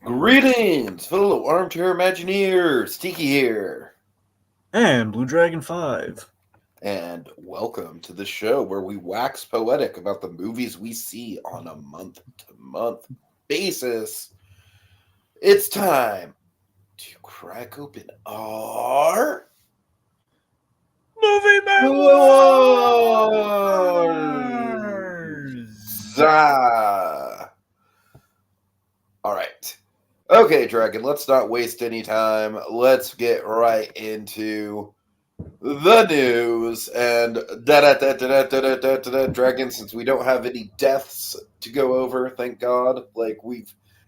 Greetings, fellow armchair Imagineers. Tiki here. And Blue Dragon 5. And welcome to the show where we wax poetic about the movies we see on a month-to-month basis. It's time to crack open our Movie Memoirs. Memoirs! All right. Okay, Dragon, let's not waste any time. Let's get right into the news. And Dragon, since we don't have any deaths to go over, thank God.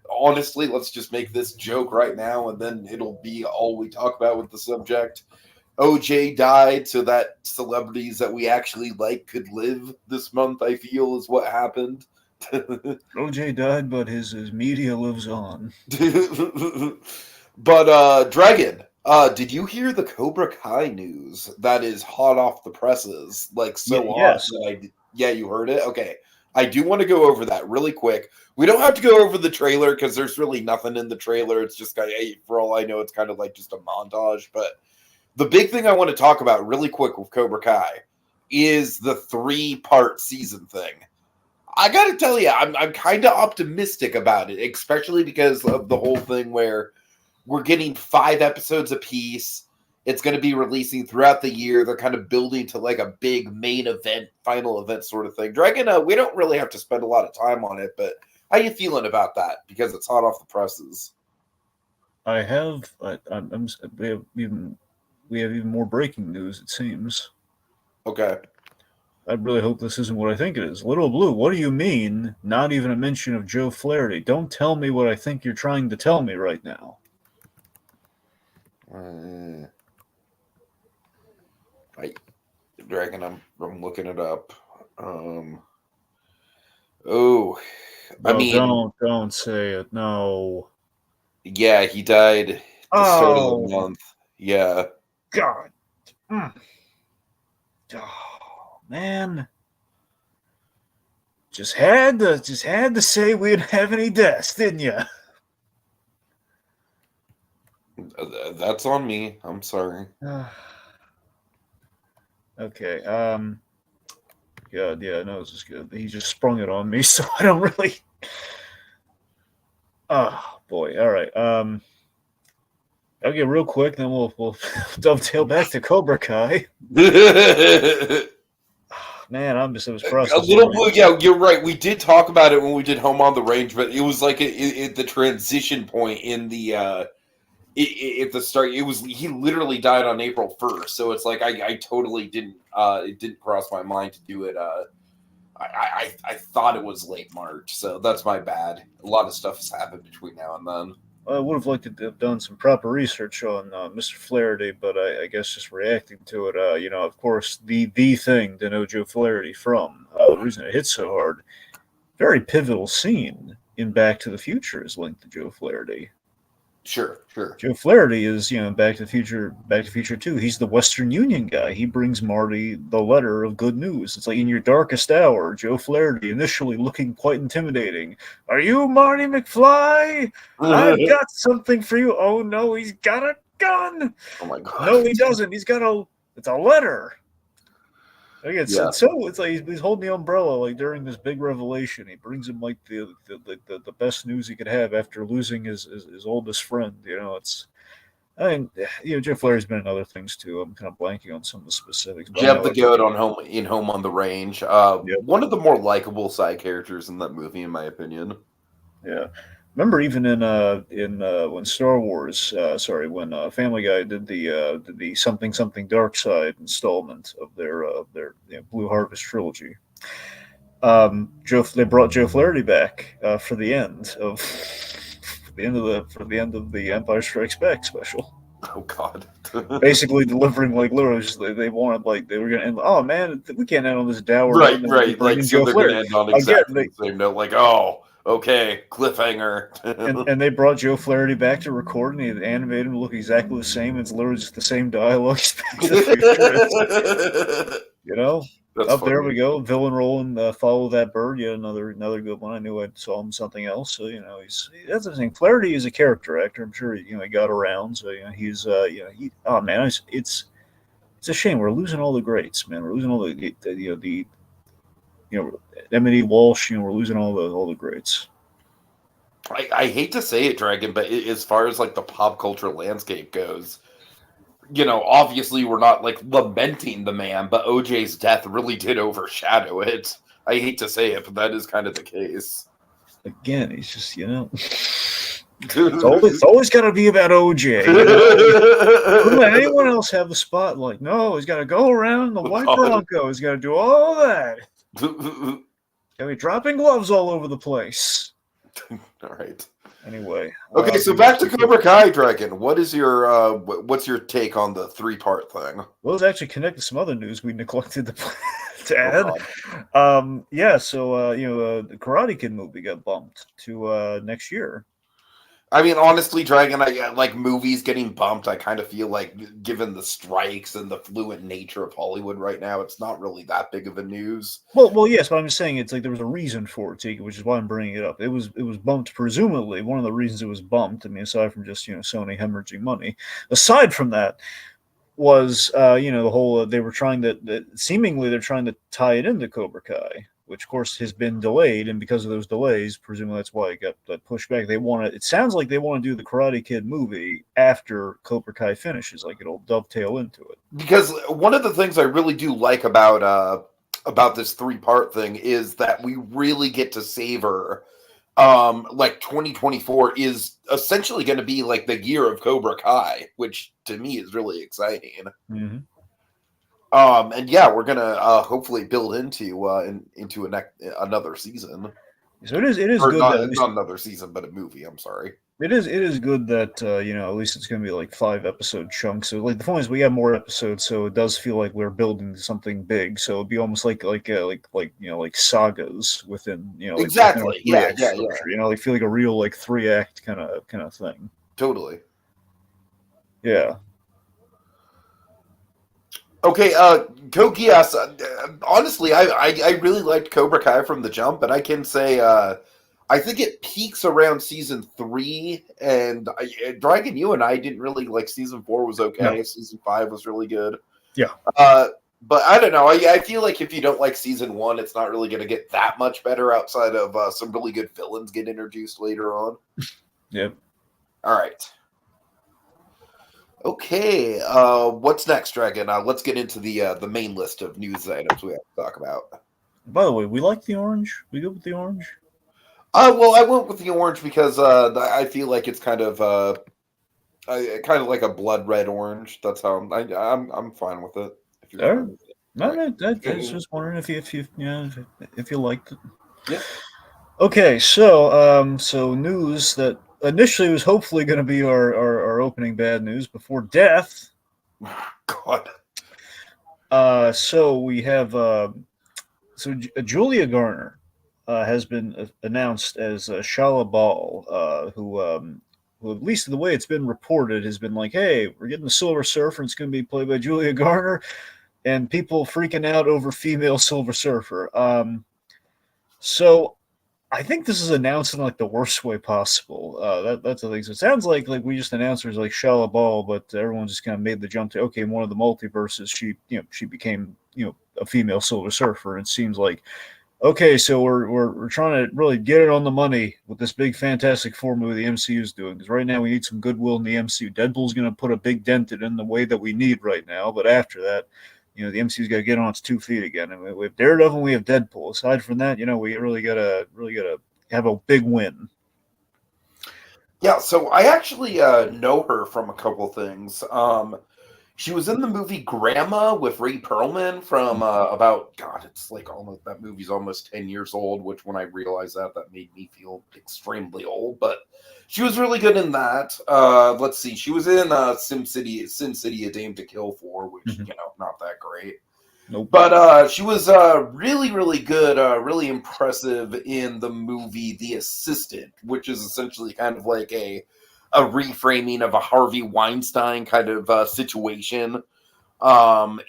Honestly, let's just make this joke right now, and then it'll be all we talk about with the subject. OJ died so that celebrities that we actually like could live this month, I feel, is what happened. OJ died, but his media lives on. But Dragon, did you hear the Cobra Kai news that is hot off the presses? Yes. Yeah, you heard it? Okay. I do want to go over that really quick. We don't have to go over the trailer because there's really nothing in the trailer. It's just, for all I know, it's kind of like just a montage. But the big thing I want to talk about really quick with Cobra Kai is the 3-part season thing. I gotta tell you, I'm kind of optimistic about it, especially because of the whole thing where we're getting 5 episodes apiece. It's going to be releasing throughout the year. They're kind of building to like a big main event, final event sort of thing. Dragon, we don't really have to spend a lot of time on it, but how you feeling about that? Because it's hot off the presses. We have even more breaking news, it seems. Okay. I really hope this isn't what I think it is. Little Blue, what do you mean? Not even a mention of Joe Flaherty. Don't tell me what I think you're trying to tell me right now. Dragon, I'm looking it up. Don't say it. No. Yeah, he died at the start of the month. Yeah. God. Oh, man. Just had to say we didn't have any deaths, didn't you? That's on me. I'm sorry. Okay. God, yeah, no, this is good. He just sprung it on me, so I don't really. Oh boy. All right. Okay, real quick, then we'll dovetail back to Cobra Kai. Man, I'm just so surprised. A little, yeah, you're right. We did talk about it when we did Home on the Range, but it was like the transition point in the at the start. He literally died on April 1st, so it's like I totally didn't it didn't cross my mind to do it. I thought it was late March, so that's my bad. A lot of stuff has happened between now and then. I would have liked to have done some proper research on Mr. Flaherty, but I guess just reacting to it, of course, the thing to know Joe Flaherty from, the reason it hits so hard, very pivotal scene in Back to the Future is linked to Joe Flaherty. Sure. Joe Flaherty is, Back to the Future 2. He's the Western Union guy. He brings Marty the letter of good news. It's like in your darkest hour, Joe Flaherty, initially looking quite intimidating. Are you Marty McFly? I've got something for you. Oh no, he's got a gun. Oh my God. No, he doesn't. It's a letter. It's like he's holding the umbrella like during this big revelation. He brings him like the best news he could have after losing his oldest friend. Joe Flaherty's been in other things too. I'm kind of blanking on some of the specifics. Jeb the Goat on Home on the Range. One of the more likable side characters in that movie, in my opinion. Yeah. Remember, even in when Star Wars, when Family Guy did the something dark side installment of their Blue Harvest trilogy, they brought Joe Flaherty back for the end of the Empire Strikes Back special. Oh God! Basically delivering literally they wanted they were gonna end. Oh man, we can't end on this dour. Right. So they're gonna end on exactly the same note. Okay, cliffhanger. and they brought Joe Flaherty back to record, and they animated him to look exactly the same. It's literally just the same dialogue. He's Back to the Future. That's Oh, there funny. we go. Villain role in Follow That Bird. Yeah, another good one. I knew I saw him in something else. So that's the thing. Flaherty is a character actor. I'm sure he got around. So he's oh man, it's a shame we're losing all the greats, man. We're losing all the Emmett Walsh. We're losing all the greats. I hate to say it, Dragon, but as far as like the pop culture landscape goes, obviously we're not like lamenting the man, but OJ's death really did overshadow it. I hate to say it, but that is kind of the case. Again, he's just it's always got to be about OJ. Couldn't let anyone else have the spotlight. No, he's got to go around the white Bronco. He's got to do all that. Got to be dropping gloves all over the place. All right. Anyway. Okay, so back to Cobra Kai, Dragon. What's your take on the 3-part thing? Well, let's actually connect to some other news we neglected to add. Yeah, so the Karate Kid movie got bumped to next year. I mean, honestly, Dragon, I like movies getting bumped. I kind of feel like, given the strikes and the fluent nature of Hollywood right now, it's not really that big of a news. Well, yes, but I'm just saying it's like there was a reason for it, Tiki, which is why I'm bringing it up. It was bumped, presumably. One of the reasons it was bumped, I mean, aside from just Sony hemorrhaging money, aside from that, was the whole they were trying seemingly they're trying to tie it into Cobra Kai, which of course has been delayed, and because of those delays, presumably that's why it got pushed back. It sounds like they want to do the Karate Kid movie after Cobra Kai finishes, like it'll dovetail into it. Because one of the things I really do like about this 3-part thing is that we really get to savor like 2024 is essentially going to be like the year of Cobra Kai, which to me is really exciting. Mm-hmm. And yeah, we're gonna hopefully build into another season. So it is good not, that not another season, but a movie. I'm sorry. It is good that at least it's going to be like 5-episode chunks. So like the point is we have more episodes, so it does feel like we're building something big. So it'd be almost like sagas within exactly like like feel like a real like 3-act kind of thing. Totally. Yeah. Okay, Kokias, honestly, I really liked Cobra Kai from the jump, and I can say I think it peaks around season 3, and Dragon, you and I didn't really like season 4 was okay. No. Season 5 was really good. Yeah. But I don't know. I feel like if you don't like season 1, it's not really going to get that much better outside of some really good villains get introduced later on. Yep. All right. Okay, what's next, Dragon? Let's get into the main list of news items we have to talk about. By the way, we like the orange. We good with the orange? Well, I went with the orange because I feel like it's kind of like a blood red orange. That's how I'm fine with it. If you're fine with it. No, I was just wondering if you liked it. Yeah. Okay, so news that initially was hopefully going to be our opening bad news before death. God. So we have Julia Garner has been announced as Shala Ball, who at least the way it's been reported has been like, hey, we're getting the Silver Surfer, and it's going to be played by Julia Garner, and people freaking out over female Silver Surfer. So I think this is announced in like the worst way possible. That's the thing. So it sounds like we just announced her as like Shala Ball, but everyone just kind of made the jump to in one of the multiverses she became a female Silver Surfer. And it seems like okay, so we're trying to really get it on the money with this big Fantastic Four movie the MCU is doing, because right now we need some goodwill in the MCU. Deadpool's going to put a big dent in the way that we need right now, but after that, the MCU's got to get on its 2 feet again. And we have Daredevil, and we have Deadpool. Aside from that, we really gotta have a big win. Yeah, so I actually know her from a couple things. She was in the movie Grandma with Ray Perlman from it's like almost, that movie's almost 10 years old, which when I realized that made me feel extremely old, but she was really good in that. Let's see, she was in Sin City, A Dame to Kill For, which, not that great. Nope. But she was really, really good, really impressive in the movie The Assistant, which is essentially kind of like a reframing of a Harvey Weinstein kind of situation.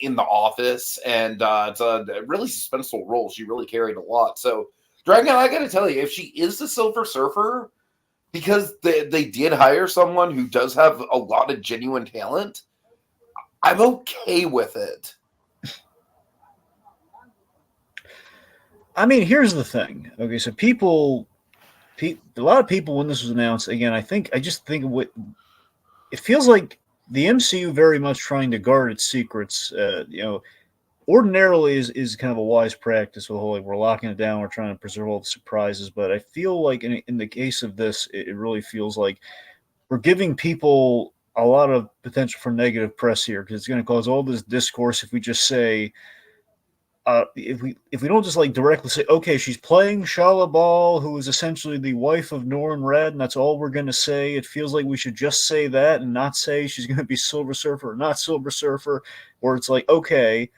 in The Office, and it's a really suspenseful role. She really carried a lot. So, Dragon, I got to tell you, if she is the Silver Surfer, because they did hire someone who does have a lot of genuine talent, I'm okay with it. I mean, here's the thing. Okay, so a lot of people, when this was announced, again, I just think it feels like the MCU very much trying to guard its secrets. Ordinarily is kind of a wise practice with the whole, like, we're locking it down, we're trying to preserve all the surprises. But I feel like in the case of this, it really feels like we're giving people a lot of potential for negative press here, because it's going to cause all this discourse if we just say, if we don't just like directly say, okay, she's playing Shala Ball, who is essentially the wife of Norrin Red, and that's all we're going to say. It feels like we should just say that and not say she's going to be Silver Surfer or not Silver Surfer, where it's like, okay,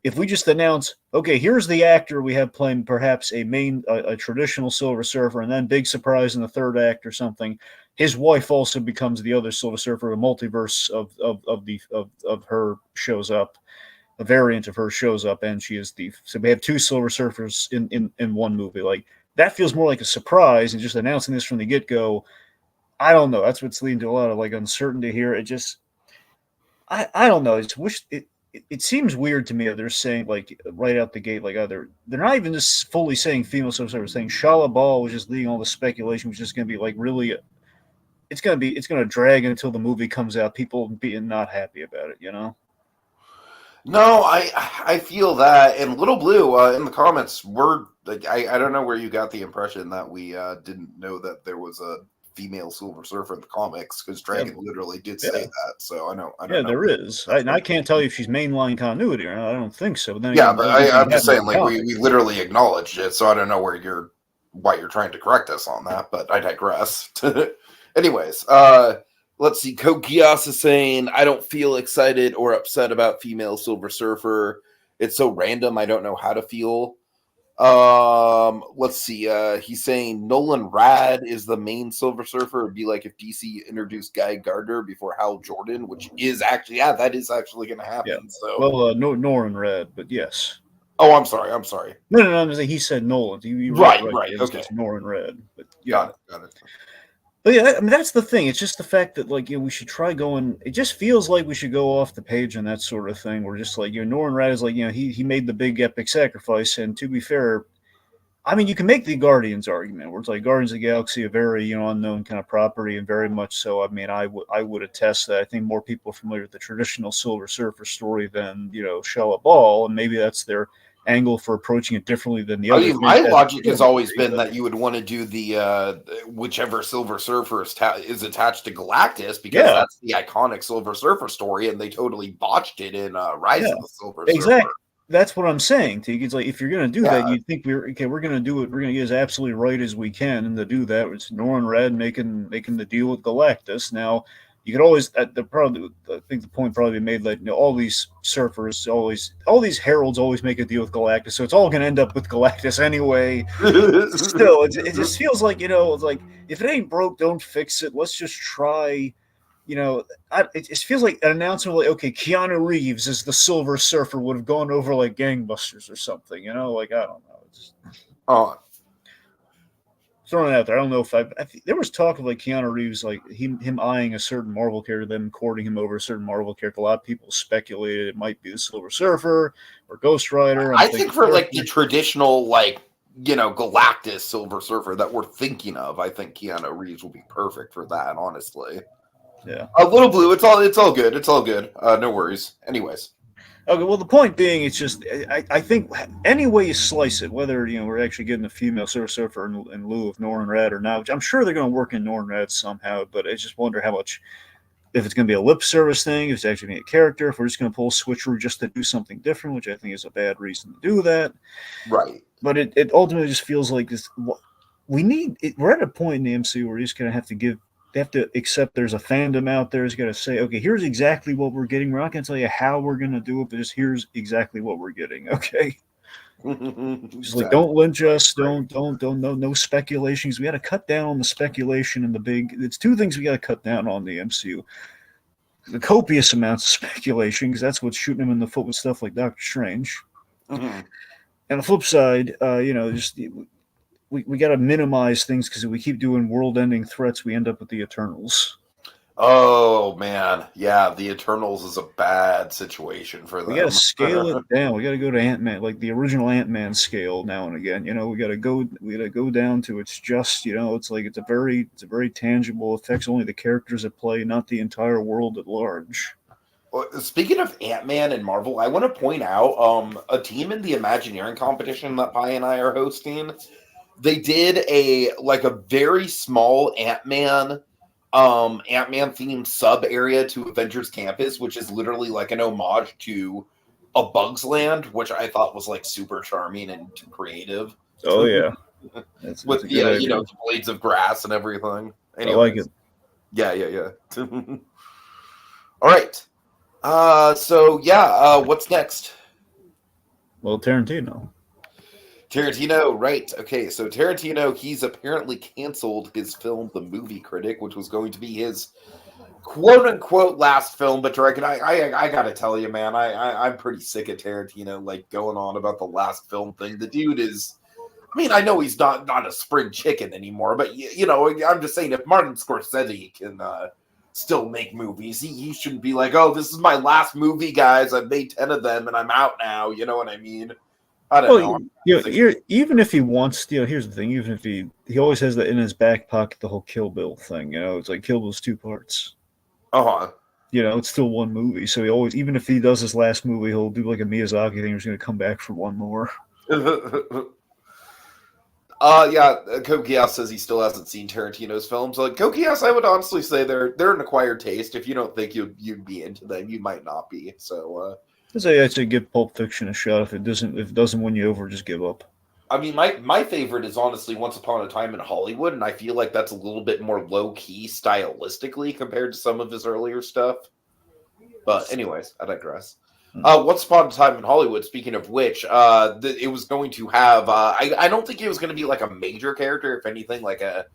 if we just announce, okay, here's the actor we have playing perhaps a traditional Silver Surfer, and then big surprise in the third act or something, his wife also becomes the other Silver Surfer. A multiverse of her shows up, a variant of her shows up, and she is the. So we have two Silver Surfers in one movie. Like, that feels more like a surprise, and just announcing this from the get go. I don't know. That's what's leading to a lot of like uncertainty here. It just, I don't know. I just wish it seems weird to me that they're saying, like, right out the gate, like, they're not even just fully saying female Silver Surfer, saying Shala Ball was just leading all the speculation, which is going to be like really, it's going to drag until the movie comes out. People being not happy about it, you know. No, I feel that. And Little Blue in the comments, we're like, I don't know where you got the impression that we didn't know that there was a female Silver Surfer in the comics, because Dragon literally did say that. So I don't know. There is. I can't tell you if she's mainline continuity or not. I don't think so. But then yeah, but I'm just saying, like, we literally acknowledged it. So I don't know why you're trying to correct us on that. But I digress. Anyways, let's see. Kokias is saying, I don't feel excited or upset about female Silver Surfer. It's so random. I don't know how to feel. Let's see. He's saying Nolan Rad is the main Silver Surfer. It'd be like if DC introduced Guy Gardner before Hal Jordan, which is actually, that is actually going to happen. Yeah. So, well, Norrin Rad, but yes. Oh, I'm sorry. No. He said Nolan. Right. Okay. It's Norrin Rad. But yeah. Got it. But yeah, I mean, that's the thing. It's just the fact that, like, we should try going. It just feels like we should go off the page and that sort of thing. We're just like, Norrin Rad is like, he made the big epic sacrifice. And to be fair, I mean, you can make the Guardians argument, where it's like Guardians of the Galaxy, a very unknown kind of property, and very much so. I mean, I would attest that I think more people are familiar with the traditional Silver Surfer story than Shala Ball, and maybe that's their angle for approaching it differently than the other. My logic has always been that you would want to do the whichever Silver Surfer is attached to Galactus, because that's the iconic Silver Surfer story, and they totally botched it in Rise of the Silver Surfer. Exactly. That's what I'm saying. It's like, if you're going to do that, you think we're going to do it. We're going to get as absolutely right as we can, and to do that, it's Norrin Red making the deal with Galactus. Now, you could always, I think the point probably made that all these surfers, all these heralds always make a deal with Galactus, so it's all going to end up with Galactus anyway. Still, it just feels like, it's like, if it ain't broke, don't fix it. Let's just try. It feels like an announcement like, okay, Keanu Reeves as the Silver Surfer would have gone over like gangbusters or something. Like, I don't know. Throwing it out there. I don't know if there was talk of like Keanu Reeves, like him eyeing a certain Marvel character, them courting him over a certain Marvel character. A lot of people speculated it might be the Silver Surfer or Ghost Rider. I think for like the traditional, like, Galactus Silver Surfer that we're thinking of, I think Keanu Reeves will be perfect for that, honestly. Yeah. A Little Blue, it's all good. It's all good. No worries. Anyways. Okay, well, the point being, it's just, I think any way you slice it, whether, we're actually getting a female Silver Surfer in lieu of Norrin Rad or not, which I'm sure they're going to work in Norrin Rad somehow, but I just wonder how much, if it's going to be a lip service thing, if it's actually going to be a character, if we're just going to pull a switcheroo just to do something different, which I think is a bad reason to do that. Right. But it ultimately just feels like this. We're at a point in the MCU where we're just going to have to accept there's a fandom out there who's got to say, okay, here's exactly what we're getting. We're not going to tell you how we're going to do it, but just here's exactly what we're getting. Okay. Just like, don't lynch us. Don't no speculations. We got to cut down on the speculation and it's two things we got to cut down on the MCU. the copious amounts of speculation, because that's what's shooting him in the foot with stuff like Doctor Strange. Mm-hmm. And the flip side, just we got to minimize things because if we keep doing world-ending threats, we end up with the Eternals. Oh man, yeah, the Eternals is a bad situation for them. We got to scale it down. We got to go to Ant-Man, like the original Ant-Man scale now and again. We got to go down to it's just, it's like it's a very tangible, affects only the characters at play, not the entire world at large. Speaking of Ant-Man and Marvel, I want to point out a team in the Imagineering competition that Pi and I are hosting. They did a very small Ant-Man themed sub area to Avengers Campus, which is literally like an homage to A Bug's Land, which I thought was like super charming and creative. Oh yeah, that's with the blades of grass and everything. Anyways, I like it. Yeah. All right. What's next? Well, Tarantino, right. Okay, so Tarantino, he's apparently canceled his film, The Movie Critic, which was going to be his quote-unquote last film. But Dragon, I gotta tell you, man, I'm pretty sick of Tarantino, like, going on about the last film thing. The dude is... I mean, I know he's not a spring chicken anymore, but, I'm just saying, if Martin Scorsese can... still make movies. He shouldn't be like, oh, this is my last movie, guys. I've made 10 of them and I'm out now. You know what I mean? I don't know. Even if he wants, here's the thing. Even if he always has that in his back pocket, the whole Kill Bill thing. It's like Kill Bill's 2 parts. Uh-huh. It's still one movie. So he always, even if he does his last movie, he'll do like a Miyazaki thing. He's going to come back for one more. Kokias says he still hasn't seen Tarantino's films. Like Kokias, I would honestly say they're an acquired taste. If you don't think you'd be into them, you might not be. So I'd say give Pulp Fiction a shot. If it doesn't win you over, just give up. I mean, my favorite is honestly Once Upon a Time in Hollywood, and I feel like that's a little bit more low key stylistically compared to some of his earlier stuff. But anyways, I digress. Once Upon a Time in Hollywood, speaking of which, it was going to have... I don't think it was going to be like a major character, if anything, like a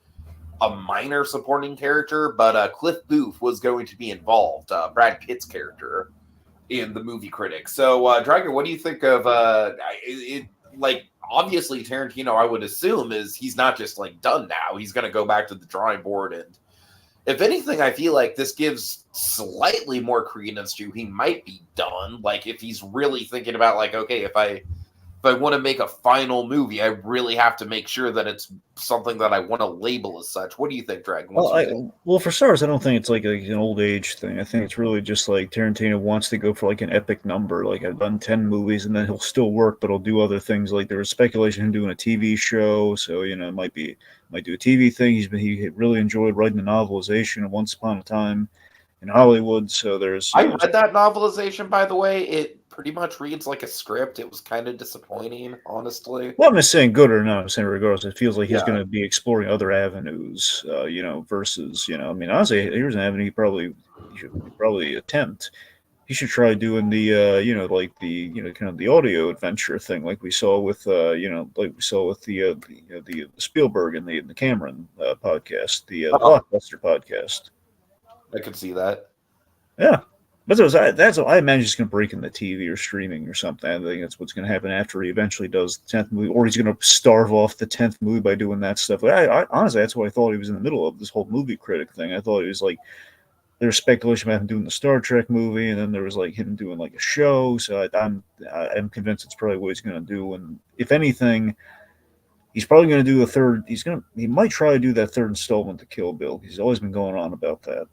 minor supporting character, but Cliff Booth was going to be involved, Brad Pitt's character, in The Movie Critic. So, Dragon, what do you think of... obviously, Tarantino, I would assume, he's not just, done now. He's going to go back to the drawing board and... If anything, I feel like this gives slightly more credence to he might be done. Like, if he's really thinking about, okay, if I want to make a final movie, I really have to make sure that it's something that I want to label as such. What do you think, Dragon? Well, for starters, I don't think it's like an old age thing. I think it's really just like Tarantino wants to go for an epic number. Like, I've done 10 movies, and then he'll still work, but he'll do other things. Like, there was speculation of him doing a TV show, so it might do a TV thing. He really enjoyed writing the novelization of Once Upon a Time in Hollywood. So there's. I read that novelization, by the way. It pretty much reads like a script. It was kind of disappointing, honestly. Well, I'm not saying good or not. I'm saying regardless, it feels like he's going to be exploring other avenues, versus, I mean, honestly, here's an avenue he should probably attempt. He should try doing the, kind of the audio adventure thing, like we saw with, the Spielberg and the Cameron podcast, the Blockbuster podcast. I could see that. Yeah. But I imagine he's going to break into TV or streaming or something. I think that's what's going to happen after he eventually does the 10th movie, or he's going to starve off the 10th movie by doing that stuff. I honestly, that's what I thought he was in the middle of, this whole movie critic thing. I thought he was there's speculation about him doing the Star Trek movie, and then there was him doing a show. So I'm convinced it's probably what he's going to do. And if anything, he's probably going to do he might try to do that third installment to Kill Bill. He's always been going on about that.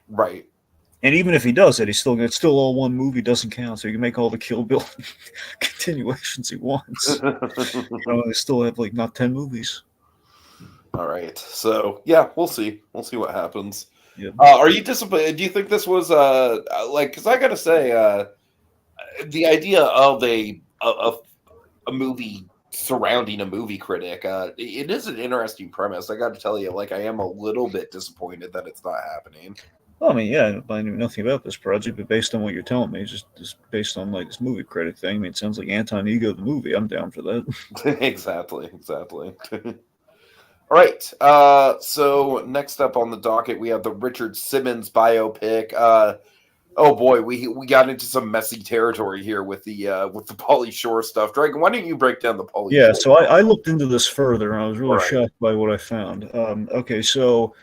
Right. And even if he does it, it's still all one movie, doesn't count. So he can make all the Kill Bill continuations he wants. They still have not 10 movies. All right. So yeah, we'll see. We'll see what happens. Yep. Are you disappointed? Do you think this was because I gotta say, the idea of a movie surrounding a movie critic, it is an interesting premise. I got to tell you, I am a little bit disappointed that it's not happening. Well, I mean, yeah, I knew nothing about this project, but based on what you're telling me, just based on this movie critic thing, I mean, it sounds like Anton Ego the movie. I'm down for that. Exactly. All right. So next up on the docket, we have the Richard Simmons biopic. Oh boy, we got into some messy territory here with the Pauly Shore stuff. Dragon, why don't you break down the Pauly Yeah, Shore? so I looked into this further, and I was All really right. shocked by what I found. Okay, so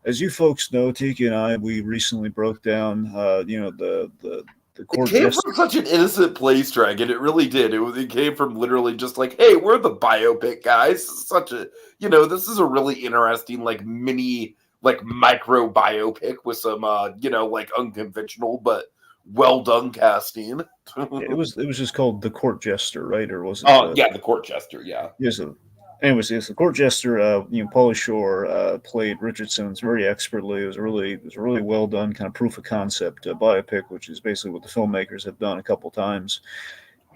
as you folks know, Tiki and I, we recently broke down, the It court came jester. from such an innocent place, Dragon. It really did. It came from literally just like, hey, we're the biopic guys. Such a, this is a really interesting, like, mini, like, micro biopic with some, like, unconventional but well done casting. It was just called the court jester, right? Or was it Oh, the yeah, the court jester. Yeah. yes? Anyways, yes, the court jester. Pauly Shore played Richard Simmons very expertly. It was a really well done kind of proof of concept biopic, which is basically what the filmmakers have done a couple times,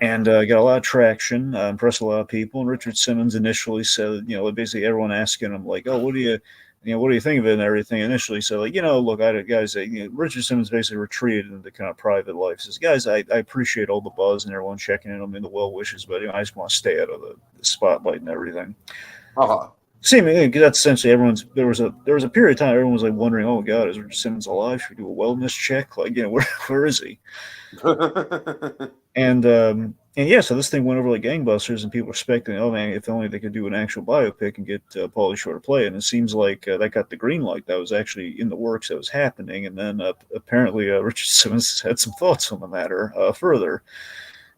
and got a lot of traction, impressed a lot of people. And Richard Simmons initially said, basically everyone asking him like, "Oh, what do you think of it?" and everything. Initially said like, look, guys, Richard Simmons basically retreated into kind of private life. Says, guys, I appreciate all the buzz and everyone checking in on me and the well wishes, but I just want to stay out of the spotlight and everything. Uh Seemingly, that's essentially everyone's. There was a period of time everyone was like wondering, "Oh God, is Richard Simmons alive? Should we do a wellness check? Like, where is he?" huh. And yeah, so this thing went over like gangbusters, and people were speculating, oh man, if only they could do an actual biopic and get Pauly Shore to play it. And it seems like that got the green light. That was actually in the works. That was happening. And then apparently Richard Simmons had some thoughts on the matter further,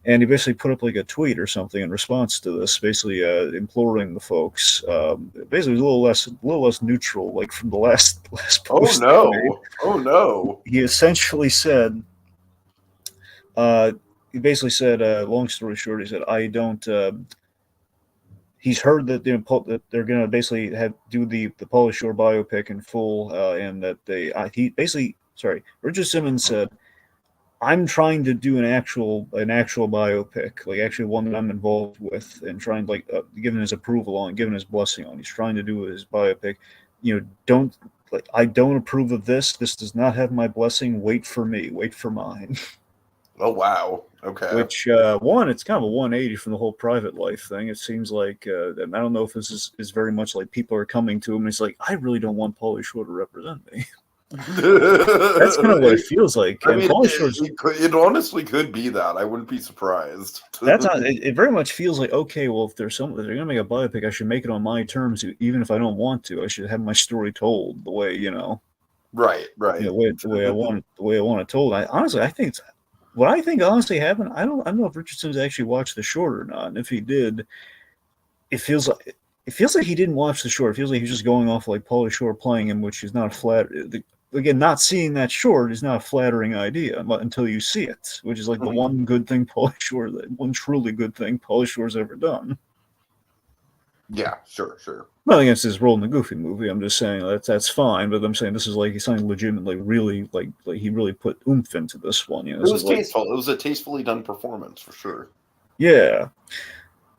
and he basically put up like a tweet or something in response to this, basically imploring the folks. Basically, a little less neutral, like from the last Oh post he made. no. Oh no. He essentially said. He basically said, long story short, he said, I don't. He's heard that they're going to basically do the Pauly Shore biopic in full, and that he basically Richard Simmons said, I'm trying to do an actual biopic, like actually one that I'm involved with, and trying like giving his approval on, giving his blessing on. He's trying to do his biopic. Don't like I don't approve of this. This does not have my blessing. Wait for me. Wait for mine. Oh wow. Okay. Which it's kind of a 180 from the whole private life thing. It seems like, and I don't know if this is very much like people are coming to him. And it's like, I really don't want Pauly Shore to represent me. That's kind of what it feels like. I And mean, Pauly Shore's it honestly could be that. I wouldn't be surprised. that's not, it very much feels like, okay, well, if they're gonna make a biopic, I should make it on my terms, even if I don't want to. I should have my story told the way Right, right. the way I want it told. I think it's what I think honestly happened. I don't know if Richardson's actually watched the short or not. And if he did, it feels like he didn't watch the short. It feels like he's just going off like Pauly Shore playing him, which is not a flat. Again, not seeing that short is not a flattering idea until you see it, which is like the one good thing one truly good thing Pauly Shore's ever done. Yeah, sure, sure. Not against his role in the Goofy movie. I'm just saying that's fine. But I'm saying this is like he's something legitimately, really like he really put oomph into this one. It was tasteful. It was a tastefully done performance for sure. Yeah.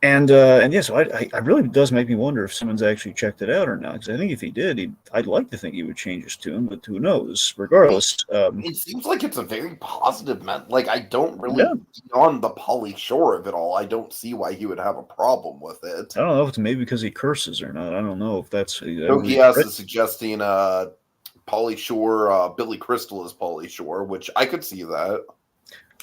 And yeah, so I really does make me wonder if Simmons actually checked it out or not. Because I think if he did, I'd like to think he would change his tune, but who knows? Regardless, It seems like it's a very positive man. Like I don't really yeah, beyond the Pauly Shore of it all. I don't see why he would have a problem with it. I don't know if it's maybe because he curses or not. I don't know if that's. So he has is suggesting Pauly Shore, Billy Crystal is Pauly Shore, which I could see that.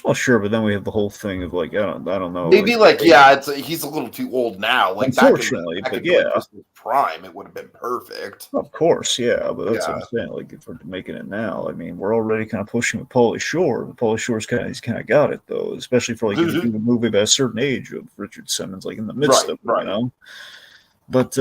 Well, sure, but then we have the whole thing of like I don't know. Maybe yeah, he's a little too old now. Like unfortunately, back but in yeah, Crystal's prime, it would have been perfect. of course, yeah, but that's what I'm saying. Like if we're making it now, I mean, we're already kind of pushing with Pauly Shore. But Pauly Shore's he's kind of got it though, especially for like if you do a movie by a certain age of Richard Simmons, like in the midst of it, But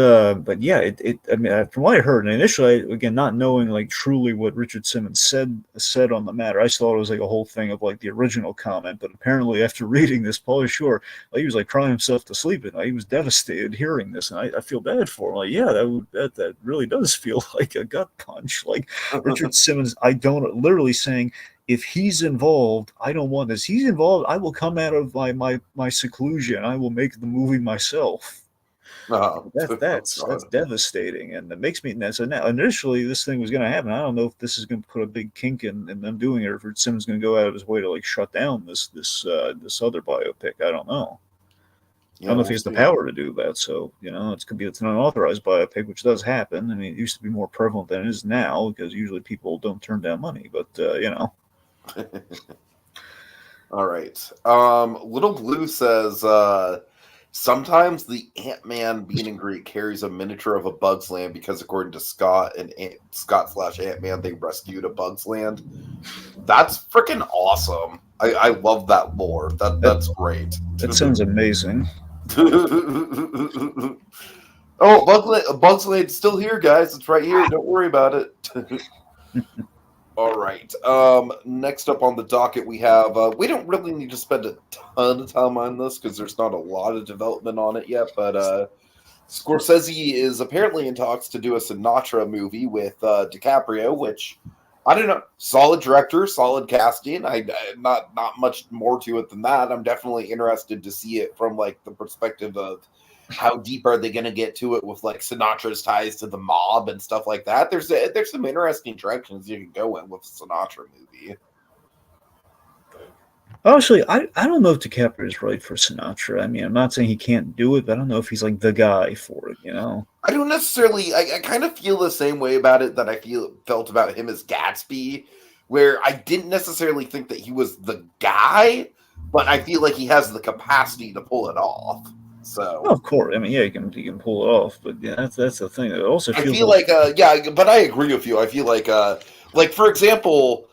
yeah, I mean, from what I heard, and initially, again, not knowing like truly what Richard Simmons said on the matter, I just thought it was like a whole thing of like the original comment. But apparently, after reading this, Pauly Shore, like, he was like crying himself to sleep, and he was devastated hearing this, and I feel bad for him. Like, yeah, that really does feel like a gut punch. Like Richard Simmons, literally saying, if he's involved, I don't want this. He's involved, I will come out of my seclusion. I will make the movie myself. That's devastating, and it makes me. So now, initially, this thing was going to happen. I don't know if this is going to put a big kink in them doing it, or if Simmons going to go out of his way to like shut down this other biopic. I don't know. I don't know if he has the power to do that. So it's an unauthorized biopic, which does happen. I mean, it used to be more prevalent than it is now because usually people don't turn down money, but All right. Little Blue says sometimes the Ant-Man beat and greet carries a miniature of a Bug's Land because according to Scott and Scott slash Ant-Man, they rescued a Bug's Land. That's freaking awesome. I love that lore. That's great. That sounds amazing. Oh, Bug's Land's still here, guys. It's right here. Don't worry about it. All right. Next up on the docket, we have. We don't really need to spend a ton of time on this because there's not a lot of development on it yet. But Scorsese is apparently in talks to do a Sinatra movie with DiCaprio, which I don't know. Solid director, solid casting. I not much more to it than that. I'm definitely interested to see it from like the perspective of how deep are they going to get to it with like Sinatra's ties to the mob and stuff like that. There's some interesting directions you can go in with a Sinatra movie. Honestly, I don't know if DiCaprio is right for Sinatra. I mean, I'm not saying he can't do it, but I don't know if he's like the guy for it, you know? I don't necessarily. I kind of feel the same way about it that I felt about him as Gatsby, where I didn't necessarily think that he was the guy, but I feel like he has the capacity to pull it off. So, Well, of course, I mean, yeah, he can pull it off, but yeah, that's the thing. It also I feels feel like, yeah, but I agree with you. I feel like for example,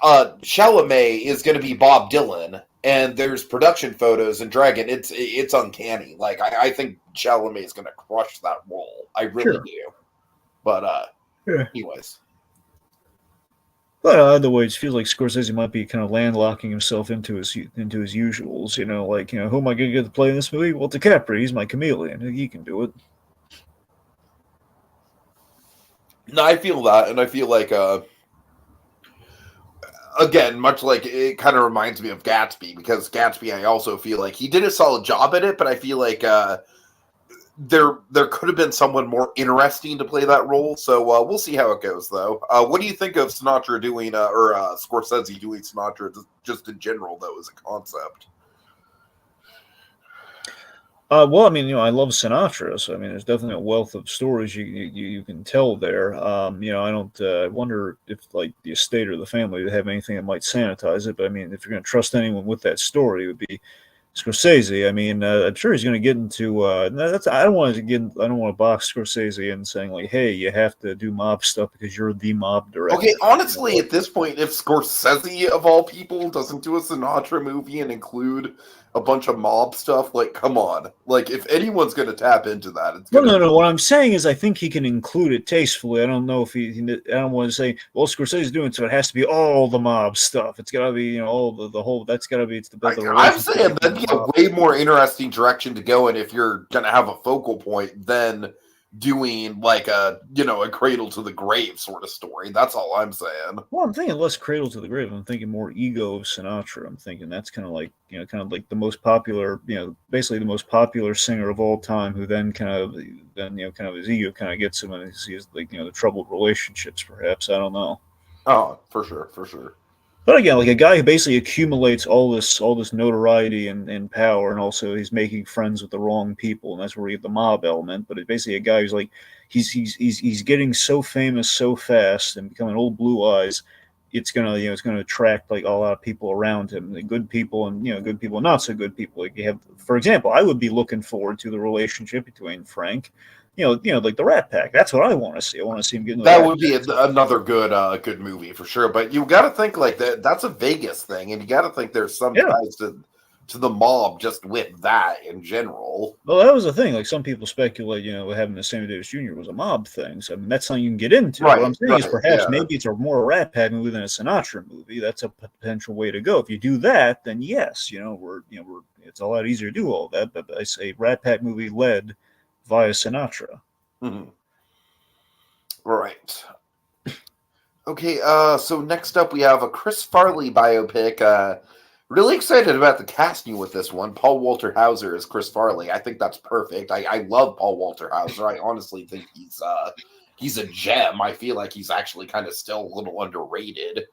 Chalamet is going to be Bob Dylan, and there's production photos in Dragon. It's uncanny. Like I think Chalamet is going to crush that role. I really Sure. do. But Yeah. anyways, But other ways, it feels like Scorsese might be kind of landlocking himself into his usuals. You know, like who am I going to get to play in this movie? Well, DiCaprio, he's my chameleon. He can do it. no, I feel that, and I feel like again, much like it kind of reminds me of Gatsby because Gatsby, I also feel like he did a solid job at it, but I feel like there could have been someone more interesting to play that role. So we'll see how it goes, though. What do you think of Sinatra doing, or Scorsese doing Sinatra just in general, though, as a concept? Well, I mean, I love Sinatra, so I mean, there's definitely a wealth of stories you can tell there. I don't. I wonder if like the estate or the family would have anything that might sanitize it. But I mean, if you're going to trust anyone with that story, it would be Scorsese. I mean, I'm sure he's going to get into. That's I don't want to get. I don't want to box Scorsese in saying like, "Hey, you have to do mob stuff because you're the mob director." Okay, honestly, at this point, if Scorsese, of all people, doesn't do a Sinatra movie and include a bunch of mob stuff, like, come on. Like, if anyone's going to tap into that, it's going to No. What I'm saying is, I think he can include it tastefully. I don't know if he. I don't want to say, well, Scorsese's doing it, so it has to be all the mob stuff. It's got to be, all the whole. That's got to be. It's the build the I'm relationship. saying that'd be a way more interesting direction to go in if you're going to have a focal point than doing like a cradle to the grave sort of story. That's all I'm saying. Well, I'm thinking less Cradle to the Grave. I'm thinking more Ego of Sinatra. I'm thinking that's kind of like the most popular, basically the most popular singer of all time, who then kind of his ego kind of gets him, and he sees like the troubled relationships. Perhaps I don't know. Oh, for sure, for sure. But again, like a guy who basically accumulates all this notoriety and power, and also he's making friends with the wrong people, and that's where we get the mob element. But it's basically a guy who's like he's getting so famous so fast and becoming old blue eyes. It's gonna attract like a lot of people around him, the good people and good people, and not so good people. Like you have, for example, I would be looking forward to the relationship between Frank. Like the Rat Pack. That's what I want to see. I want to see him getting. That would be another good movie for sure. But you got to think like that. That's a Vegas thing, and you got to think there's some ties to the mob just with that in general. Well, that was the thing. Like some people speculate, having the Sammy Davis Jr. was a mob thing. So I mean, that's something you can get into. Right, what I'm saying is perhaps yeah. maybe it's a more Rat Pack movie than a Sinatra movie. That's a potential way to go. If you do that, then yes, it's a lot easier to do all that. But I say Rat Pack movie led via Sinatra. Mm-hmm. Right. Okay, so next up we have a Chris Farley biopic. Really excited about the casting with this one. Paul Walter Hauser is Chris Farley. I think that's perfect. I love Paul Walter Hauser. I honestly think he's a gem. I feel like he's actually kind of still a little underrated.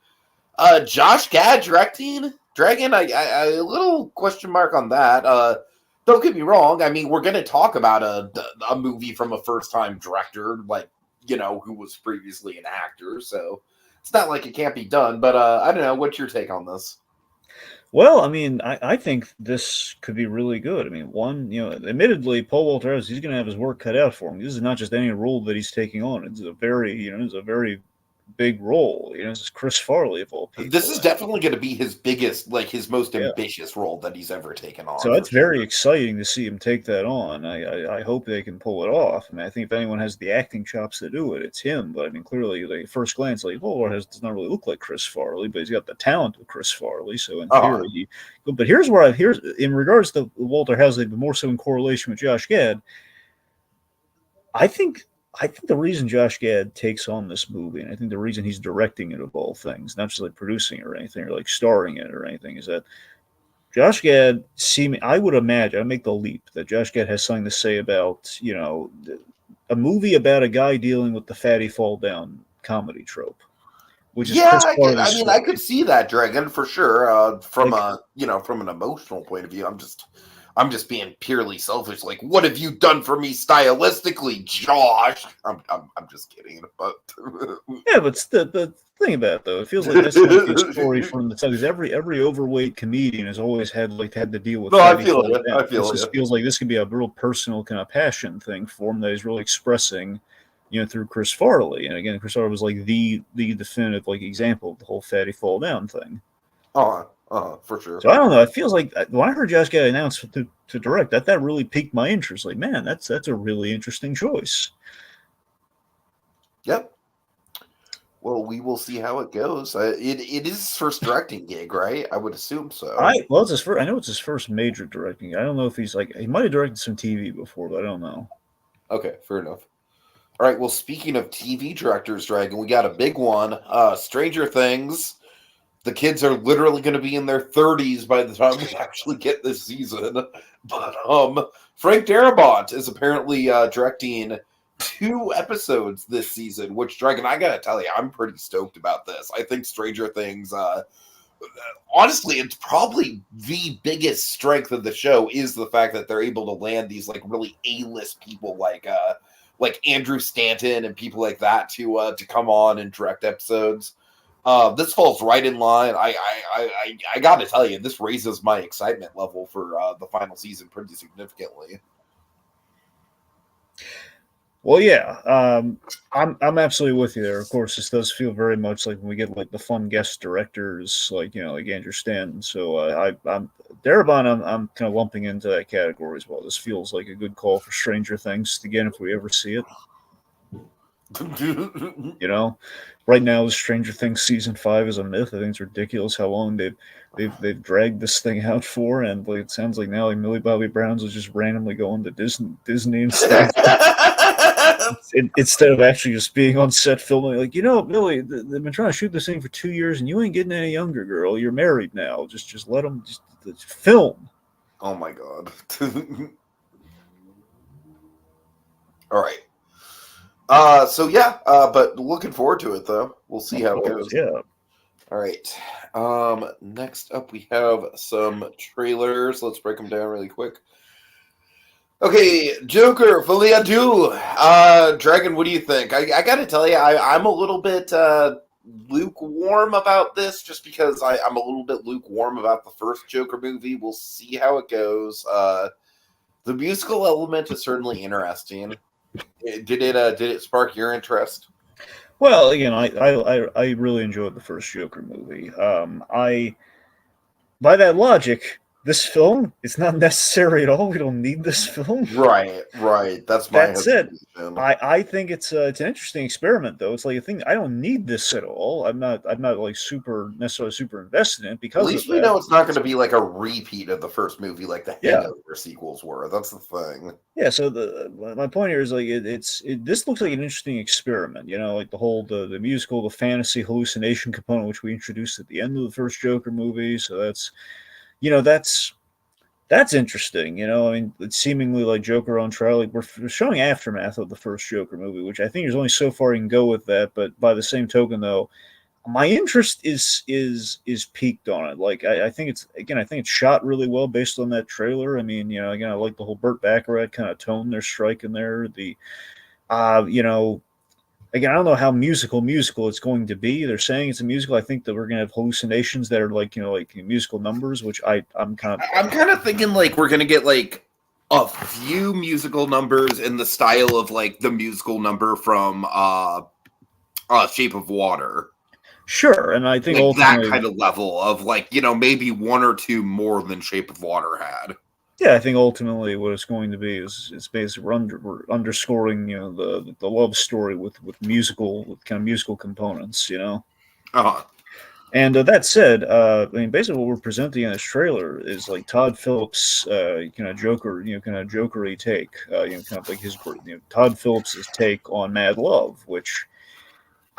Josh Gad directing Dragon. I a little question mark on that. Don't get me wrong. I mean, we're going to talk about a movie from a first time director, like who was previously an actor. So it's not like it can't be done. But I don't know. What's your take on this? Well, I mean, I think this could be really good. I mean, one, admittedly, Paul Walter Harris, he's going to have his work cut out for him. This is not just any role that he's taking on. It's a very big role. This is Chris Farley of all This people. is definitely going to be his biggest, like his most Yeah. ambitious role that he's ever taken on. So it's very exciting to see him take that on. I hope they can pull it off. I mean, I think if anyone has the acting chops to do it, it's him. But I mean, clearly, like first glance, like does not really look like Chris Farley, but he's got the talent of Chris Farley. So in theory, but here's in regards to Walter Halsey, but more so in correlation with Josh Gad. I think the reason Josh Gad takes on this movie, and I think the reason he's directing it of all things, not just like producing it or anything, or like starring in it or anything, is that Josh Gad, I would imagine, I make the leap that Josh Gad has something to say about, a movie about a guy dealing with the fatty fall down comedy trope, which is Chris Farley's I mean, story. I could see that, Dragon, for sure. From from an emotional point of view, I'm just being purely selfish. Like, what have you done for me stylistically, Josh? I'm just kidding, but yeah, but the thing about it, though, it feels like this might be a story from the time. Because every overweight comedian has always had to deal with. No, I feel it. I feel it. Just feels like this could be a real personal kind of passion thing for him that he's really expressing, through Chris Farley. And again, Chris Farley was like the definitive like example of the whole fatty fall down thing. For sure. So I don't know. It feels like when I heard Josh Gad announce to direct, that really piqued my interest. Like, man, that's a really interesting choice. Yep. Well, we will see how it goes. It is his first directing gig, right? I would assume so. It's his first. I know it's his first major directing. I don't know if he might have directed some TV before, but I don't know. Okay, fair enough. All right. Well, speaking of TV directors, Dragon, we got a big one. Stranger Things. The kids are literally going to be in their 30s by the time we actually get this season. But Frank Darabont is apparently directing 2 episodes this season, which, Dragon, I gotta tell you, I'm pretty stoked about this. I think Stranger Things, honestly, it's probably the biggest strength of the show is the fact that they're able to land these like really A-list people like Andrew Stanton and people like that to come on and direct episodes. This falls right in line. I got to tell you, this raises my excitement level for the final season pretty significantly. Well, yeah, I'm absolutely with you there. Of course, this does feel very much like when we get like the fun guest directors, like Andrew Stanton. So I'm Darabont. I'm kind of lumping into that category as well. This feels like a good call for Stranger Things again if we ever see it. Right now, Stranger Things season 5 is a myth. I think it's ridiculous how long they've dragged this thing out for, and like, it sounds like now like Millie Bobby Brown's is just randomly going to Disney instead of actually just being on set filming. Like, Millie, they've been trying to shoot this thing for 2 years, and you ain't getting any younger, girl. You're married now. Just let them just film. Oh my god. All right. But looking forward to it though. We'll see how it goes. Yeah. All right. Next up we have some trailers. Let's break them down really quick. Okay, Joker, Folie à Deux. Dragon, what do you think? I gotta tell you, I'm a little bit lukewarm about this, just because I'm a little bit lukewarm about the first Joker movie. We'll see how it goes. The musical element is certainly interesting. Did it spark your interest? Well, again, I really enjoyed the first Joker movie. By that logic, this film is not necessary at all. We don't need this film. Right. That's my. That's it. I think it's an interesting experiment, though. It's like a thing. I don't need this at all. I'm not like necessarily super invested in it because at least we know it's not going to be like a repeat of the first movie, like the Hangover sequels were. That's the thing. Yeah. So my point here is like this looks like an interesting experiment. Like the musical, the fantasy hallucination component, which we introduced at the end of the first Joker movie. So that's interesting. I mean, it's seemingly like Joker on trial. Like we're showing aftermath of the first Joker movie, which I think there's only so far you can go with that. But by the same token, though, my interest is peaked on it. Like I think it's shot really well based on that trailer. I mean, again, I like the whole Burt Bacharach kind of tone they're striking there. again, I don't know how musical it's going to be. They're saying it's a musical. I think that we're gonna have hallucinations that are like like musical numbers, which I'm kind I'm kind of thinking like we're gonna get like a few musical numbers in the style of like the musical number from Shape of Water. sure, and I think Like that ultimately, kind of level of like, maybe one or two more than Shape of Water had. yeah, I think ultimately what it's going to be is it's basically we're underscoring the love story with kind of musical components, Uh-huh. And that said, I mean, basically what we're presenting in this trailer is like Todd Phillips, kind of Joker, kind of Jokery take, kind of like his, Todd Phillips' take on Mad Love, which,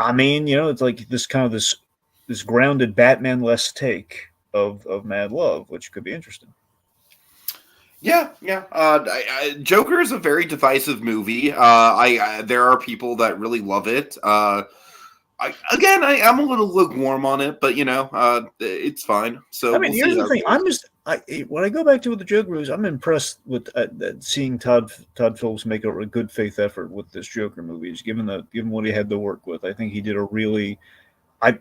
I mean, it's like this kind of this grounded Batman-less take of Mad Love, which could be interesting. Yeah, yeah. Joker is a very divisive movie. There are people that really love it. I'm a little lukewarm on it, but it's fine. So I mean, we'll see here's the how it thing. goes. When I go back to the Joker movies, I'm impressed with seeing Todd Phillips make a good faith effort with this Joker movies. Given what he had to work with, I think he did a really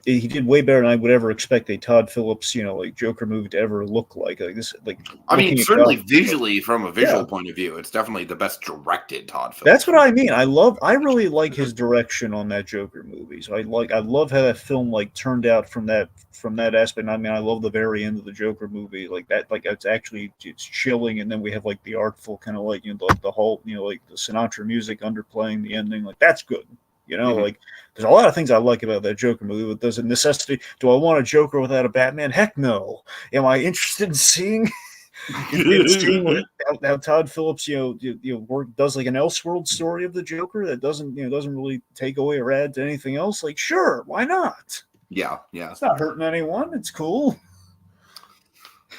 he did way better than I would ever expect a Todd Phillips, like Joker movie to ever look like. Like this, like I mean, looking at certainly Gotham, visually, from a yeah, visual point of view, it's definitely the best directed Todd that's Phillips what movie. I mean. I really like his direction on that Joker movie. So I love how that film like turned out from that aspect. I mean, I love the very end of the Joker movie, like that. Like it's chilling, and then we have like the artful kind of like the whole like the Sinatra music underplaying the ending. Like that's good. Mm-hmm. Like there's a lot of things I like about that Joker movie. But there's a necessity. Do I want a Joker without a Batman? Heck no. Am I interested in seeing seeing how Todd Phillips, does like an Elseworld story of the Joker that doesn't really take away or add to anything else. Like, sure, why not? Yeah, yeah. It's not hurting anyone. It's cool.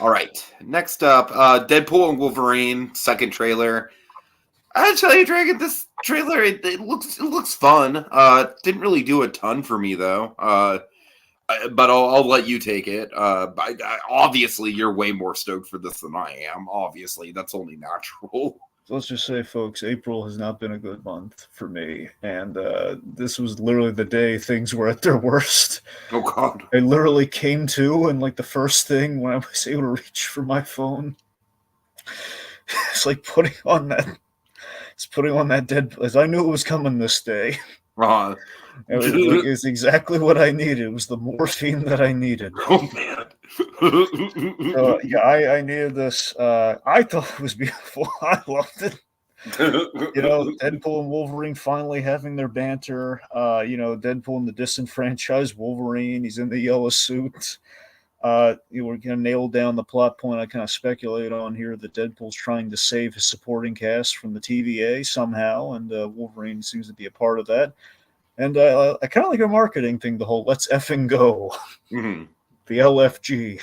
All right. Next up, Deadpool and Wolverine second trailer. I tell you, Dragon, this trailer it looks fun. Didn't really do a ton for me though. But I'll let you take it. Obviously, you're way more stoked for this than I am. Obviously, that's only natural. So let's just say, folks, April has not been a good month for me, and this was literally the day things were at their worst. Oh God! I literally came to, and like the first thing when I was able to reach for my phone, it's like putting on that dead. As I knew it was coming this day. Uh, It's exactly what I needed. It was the morphine that I needed. oh man! Yeah, I needed this. I thought it was beautiful. I loved it. Deadpool and Wolverine finally having their banter. Deadpool and the disenfranchised Wolverine. He's in the yellow suit. We're gonna nail down the plot point I kind of speculate on here that Deadpool's trying to save his supporting cast from the TVA somehow, and Wolverine seems to be a part of that. And I kind of like a marketing thing, the whole "let's effing go," Mhm. the LFG.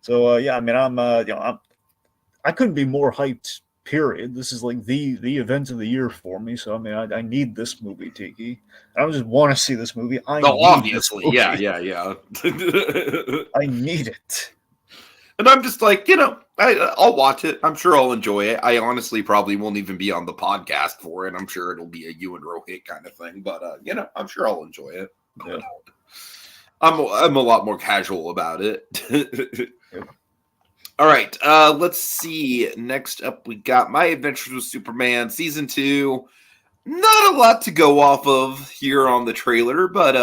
So yeah, I mean, I couldn't be more hyped. Period. This is like the event of the year for me. So I mean, I need this movie, Tiki. I don't just want to see this movie. I No, need this obviously, movie. yeah. I need it. And I'm just like, I'll watch it. I'm sure I'll enjoy it. I honestly probably won't even be on the podcast for it. I'm sure it'll be a you and Rohit kind of thing. But I'm sure I'll enjoy it. Yeah. I'm a lot more casual about it. Yep. All right, let's see. Next up, we got My Adventures with Superman Season 2. Not a lot to go off of here on the trailer, but,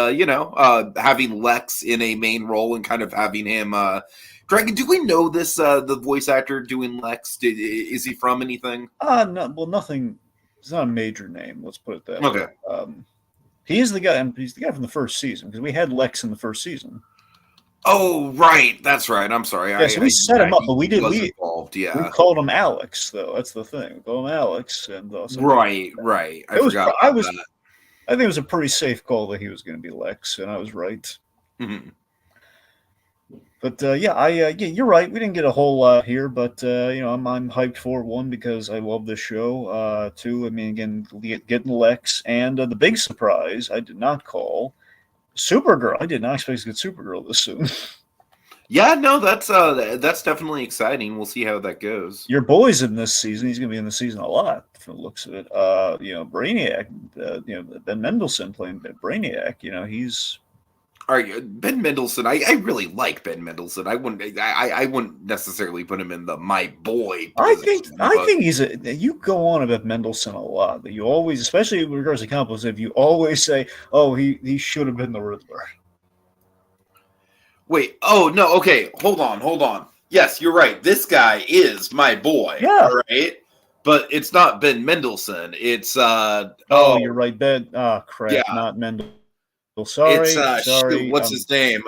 having Lex in a main role and kind of having him... Dragon, do we know this, the voice actor doing Lex? Is he from anything? No, well, nothing. It's not a major name. Let's put it that Okay. way. He's the guy. He's the guy from the first season because we had Lex in the first season. Oh, right. That's right. I'm sorry. Yeah, so we set him up, but we was involved, yeah. we called him Alex, though. That's the thing. We called him Alex, and Right. I forgot about that. I think it was a pretty safe call that he was going to be Lex, and I was right. Mm-hmm. But yeah, you're right. We didn't get a whole lot here, but I'm hyped for it. One, because I love this show. Two, I mean, again, getting Lex, and the big surprise I did not call Supergirl. I did not expect to get Supergirl this soon. Yeah, no, that's definitely exciting. We'll see how that goes. Your boy's in this season. He's going to be in the season a lot from the looks of it. Brainiac. Ben Mendelsohn playing Brainiac. He's All right, Ben Mendelsohn. I really like Ben Mendelsohn. I wouldn't necessarily put him in the my boy position. I think he's a. You go on about Mendelsohn a lot. That you always, especially in regards to comic books, if you always say, "Oh, he should have been the Riddler." Wait. Oh no. Okay. Hold on. Yes, you're right. This guy is my boy. Yeah. All right. But it's not Ben Mendelsohn. It's Oh, you're right. Ben. Ah, crap. yeah. Not Mendel. Sorry. Shoot, what's his name?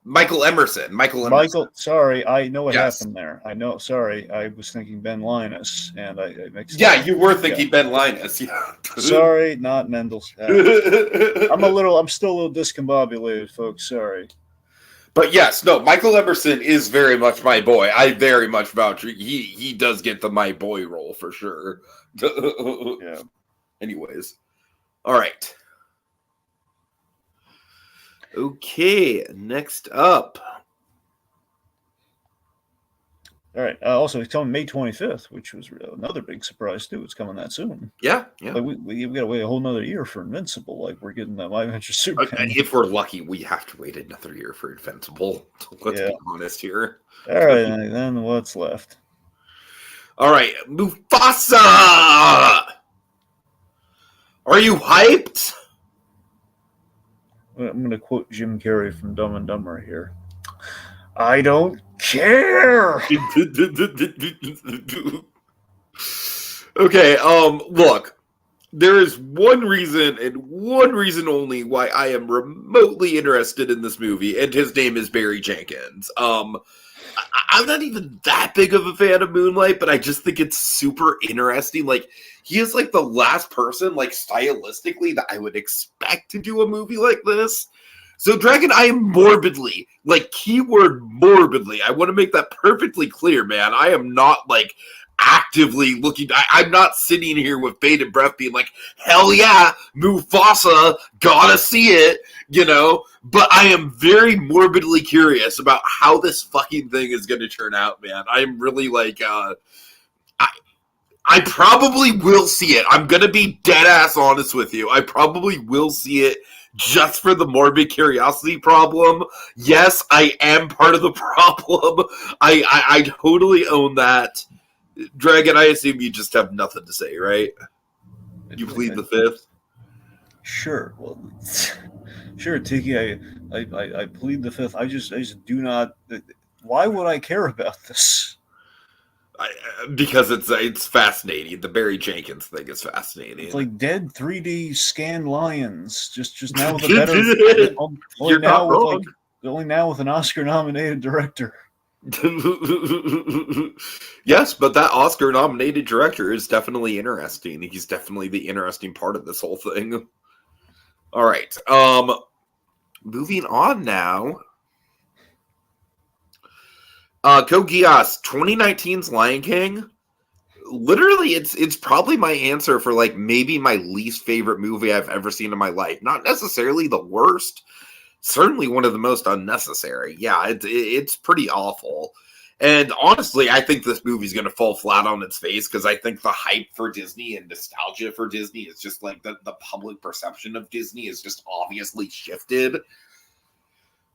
Michael Emerson. Michael. Sorry, I know what Yes. happened there. I know. Sorry, I was thinking Ben Linus, and I mixed. Yeah, up. you were thinking Ben Linus. Yeah. Sorry, not Mendelsohn. I'm still a little discombobulated, folks. Sorry. But yes, no, Michael Emerson is very much my boy. I very much vouch. He does get the my boy role for sure. Yeah. Anyways, all right. Okay, next up. All right. Also, it's coming May 25th, which was another big surprise too. It's coming that soon. Yeah. Like we got to wait a whole nother year for Invincible. Like we're getting that My Adventure Superman. If we're lucky, we have to wait another year for Invincible. Let's be honest here. All right, then what's left? All right, Mufasa. Are you hyped? I'm going to quote Jim Carrey from Dumb and Dumber here. I don't care. Okay, look. There is one reason and one reason only why I am remotely interested in this movie, and his name is Barry Jenkins. I'm not even that big of a fan of Moonlight, but I just think it's super interesting. Like, he is like the last person, like, stylistically, that I would expect to do a movie like this. So, Dragon, I am morbidly, like, keyword morbidly, I want to make that perfectly clear, man. I am not, like, actively looking. I'm not sitting here with bated breath being like, hell yeah, Mufasa, gotta see it, but I am very morbidly curious about how this fucking thing is going to turn out, man. I'm really like, I probably will see it. I'm going to be dead ass honest with you. I probably will see it just for the morbid curiosity problem. Yes, I am part of the problem. I totally own that. Dragon, I assume you just have nothing to say, right? You plead the fifth? Sure. Well, sure, Tiki. I plead the fifth. I just do not. Why would I care about this? Because it's fascinating. The Barry Jenkins thing is fascinating. It's like dead 3D scanned lions. Just now with a better. Only now with an Oscar-nominated director. Yes, but that Oscar-nominated director is definitely interesting. He's definitely the interesting part of this whole thing. All right. Moving on now. Code Geass, 2019's Lion King. Literally, it's probably my answer for like maybe my least favorite movie I've ever seen in my life. Not necessarily the worst. Certainly one of the most unnecessary. Yeah, it's pretty awful. And honestly, I think this movie's going to fall flat on its face because I think the hype for Disney and nostalgia for Disney is just like the public perception of Disney is just obviously shifted.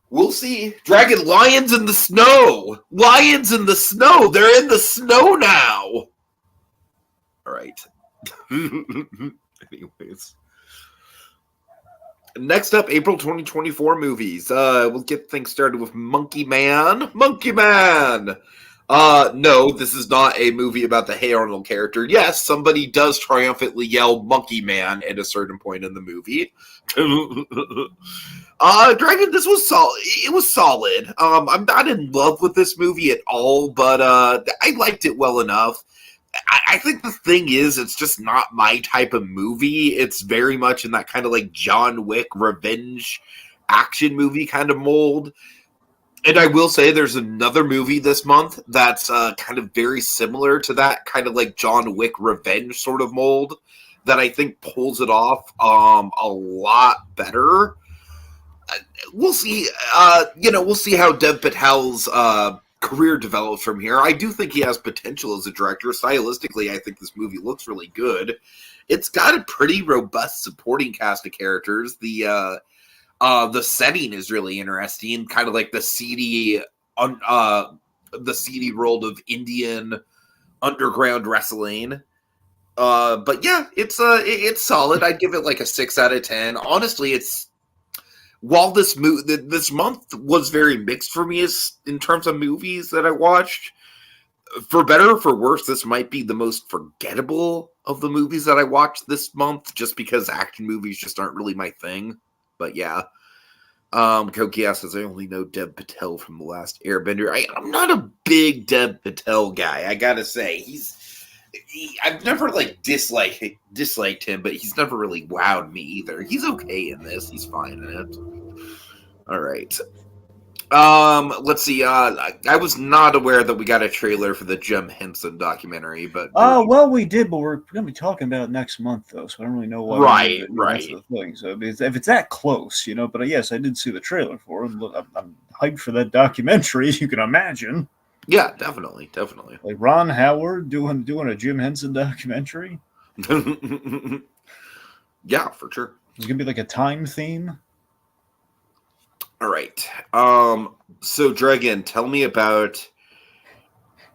We'll see. Dragon, lions in the snow. Lions in the snow. They're in the snow now. All right. Anyways. Next up, April 2024 movies. We'll get things started with Monkey Man. Monkey Man! No, this is not a movie about the Hey Arnold character. Yes, somebody does triumphantly yell Monkey Man at a certain point in the movie. Dragon, this was solid. It was solid. I'm not in love with this movie at all, but I liked it well enough. I think the thing is, it's just not my type of movie. It's very much in that kind of like John Wick revenge action movie kind of mold. And I will say there's another movie this month that's kind of very similar to that kind of like John Wick revenge sort of mold that I think pulls it off a lot better. we'll see. We'll see how Dev Patel's career develops from here. I do think he has potential as a director. Stylistically, I think this movie looks really good. It's got a pretty robust supporting cast of characters. The setting is really interesting, kind of like the seedy world of Indian underground wrestling. But yeah, it's solid. I'd give it like a 6 out of 10. Honestly, while this month was very mixed for me in terms of movies that I watched, for better or for worse, this might be the most forgettable of the movies that I watched this month, just because action movies just aren't really my thing. But yeah. Kokia says, I only know Dev Patel from The Last Airbender. I'm not a big Dev Patel guy, I gotta say. I've never disliked him, but he's never really wowed me either. He's okay in this. He's fine in it. All right. Let's see. I was not aware that we got a trailer for the Jim Henson documentary, but well, we did, but we're going to be talking about it next month, though, so I don't really know why. Right. That's the thing. So if it's that close, but yes, I did see the trailer for it. I'm hyped for that documentary. You can imagine. Yeah, definitely. Like Ron Howard doing a Jim Henson documentary. Yeah, for sure. It's gonna be like a time theme. All right. So Dragon, tell me about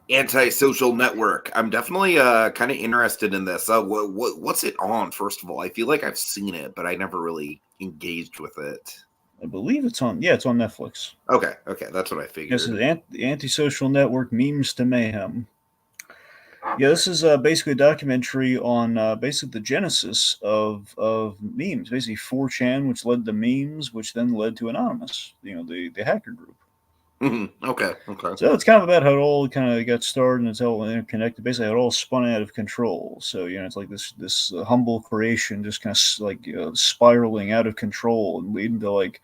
Antisocial Network. I'm definitely kind of interested in this. What's it on? First of all, I feel like I've seen it, but I never really engaged with it. I believe it's on. Yeah, it's on Netflix. Okay, that's what I figured. This is the Antisocial Network: Memes to Mayhem. Yeah, this is basically a documentary on basically the genesis of memes. Basically, 4chan, which led to memes, which then led to Anonymous. The hacker group. Mm-hmm. Okay. So it's kind of about how it all kind of got started, and it's all interconnected. Basically, how it all spun out of control. So it's like this humble creation just kind of spiraling out of control and leading to like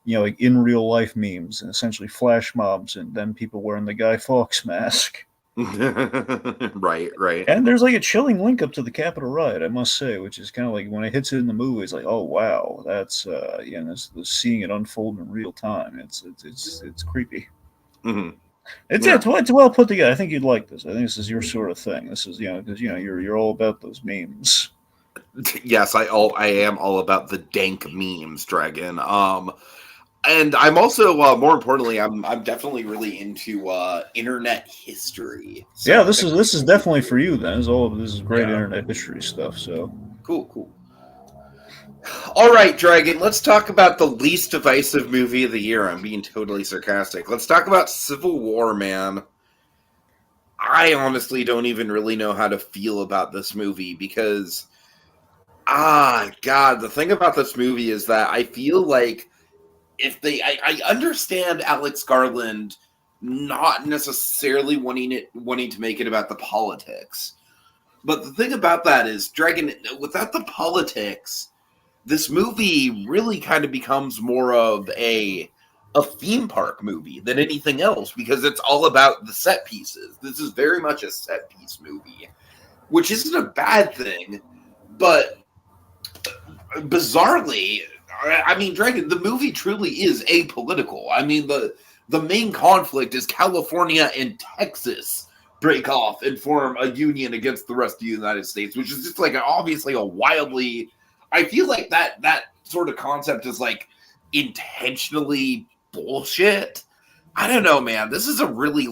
in real life memes and essentially flash mobs, and then people wearing the Guy Fawkes mask. Right. And there's like a chilling link up to the Capitol riot, I must say, which is kind of like when it hits it in the movie, it's like, oh wow, that's seeing it unfold in real time. It's creepy. Mm-hmm. It's well put together. I think you'd like this. I think this is your sort of thing. This is because you're all about those memes. Yes, I am all about the dank memes, Dragon. And I'm also, more importantly, I'm definitely really into internet history. So yeah, this is definitely for you. Then this is great internet history stuff. So cool. All right, Dragon. Let's talk about the least divisive movie of the year. I'm being totally sarcastic. Let's talk about Civil War, man. I honestly don't even really know how to feel about this movie because, God, the thing about this movie is that I feel like I understand Alex Garland not necessarily wanting to make it about the politics, but the thing about that is, Dragon, without the politics, this movie really kind of becomes more of a theme park movie than anything else because it's all about the set pieces. This is very much a set piece movie, which isn't a bad thing, but bizarrely, I mean, Dragon, the movie truly is apolitical. I mean, the main conflict is California and Texas break off and form a union against the rest of the United States, which is just like obviously a wildly... I feel like that sort of concept is like intentionally bullshit. I don't know, man. This is a really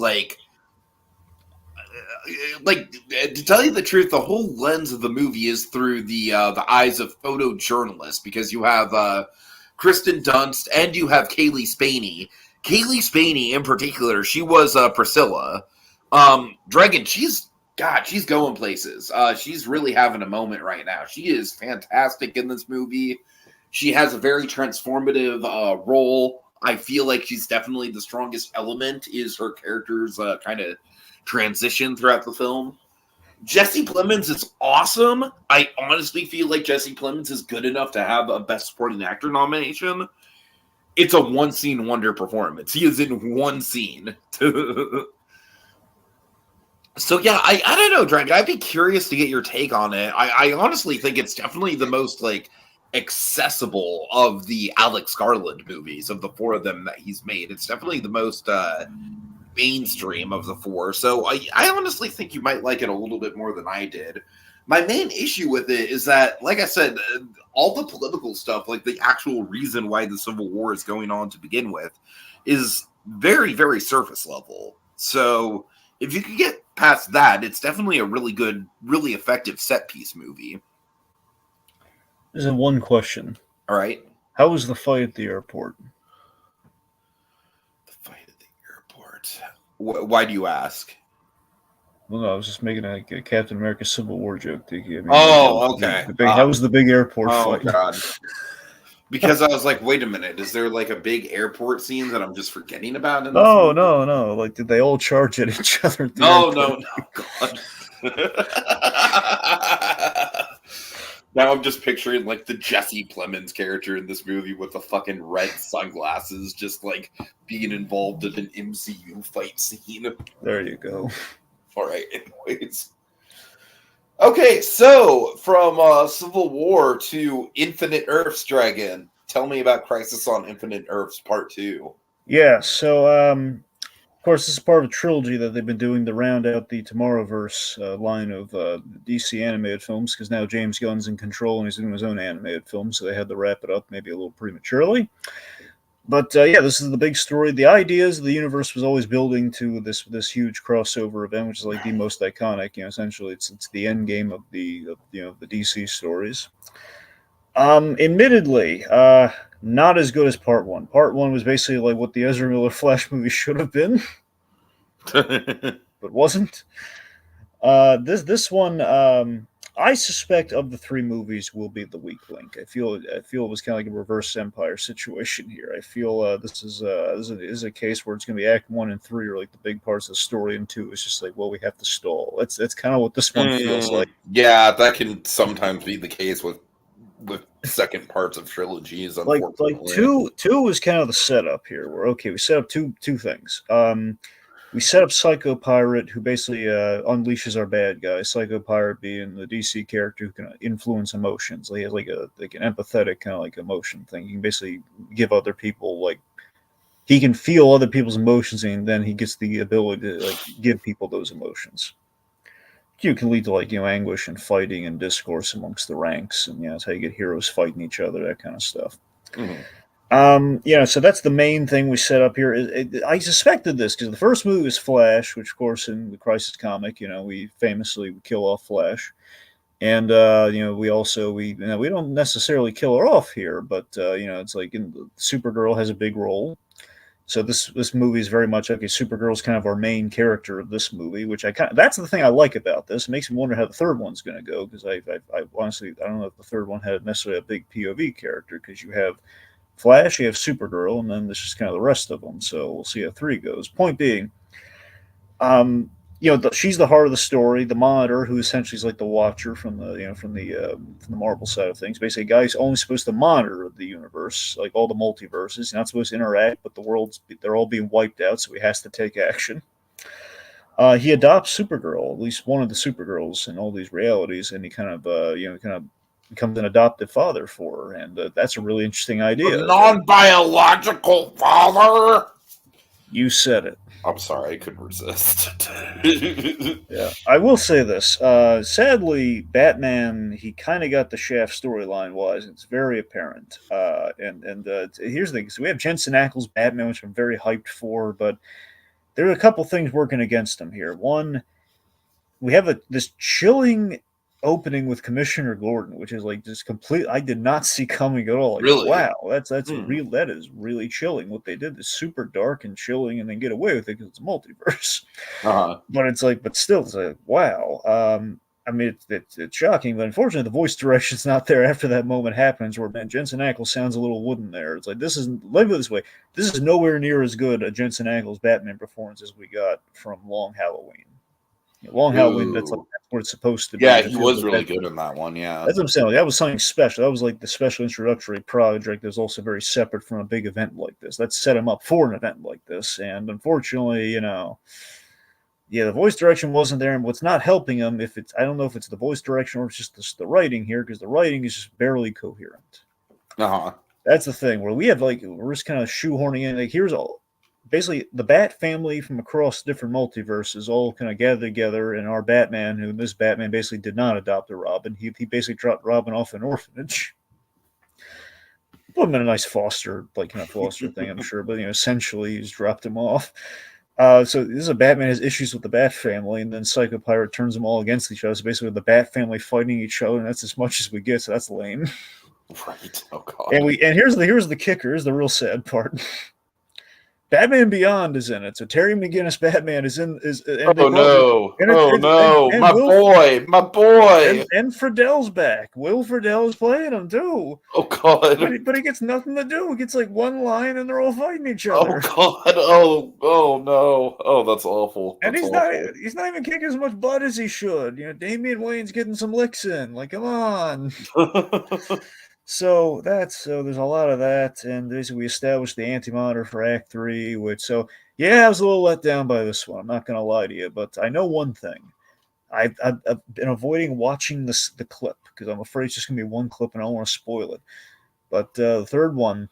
to tell you the truth, the whole lens of the movie is through the eyes of photojournalists because you have Kristen Dunst and you have Kaylee Spaney. Kaylee Spaney in particular, she was Priscilla. Dragon, she's going places. She's really having a moment right now. She is fantastic in this movie. She has a very transformative role. I feel like she's definitely the strongest element is her character's kind of transition throughout the film. Jesse Plemons is awesome. I honestly feel like Jesse Plemons is good enough to have a Best Supporting Actor nomination. It's a one-scene wonder performance. He is in one scene. So yeah, I don't know, Dragon. I'd be curious to get your take on it. I honestly think it's definitely the most accessible of the Alex Garland movies, of the four of them that he's made. It's definitely the most mainstream of the four. So I honestly think you might like it a little bit more than I did. My main issue with it is that, like I said, all the political stuff, like the actual reason why the Civil War is going on to begin with, is very, very surface level. So if you could get past that, it's definitely a really good, really effective set piece movie. There's one question. All right. How was the fight at the airport? The fight at the airport. Why do you ask? Well, no, I was just making a Captain America Civil War joke, Tiki. I mean, okay. How was the big airport fight? Oh, God. Because I was like, wait a minute, is there like a big airport scene that I'm just forgetting about? No. Like, did they all charge at each other? No, God. Now I'm just picturing like the Jesse Plemons character in this movie with the fucking red sunglasses, just like being involved in an MCU fight scene. There you go. All right, anyways. Okay, so from Civil War to Infinite Earths, Dragon. Tell me about Crisis on Infinite Earths Part 2. Yeah, so, of course, this is part of a trilogy that they've been doing to round out the Tomorrowverse line of DC animated films, because now James Gunn's in control and he's doing his own animated films, so they had to wrap it up maybe a little prematurely. But yeah, this is the big story. The ideas of the universe was always building to this huge crossover event, which is like the most iconic. Essentially, it's the end game of the DC stories. Admittedly, not as good as Part 1. Part 1 was basically like what the Ezra Miller Flash movie should have been, but wasn't. This one, I suspect of the three movies will be the weak link. I feel it was kind of like a reverse Empire situation here. I feel this is a case where it's going to be Act 1 and 3 are like the big parts of the story, and 2 is just like, well, we have to stall. That's kind of what this one feels like. Yeah, that can sometimes be the case with second parts of trilogies. Unfortunately, like two was kind of the setup here. Where we set up two things. We set up Psycho Pirate, who basically unleashes our bad guy. Psycho Pirate being the DC character who can influence emotions. He has like an empathetic kind of like emotion thing. He can basically give other people he can feel other people's emotions, and then he gets the ability to give people those emotions. It can lead to anguish and fighting and discourse amongst the ranks, and that's how you get heroes fighting each other, that kind of stuff. Mm-hmm. So that's the main thing we set up here. I suspected this because the first movie was Flash, which of course in the Crisis comic, we famously kill off Flash, and we don't necessarily kill her off here, but it's like Supergirl has a big role. So this movie is very much Supergirl's kind of our main character of this movie, which that's the thing I like about this. It makes me wonder how the third one's going to go, because I honestly I don't know if the third one had necessarily a big POV character, because you have Flash, you have Supergirl, and then there's just kind of the rest of them. So we'll see how 3 goes. Point being, she's the heart of the story. The Monitor, who essentially is like the Watcher from the Marvel side of things, basically a guy who's only supposed to monitor the universe, like all the multiverses. He's not supposed to interact, but they're all being wiped out, so he has to take action. He adopts Supergirl, at least one of the Supergirls in all these realities, and he kind of becomes an adoptive father for her, and that's a really interesting idea. A non-biological father? You said it. I'm sorry, I couldn't resist. Yeah, I will say this. Sadly, Batman, he kind of got the shaft storyline-wise. It's very apparent. Here's the thing. So we have Jensen Ackles' Batman, which I'm very hyped for, but there are a couple things working against him here. One, we have this chilling opening with Commissioner Gordon, which is just complete. I did not see coming at all. Really? Wow, that's real. That is really chilling. What they did is super dark and chilling, and then get away with it because it's a multiverse. Uh-huh. But still, it's like, wow. I mean, it's shocking, but unfortunately, the voice direction's not there after that moment happens. Where Jensen Ackles sounds a little wooden there. It's like let me put it this way: this is nowhere near as good a Jensen Ackles Batman performance as we got from Long Halloween. Halloween, that's where it's supposed to be. Yeah, he was really good in that one, yeah. That's what I'm saying. That was something special. That was like the special introductory project that was also very separate from a big event like this. That set him up for an event like this. And unfortunately, the voice direction wasn't there. And what's not helping him, I don't know if it's the voice direction or it's just the writing here, because the writing is just barely coherent. Uh-huh. That's the thing where we have like we're just kind of shoehorning in. Like here's all basically the Bat family from across different multiverses all kind of gathered together, and our Batman, who this Batman basically did not adopt a Robin. He basically dropped Robin off an orphanage. Put him in a nice foster thing, I'm sure, but essentially he's dropped him off. So this is a Batman has issues with the Bat family, and then Psycho Pirate turns them all against each other. So basically, the Bat family fighting each other, and that's as much as we get. So that's lame. Right. Oh God. And here's the kicker. Here's the real sad part. Batman Beyond is in it. So Terry McGinnis Batman is in and Oh no! and Oh no! and My boy! My boy! and Friedle's back. Will Friedle's playing him too. Oh God! But he gets nothing to do. He gets like one line, and they're all fighting each Oh other. God! Oh no! Oh, that's awful. And That's he's not even kicking as much butt as he should. Damian Wayne's getting some licks in. Like, come on. awful. So there's a lot of that, and basically we established the anti-monitor for Act 3, I was a little let down by this one. I'm not gonna lie to you, but I know one thing. I've been avoiding watching the clip because I'm afraid it's just gonna be one clip and I don't want to spoil it. But the third one,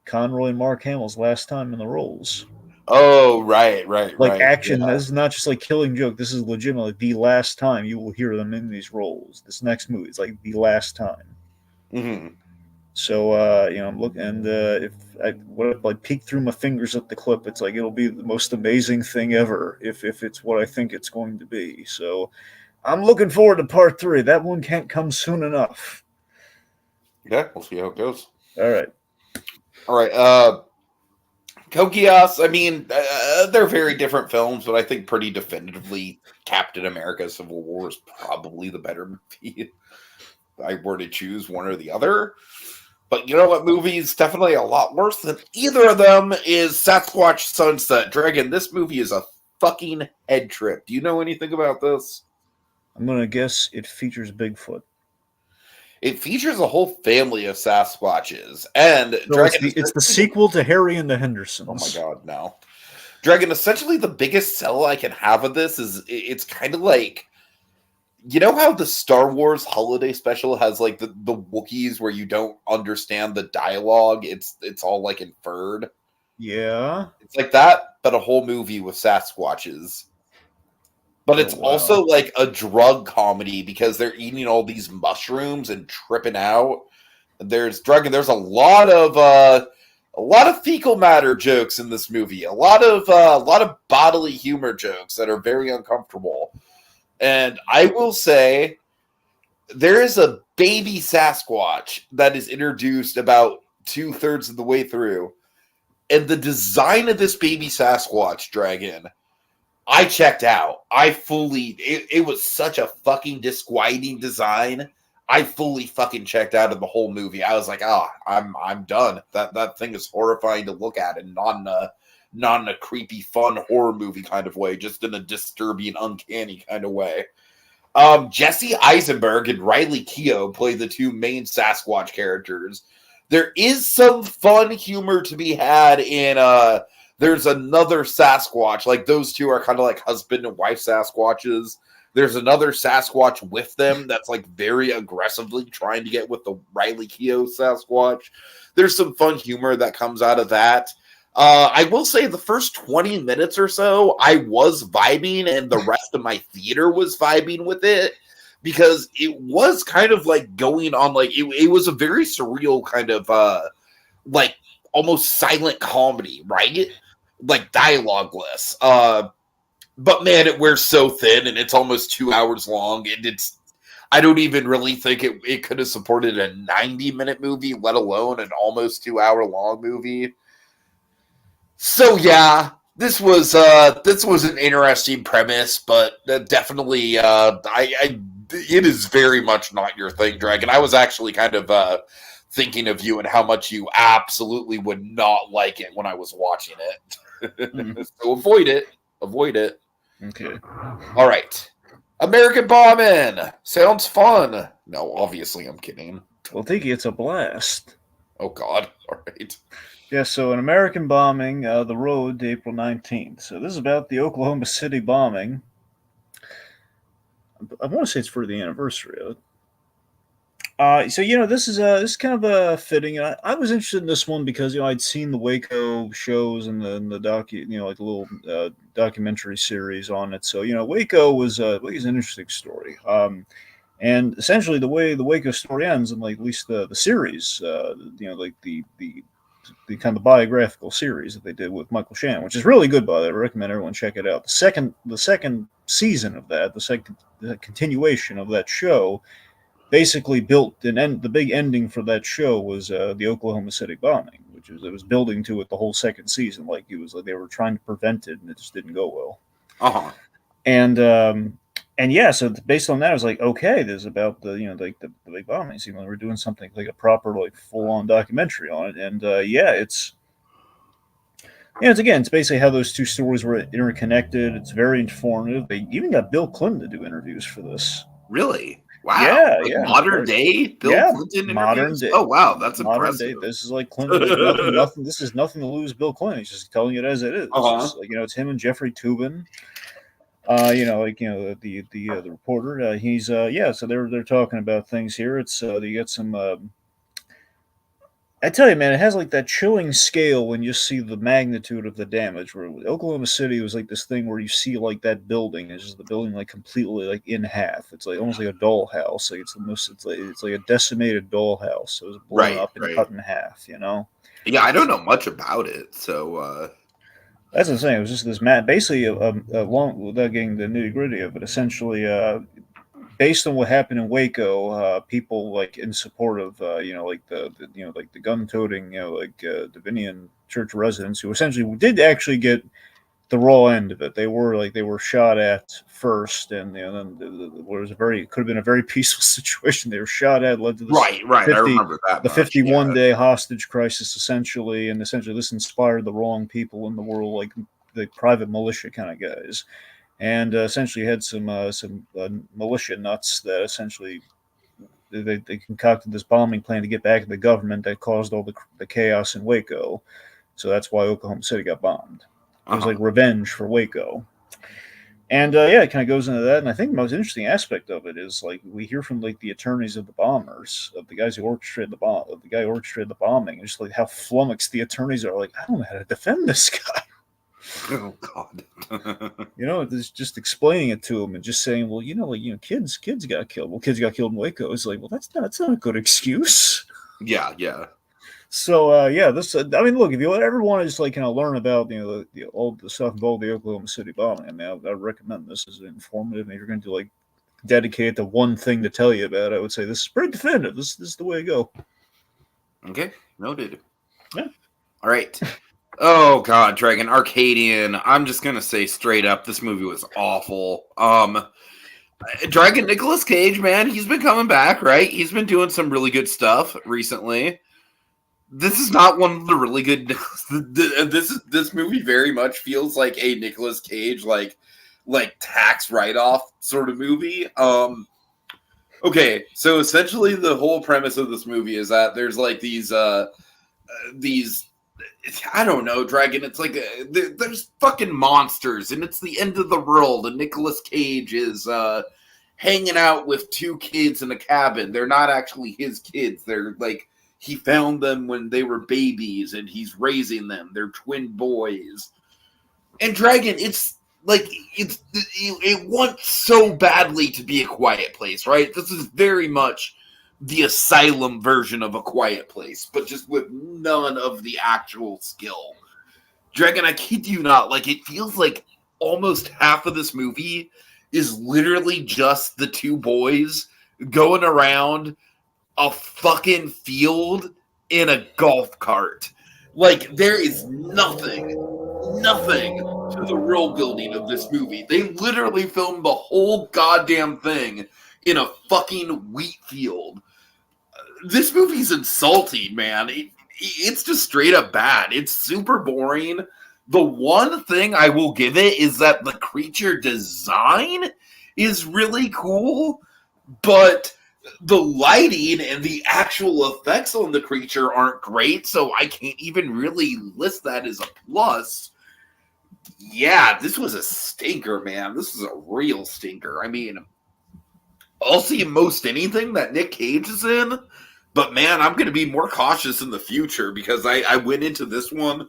Conroy and Mark Hamill's last time in the roles. Oh, right. Like action, Yeah. this is not just like Killing Joke. This is legitimately the last time you will hear them in these roles. This next movie is like the last time. Mm-hmm. So I'm looking, and if I peek through my fingers at the clip, it's like it'll be the most amazing thing ever if it's what I think it's going to be. So I'm looking forward to part 3. That one can't come soon enough. Yeah, we'll see how it goes. All right. Kokias, I mean, they're very different films, but I think pretty definitively Captain America Civil War is probably the better movie. If I were to choose one or the other. But you know what movie is definitely a lot worse than either of them is Sasquatch Sunset Dragon. This movie is a fucking head trip. Do you know anything about this? I'm going to guess it features Bigfoot. It features a whole family of Sasquatches. And So Dragon it's the sequel to Harry and the Hendersons. Oh my God, no. Dragon, essentially the biggest sell I can have of this is it's kind of like, you know how the Star Wars holiday special has like the Wookiees where you don't understand the dialogue? It's all like inferred. Yeah. It's like that, but a whole movie with Sasquatches. But it's also like a drug comedy because they're eating all these mushrooms and tripping out. There's a lot of fecal matter jokes in this movie. A lot of bodily humor jokes that are very uncomfortable. And I will say there is a baby Sasquatch that is introduced about 2/3 of the way through. And the design of this baby Sasquatch Dragon, I checked out. It was such a fucking disquieting design. I fully fucking checked out of the whole movie. I was like, I'm done. That thing is horrifying to look at, and not in a creepy, fun horror movie kind of way, just in a disturbing, uncanny kind of way. Jesse Eisenberg and Riley Keough play the two main Sasquatch characters. There is some fun humor to be had in there's another Sasquatch. Like those two are kind of like husband and wife Sasquatches. There's another Sasquatch with them that's like very aggressively trying to get with the Riley Keough Sasquatch. There's some fun humor that comes out of that. I will say the first 20 minutes or so, I was vibing, and the rest of my theater was vibing with it because it was kind of like going on like it was a very surreal kind of like almost silent comedy, right? Like dialogueless. But man, it wears so thin, and it's almost 2 hours long, and I don't even really think it could have supported a 90-minute movie, let alone an almost 2 hour long movie. So yeah, this was an interesting premise, but definitely it is very much not your thing, Dragon. I was actually kind of thinking of you and how much you absolutely would not like it when I was watching it. So avoid it. Okay. All right. American Bombing. Sounds fun. No, obviously I'm kidding. Well, Tiki, it's a blast. Oh God. All right. Yeah, so an American bombing, the road, April 19th. So this is about the Oklahoma City bombing. I want to say it's for the anniversary of it. So this is kind of fitting. I was interested in this one because I'd seen the Waco shows and the like the little documentary series on it. So Waco was an interesting story. And essentially the way the Waco story ends, and like at least the series, like the kind of biographical series that they did with Michael Shannon, which is really good. By the way, I recommend everyone check it out. The second season of that, the continuation of that show basically built an end. The big ending for that show was the Oklahoma City bombing, which was it was building to it the whole second season. Like it was like they were trying to prevent it, and it just didn't go well. Uh-huh. And yeah, so based on that, I was like, okay, this is about like the big bombings. We're doing something like a proper like full on documentary on it, and it's basically how those two stories were interconnected. It's very informative. They even got Bill Clinton to do interviews for this. Really? Wow. Yeah, Like yeah. modern day Bill Clinton Modern interviews? day. Oh wow, that's Modern day. impressive. This is like Clinton. Like nothing. This is nothing to lose. Bill Clinton. He's just telling it as it is. Uh-huh. Just like it's him and Jeffrey Toobin. The reporter. He's So they're talking about things here. It's you get some. I tell you, man, it has like that chilling scale when you see the magnitude of the damage. Where Oklahoma City was like this thing where you see like that building is just the building like completely like in half. It's like almost like a dollhouse. Like it's like a decimated dollhouse. It was blown up and cut in half. Yeah, I don't know much about it, so that's what I'm saying. It was just this basically a long, without getting the nitty gritty of it. Essentially, based on what happened in Waco, people like in support of like like the gun-toting Davinian church residents who essentially did actually get the raw end of it. They were shot at first, and then it could have been a very peaceful situation. They were shot at, led to this right. I remember that. The 51-day hostage crisis, essentially, and essentially this inspired the wrong people in the world, like the private militia kind of guys. And essentially had some militia nuts that essentially they concocted this bombing plan to get back at the government that caused all the chaos in Waco. So that's why Oklahoma City got bombed. It was like revenge for Waco. And it kind of goes into that. And I think the most interesting aspect of it is like we hear from like the attorneys of the bombers, of the guys who orchestrated the guy who orchestrated the bombing, and just like how flummoxed the attorneys are. Like, I don't know how to defend this guy. Oh God. It's just explaining it to him and just saying, well, kids got killed. Well, kids got killed in Waco. It's like, well, that's not a good excuse. Yeah. So this. I mean, look, if you ever want to just like learn about all the stuff involved the Oklahoma City bombing, I mean, I recommend this as informative. And if you're going to like dedicate it to one thing to tell you about, I would say this is pretty definitive. This is the way to go. Okay, noted. Yeah. All right. Oh God, Dragon Arcadian. I'm just gonna say straight up, this movie was awful. Dragon Nicolas Cage, man, he's been coming back, right? He's been doing some really good stuff recently. This is not one of the really good. This movie very much feels like a Nicolas Cage like tax write-off sort of movie. Okay, so essentially the whole premise of this movie is that there's like these I don't know, Dragon. It's like there's fucking monsters, and it's the end of the world. And Nicolas Cage is hanging out with two kids in a cabin. They're not actually his kids. They're like he found them when they were babies, and he's raising them. They're twin boys. And Dragon, it's like it wants so badly to be A Quiet Place, right? This is very much the asylum version of A Quiet Place, but just with none of the actual skill. Dragon, I kid you not, like it feels like almost half of this movie is literally just the two boys going around a fucking field in a golf cart. Like there is nothing to the world building of this movie. They literally filmed the whole goddamn thing in a fucking wheat field. This movie's insulting, man. It's just straight up bad. It's super boring. The one thing I will give it is that the creature design is really cool, but the lighting and the actual effects on the creature aren't great, so I can't even really list that as a plus. Yeah, this was a stinker, man. This is a real stinker. I mean, I'll see most anything that Nick Cage is in, but man, I'm going to be more cautious in the future because I went into this one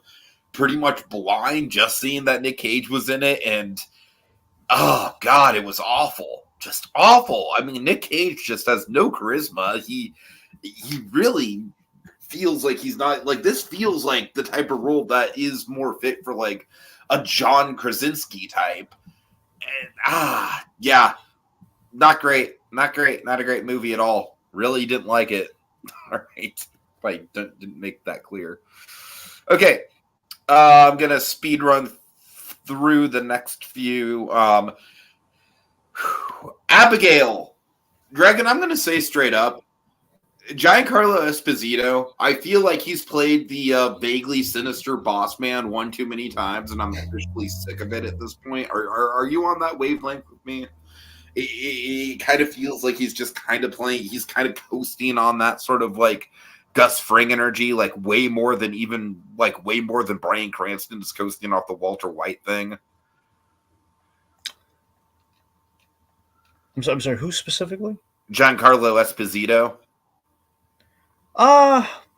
pretty much blind, just seeing that Nick Cage was in it, and oh god, it was awful, just awful. I mean, Nick Cage just has no charisma. He really feels like he's not like this. Feels like the type of role that is more fit for like a John Krasinski type. And yeah, not great, not great, not a great movie at all. Really didn't like it. All right, if I didn't make that clear. Okay, I'm gonna speed run through the next few. Abigail, Dragon. I'm gonna say straight up, Giancarlo Esposito. I feel like he's played the vaguely sinister boss man one too many times, and I'm officially sick of it at this point. Are you on that wavelength with me? It kind of feels like he's just kind of playing. He's kind of coasting on that sort of like Gus Fring energy, like way more than Bryan Cranston is coasting off the Walter White thing. I'm sorry, who specifically? Giancarlo Esposito.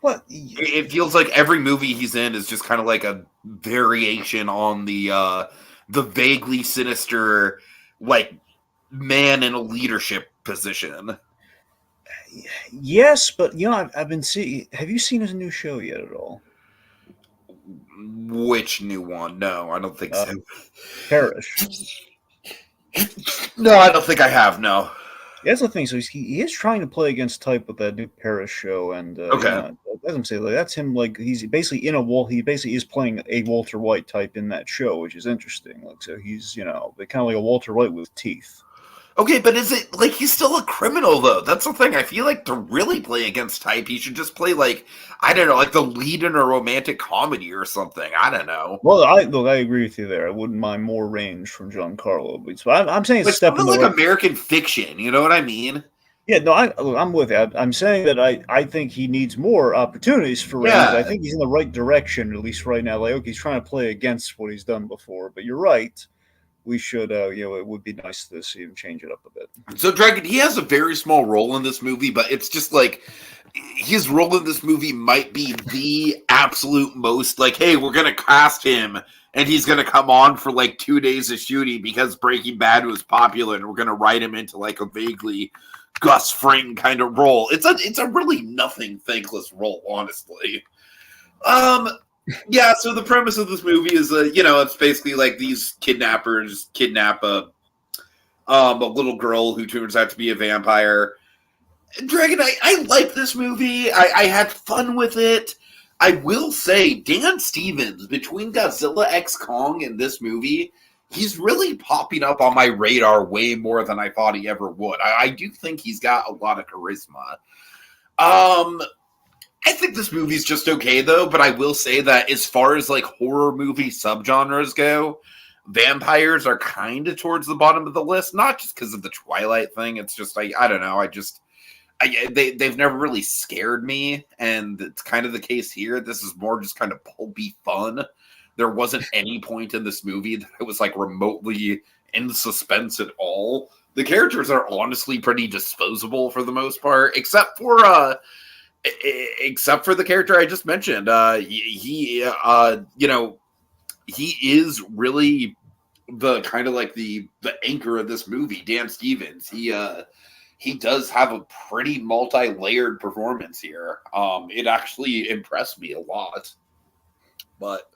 What? It feels like every movie he's in is just kind of like a variation on the vaguely sinister, like, man in a leadership position. Yes, but you know, I've been seeing. Have you seen his new show yet at all? Which new one? No, I don't think so. Parish. No, I don't think I have. No. That's the thing. So he is trying to play against type with that new Paris show, and okay, you know, as I'm saying, like, that's him. Like he's basically in a wall. He basically is playing a Walter White type in that show, which is interesting. Like so, he's kind of like a Walter White with teeth. Okay, but is it like he's still a criminal though? That's the thing. I feel like to really play against type, he should just play like I don't know, like the lead in a romantic comedy or something. I don't know. Well, I agree with you there. I wouldn't mind more range from Giancarlo, but I'm saying it's like, a step in the like right. American Fiction. You know what I mean? Yeah, no, I'm with you. I'm saying that I think he needs more opportunities for range. Yeah. I think he's in the right direction, at least right now. Like, okay, he's trying to play against what he's done before. But you're right. We should, it would be nice to see him change it up a bit. So, Dragon, he has a very small role in this movie, but it's just like his role in this movie might be the absolute most like, hey, we're going to cast him and he's going to come on for like 2 days of shooting because Breaking Bad was popular and we're going to write him into like a vaguely Gus Fring kind of role. It's a really nothing thankless role, honestly. Yeah, so the premise of this movie is, it's basically like these kidnappers kidnap a little girl who turns out to be a vampire. Dragon, I like this movie. I had fun with it. I will say, Dan Stevens, between Godzilla X Kong and this movie, he's really popping up on my radar way more than I thought he ever would. I do think he's got a lot of charisma. I think this movie's just okay, though, but I will say that as far as, like, horror movie subgenres go, vampires are kind of towards the bottom of the list, not just because of the Twilight thing. It's just, I don't know, they've never really scared me, and it's kind of the case here. This is more just kind of pulpy fun. There wasn't any point in this movie that it was, like, remotely in suspense at all. The characters are honestly pretty disposable for the most part, except for the character I just mentioned. He is really the kind of like the anchor of this movie, Dan Stevens. He does have a pretty multi-layered performance here. It actually impressed me a lot. But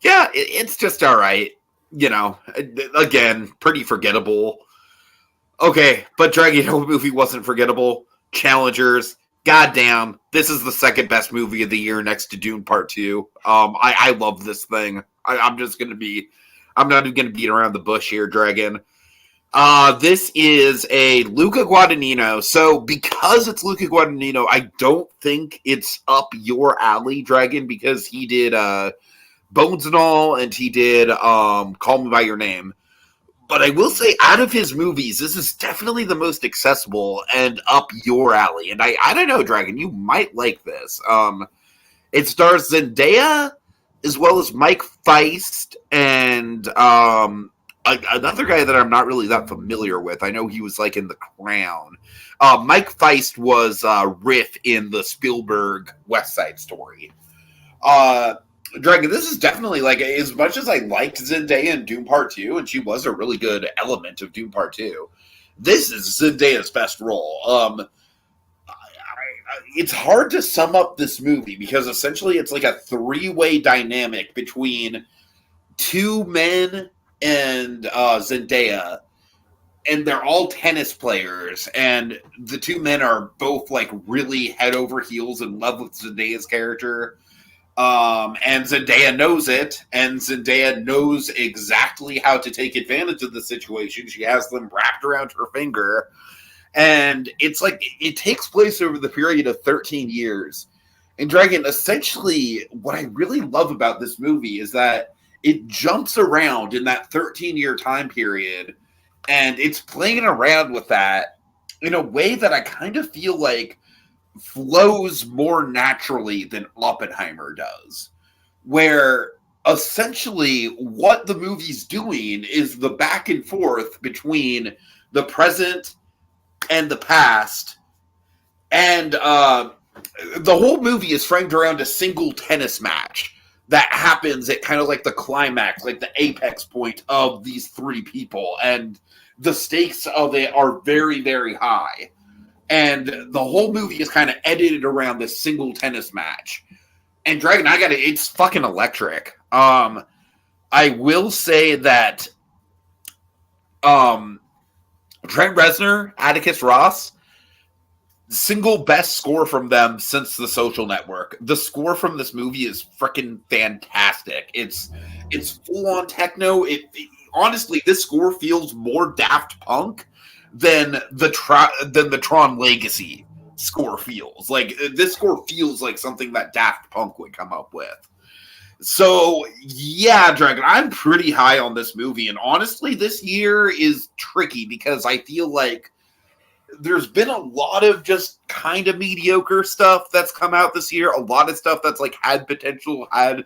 yeah, it's just all right. Again, pretty forgettable. Okay, but Dragon Hill movie wasn't forgettable. Challengers. Goddamn, this is the second best movie of the year next to Dune Part 2. I love this thing. I'm not even going to beat around the bush here, Dragon. This is a Luca Guadagnino. So because it's Luca Guadagnino, I don't think it's up your alley, Dragon, because he did Bones and All, and he did Call Me By Your Name. But I will say, out of his movies, this is definitely the most accessible and up your alley. And I don't know, Dragon, you might like this. It stars Zendaya, as well as Mike Feist and another guy that I'm not really that familiar with. I know he was like in The Crown. Mike Feist was Riff in the Spielberg West Side Story. Dragon, this is definitely like, as much as I liked Zendaya in Doom Part 2, and she was a really good element of Doom Part 2, this is Zendaya's best role. It's hard to sum up this movie because essentially it's like a three-way dynamic between two men and Zendaya, and they're all tennis players, and the two men are both like really head over heels in love with Zendaya's character. And Zendaya knows it, and Zendaya knows exactly how to take advantage of the situation. She has them wrapped around her finger, and it's like it takes place over the period of 13 years. And Dragon, essentially, what I really love about this movie is that it jumps around in that 13-year time period, and it's playing around with that in a way that I kind of feel like flows more naturally than Oppenheimer does, where essentially what the movie's doing is the back and forth between the present and the past, and the whole movie is framed around a single tennis match that happens at kind of like the climax, like the apex point of these three people, and the stakes of it are very, very high. And the whole movie is kind of edited around this single tennis match. And Dragon, it's fucking electric. I will say that Trent Reznor, Atticus Ross, single best score from them since The Social Network. The score from this movie is freaking fantastic. It's full on techno. Honestly, this score feels more Daft Punk than the Tron Legacy score feels. Like, this score feels like something that Daft Punk would come up with. So, yeah, Dragon, I'm pretty high on this movie. And honestly, this year is tricky because I feel like there's been a lot of just kind of mediocre stuff that's come out this year. A lot of stuff that's like had potential, had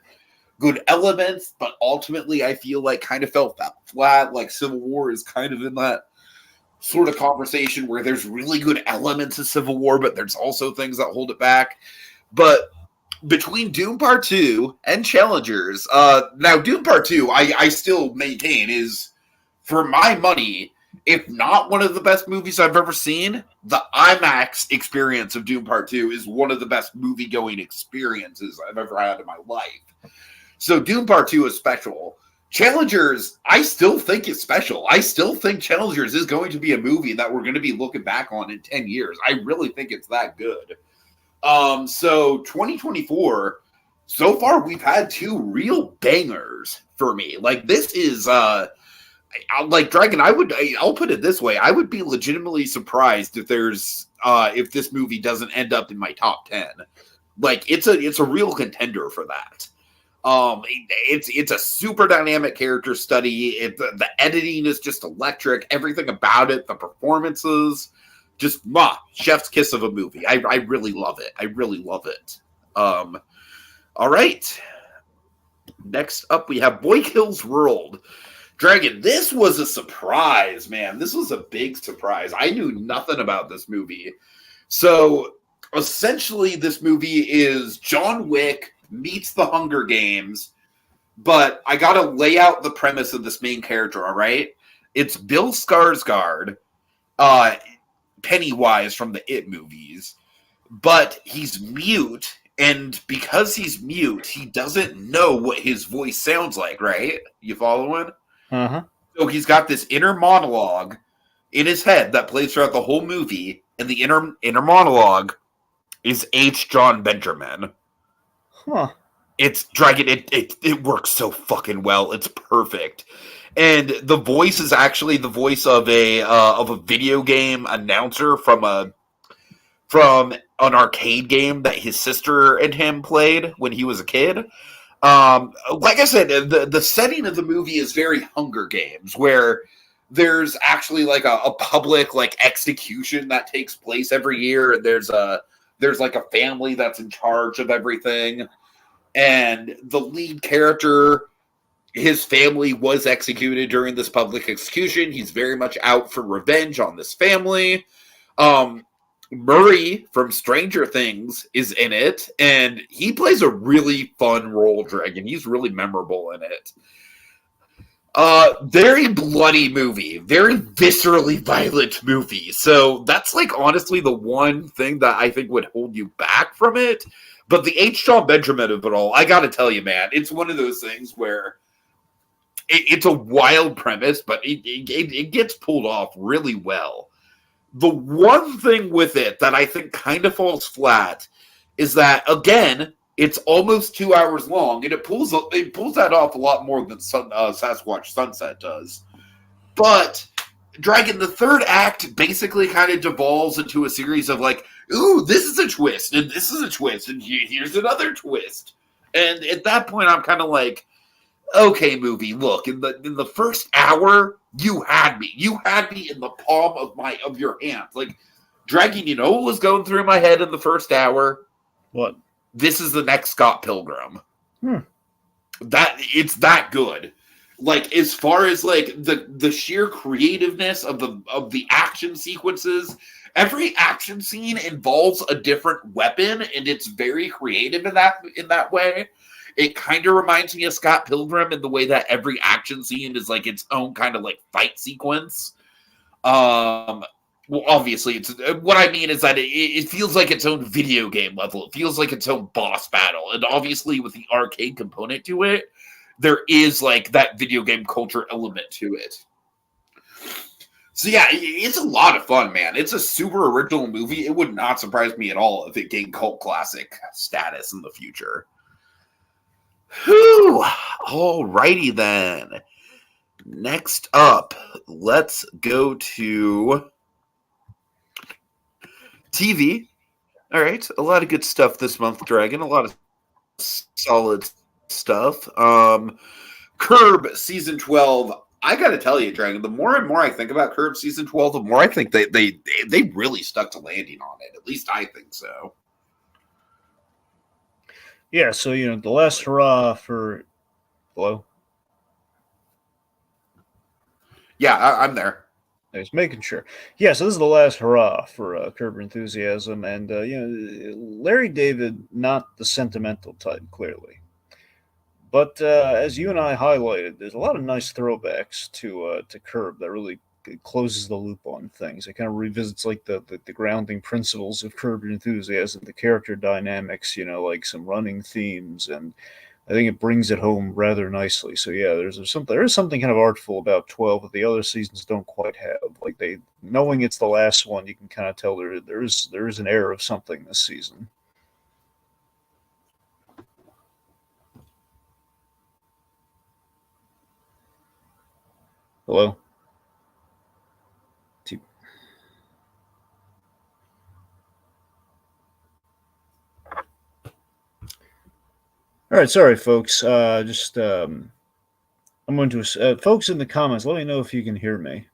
good elements, but ultimately I feel like kind of felt flat. Like Civil War is kind of in that sort of conversation where there's really good elements of Civil War, but there's also things that hold it back. But between Doom Part 2 and Challengers, now Doom Part 2, I still maintain is, for my money, if not one of the best movies I've ever seen, the IMAX experience of Doom Part 2 is one of the best movie-going experiences I've ever had in my life. So Doom Part 2 is special. Challengers, I still think it's special. I still think Challengers is going to be a movie that we're going to be looking back on in 10 years. I really think it's that good. So 2024, so far we've had two real bangers for me. Like, this is, like, Dragon, I'll put it this way. I would be legitimately surprised if if this movie doesn't end up in my top 10. Like, it's a real contender for that. It's a super dynamic character study. The editing is just electric. Everything about it, the performances, just chef's kiss of a movie. I really love it. I really love it. All right. Next up, we have Boy Kills World. Dragon, this was a surprise, man. This was a big surprise. I knew nothing about this movie. So essentially, this movie is John Wick meets the Hunger Games, but I gotta lay out the premise of this main character, all right? It's Bill Skarsgård, Pennywise from the It movies, but he's mute, and because he's mute, he doesn't know what his voice sounds like, right? You following? Uh-huh. So he's got this inner monologue in his head that plays throughout the whole movie, and the inner monologue is H. John Benjamin. Huh. It's Dragon. It works so fucking well. It's perfect, and the voice is actually the voice of a video game announcer from an arcade game that his sister and him played when he was a kid. Like I said, the setting of the movie is very Hunger Games, where there's actually like a public like execution that takes place every year, and there's like a family that's in charge of everything. And the lead character his family was executed during this public execution. He's very much out for revenge on this family. Murray from Stranger Things is in it, and he plays a really fun role, Dragon. He's really memorable in it. Very bloody movie, very viscerally violent movie. So that's like honestly the one thing that I think would hold you back from it. But the H. John Benjamin of it all, I gotta tell you, man, it's one of those things where it's a wild premise, but it gets pulled off really well. The one thing with it that I think kind of falls flat is that, again, it's almost 2 hours long, and it pulls that off a lot more than Sasquatch Sunset does. But Dragon, the third act basically kind of devolves into a series of like, ooh, this is a twist, and this is a twist, and here's another twist. And at that point, I'm kind of like, okay, movie, look, in the first hour, you had me. You had me in the palm of your hand. Like, Dragon, you know what was going through my head in the first hour? What? This is the next Scott Pilgrim. That it's that good. Like, as far as like the sheer creativeness of the action sequences, every action scene involves a different weapon, and it's very creative in that way. It kind of reminds me of Scott Pilgrim in the way that every action scene is like its own kind of like fight sequence. Well, obviously, it's what I mean is that it feels like its own video game level. It feels like its own boss battle, and obviously, with the arcade component to it, there is like that video game culture element to it. So yeah, it's a lot of fun, man. It's a super original movie. It would not surprise me at all if it gained cult classic status in the future. Whew. Alrighty then. Next up, let's go to TV. All right, a lot of good stuff this month, Dragon. A lot of solid stuff. Curb season 12. I got to tell you, Dragon, the more and more I think about Curb season 12, the more I think they really stuck to landing on it. At least I think so. Yeah, so the last hurrah for hello. Yeah, I'm there. I was making sure. Yeah, so this is the last hurrah for Curb Your Enthusiasm, and Larry David, not the sentimental type, clearly, but as you and I highlighted, there's a lot of nice throwbacks to Curb that really closes the loop on things. It kind of revisits like the grounding principles of Curb Your Enthusiasm, the character dynamics, like some running themes, and I think it brings it home rather nicely. So yeah, there is something kind of artful about 12 that the other seasons don't quite have. Like knowing it's the last one, you can kind of tell there is an air of something this season. Hello? All right, sorry, folks. I'm going to folks in the comments. Let me know if you can hear me.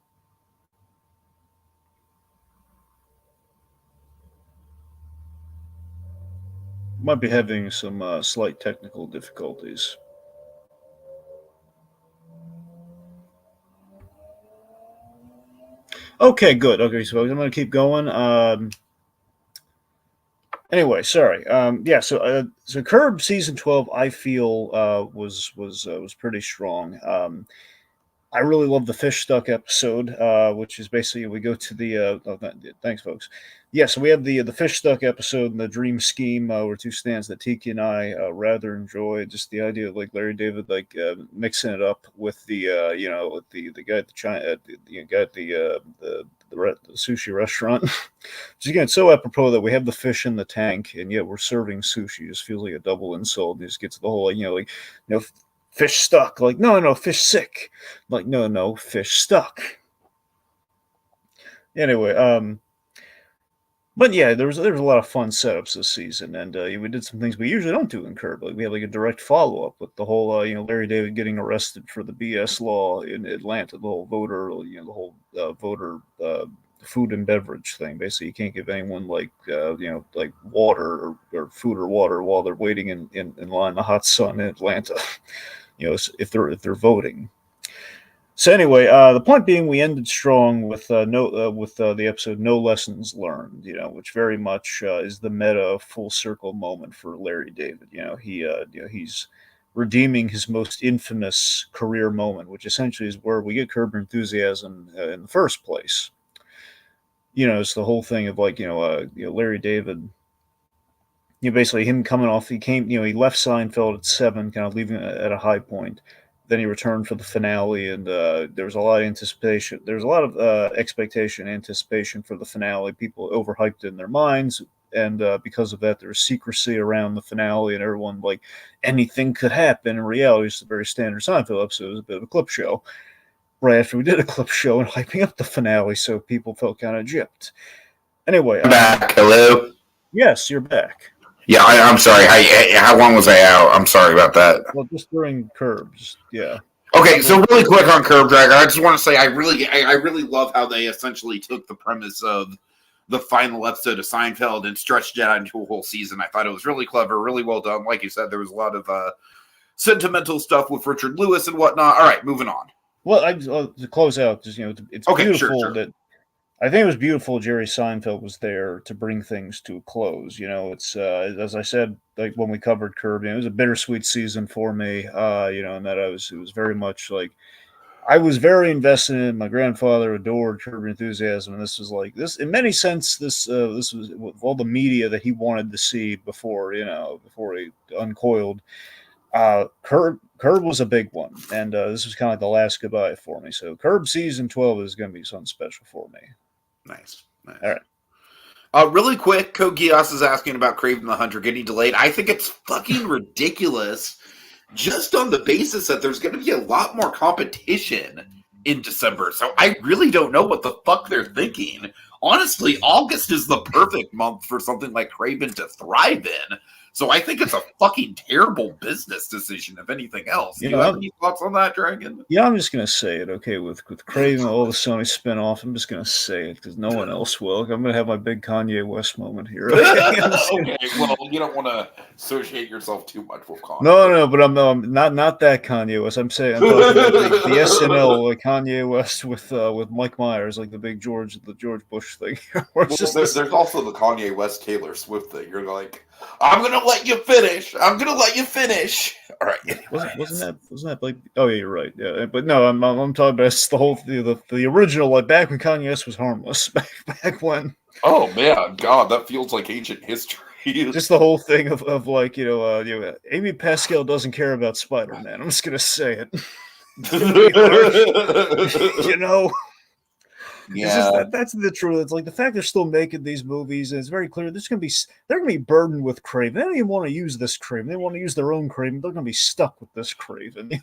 Might be having some slight technical difficulties. Okay, good. Okay, so I'm going to keep going. Anyway, sorry. So Curb season 12, I feel was pretty strong. I really love the fish stuck episode, which is basically we go to the. Thanks, folks. Yeah, so we have the fish stuck episode and the dream scheme were two stands that Tiki and I rather enjoy. Just the idea of like Larry David mixing it up with the with the guy at the China the guy at the sushi restaurant. Which again, so apropos that we have the fish in the tank and yet we're serving sushi. It just feels like a double insult. You just get to the whole fish stuck. Like, no, fish sick. Like, no, fish stuck. Anyway, but yeah, there was a lot of fun setups this season, and we did some things we usually don't do in Curb. Like we had like a direct follow up with the whole Larry David getting arrested for the BS law in Atlanta, the whole voter, voter food and beverage thing. Basically, you can't give anyone like water or food or water while they're waiting in line in the hot sun in Atlanta. if they're voting. So anyway, the point being, we ended strong with the episode "No Lessons Learned," which very much is the meta full circle moment for Larry David. He's redeeming his most infamous career moment, which essentially is where we get Curb Your Enthusiasm in the first place. It's the whole thing of Larry David. Basically him coming off. He left Seinfeld at 7, kind of leaving at a high point. Then he returned for the finale, and there was a lot of anticipation. There was a lot of expectation, anticipation for the finale. People overhyped it in their minds, and because of that, there was secrecy around the finale, and everyone anything could happen. In reality, it's a very standard Seinfeld episode. It was a bit of a clip show. Right after we did a clip show and hyping up the finale, so people felt kind of gypped. Anyway, back. Hello. Yes, you're back. Yeah, I'm sorry. How long was I out? I'm sorry about that. Well, just during Curbs, yeah. Okay, so really quick on Curb Dragon, I just want to say I really love how they essentially took the premise of the final episode of Seinfeld and stretched it out into a whole season. I thought it was really clever, really well done. Like you said, there was a lot of sentimental stuff with Richard Lewis and whatnot. All right, moving on. Well, to close out, just it's Okay, beautiful sure. that I think it was beautiful Jerry Seinfeld was there to bring things to a close. It's as I said, like when we covered Curb, it was a bittersweet season for me. And that it was very much like I was very invested in. My grandfather adored Curb Your Enthusiasm, and this was like this in many sense. This was all the media that he wanted to see before he uncoiled. Curb was a big one, and this was kind of like the last goodbye for me. So Curb season 12 is going to be something special for me. Nice. All right. Really quick, Code Geass is asking about Kraven the Hunter getting delayed. I think it's fucking ridiculous just on the basis that there's going to be a lot more competition in December. So I really don't know what the fuck they're thinking. Honestly, August is the perfect month for something like Kraven to thrive in. So I think it's a fucking terrible business decision, if anything else. Do you have any thoughts on that, Dragon? Yeah, I'm just going to say it, okay? With Kraven, all the Sony spin-off, I'm just going to say it because no one else will. I'm going to have my big Kanye West moment here. Okay, well, you don't want to associate yourself too much with Kanye. No, but I'm not that Kanye West. I'm talking about the SNL like Kanye West with Mike Myers, like the George Bush thing. There's also the Kanye West Taylor Swift thing. You're like, I'm gonna let you finish. I'm gonna let you finish. All right. Wasn't that like? Oh yeah, you're right. Yeah, but no, I'm talking about it's the whole the original, like back when Kanye West was harmless, back when. Oh man, God, that feels like ancient history. Just the whole thing of like Amy Pascal doesn't care about Spider-Man. I'm just gonna say it. Yeah, that's the truth. It's like the fact they're still making these movies, and it's very clear they're going to be burdened with Kraven. They don't even want to use this Kraven. They want to use their own Kraven. They're going to be stuck with this Kraven.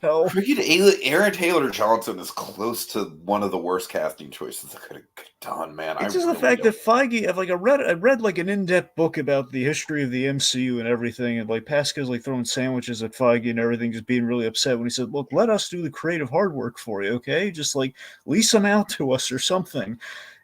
Aaron Taylor Johnson is close to one of the worst casting choices I could have done, man. It's just the fact that Feige, I read like an in-depth book about the history of the MCU and everything, and like Pascal's like throwing sandwiches at Feige and everything, just being really upset when he said, "Look, let us do the creative hard work for you, okay? Just like lease them out to us or something."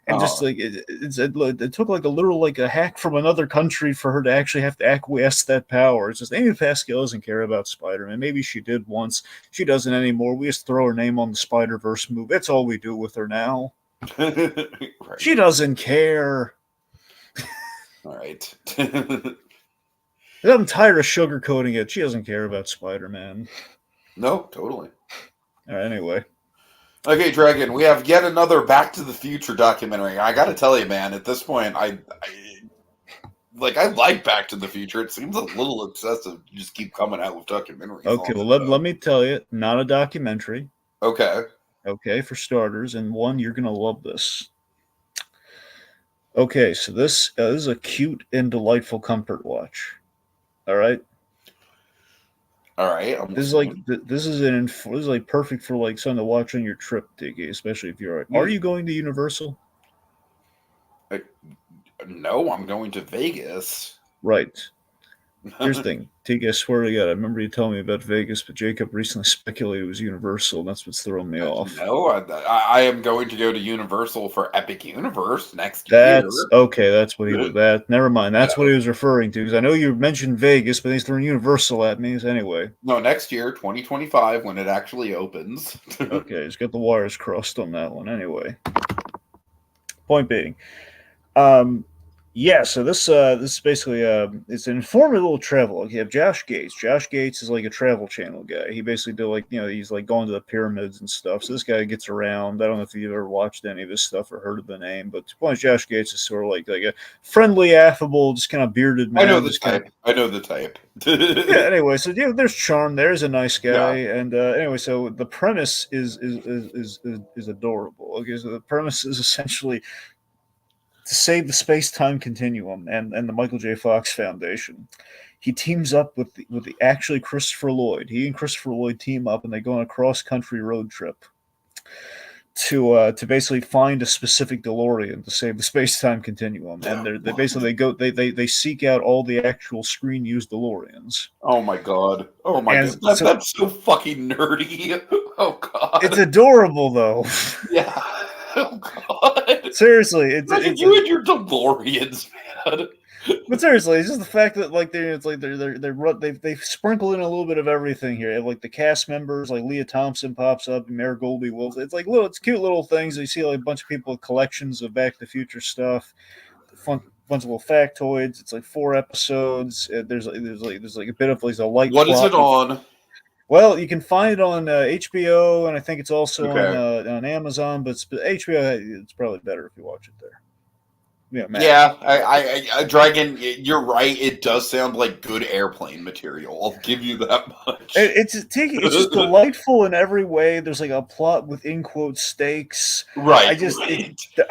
And just like it took like a literal like a hack from another country for her to actually have to acquiesce that power. It's just Amy Pascal doesn't care about Spider-Man. Maybe she did once. She doesn't anymore. We just throw her name on the Spider-Verse movie. That's all we do with her now. Right. She doesn't care. All right. I'm tired of sugarcoating it. She doesn't care about Spider-Man. No, totally. All right, anyway. Okay, Dragon, we have yet another Back to the Future documentary. I got to tell you, man, at this point, I like Back to the Future. It seems a little obsessive. You just keep coming out with documentaries. Okay, well, let me tell you, not a documentary. Okay. Okay, for starters, and one, you're going to love this. Okay, so this is a cute and delightful comfort watch. All right? All right. This is like perfect for like something to watch on your trip, Tiki, especially if you're. Are you going to Universal? No, I'm going to Vegas. Right. Here's the thing. Tiki, I swear to God, I remember you telling me about Vegas, but Jacob recently speculated it was Universal, and that's what's throwing me off. No, I am going to go to Universal for Epic Universe next year. That's okay. That's what he was. That never mind. That's No. what he was referring to. Because I know you mentioned Vegas, but he's throwing Universal at me. Anyway, No, next year, 2025, when it actually opens. okay, he's got the wires crossed on that one. Anyway, point being, um, yeah. So this is basically it's an informative little travel. You have Josh Gates. Josh Gates is like a Travel Channel guy. He basically did like he's like going to the pyramids and stuff. So this guy gets around. I don't know if you've ever watched any of his stuff or heard of the name, but the point is Josh Gates is sort of like a friendly, affable, just kind of bearded man. I know the type. I know the type. Yeah. Anyway, so there's charm. There's a nice guy, Yeah. and anyway, so the premise is adorable. Okay, so the premise is essentially to save the space-time continuum and the Michael J. Fox Foundation. He teams up with the actually Christopher Lloyd. He and Christopher Lloyd team up, and they go on a cross-country road trip to basically find a specific DeLorean to save the space-time continuum. And they basically they seek out all the actual screen-used DeLoreans. Oh my god. Oh my god. That's so fucking nerdy. Oh god. It's adorable though. Yeah. Oh god. Seriously, it's you and your DeLoreans, man. But seriously, it's just the fact that like they've sprinkled in a little bit of everything here. Like the cast members, like Leah Thompson pops up, and Mayor Goldie Wilson. It's like it's cute little things. You see like a bunch of people with collections of Back to the Future stuff, bunch of little factoids. It's like 4 episodes. There's like a bit of like a light. What is it on? Well, you can find it on HBO, and I think it's also on Amazon. But HBO, it's probably better if you watch it there. Yeah, I Dragon, you're right. It does sound like good airplane material. I'll give you that much. It's just delightful in every way. There's like a plot with in quote stakes. Right.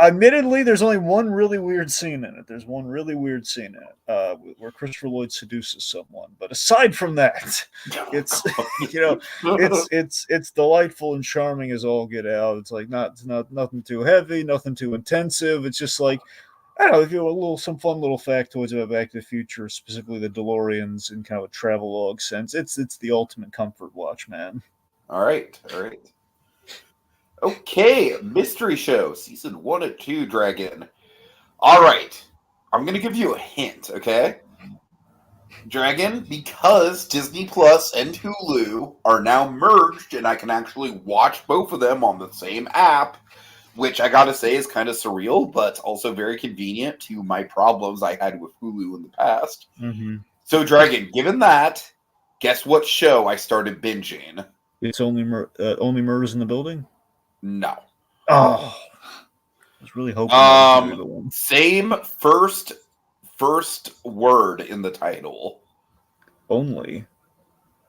Admittedly, there's only one really weird scene in it. There's one really weird scene in it where Christopher Lloyd seduces someone. But aside from that, it's it's delightful and charming as all get out. It's like not nothing too heavy, nothing too intensive. It's just like, I don't know, if you have some fun little factoids about Back to the Future, specifically the DeLoreans in kind of a travelogue sense. It's the ultimate comfort watch, man. All right. Okay, Mystery Show, Season 1 and 2, Dragon. All right, I'm going to give you a hint, okay? Dragon, because Disney Plus and Hulu are now merged, and I can actually watch both of them on the same app, which I gotta say is kind of surreal, but also very convenient to my problems I had with Hulu in the past. Mm-hmm. So, Dragon, given that, guess what show I started binging? It's only Murders in the Building? No. Oh, I was really hoping that would be the one. Same first word in the title. Only?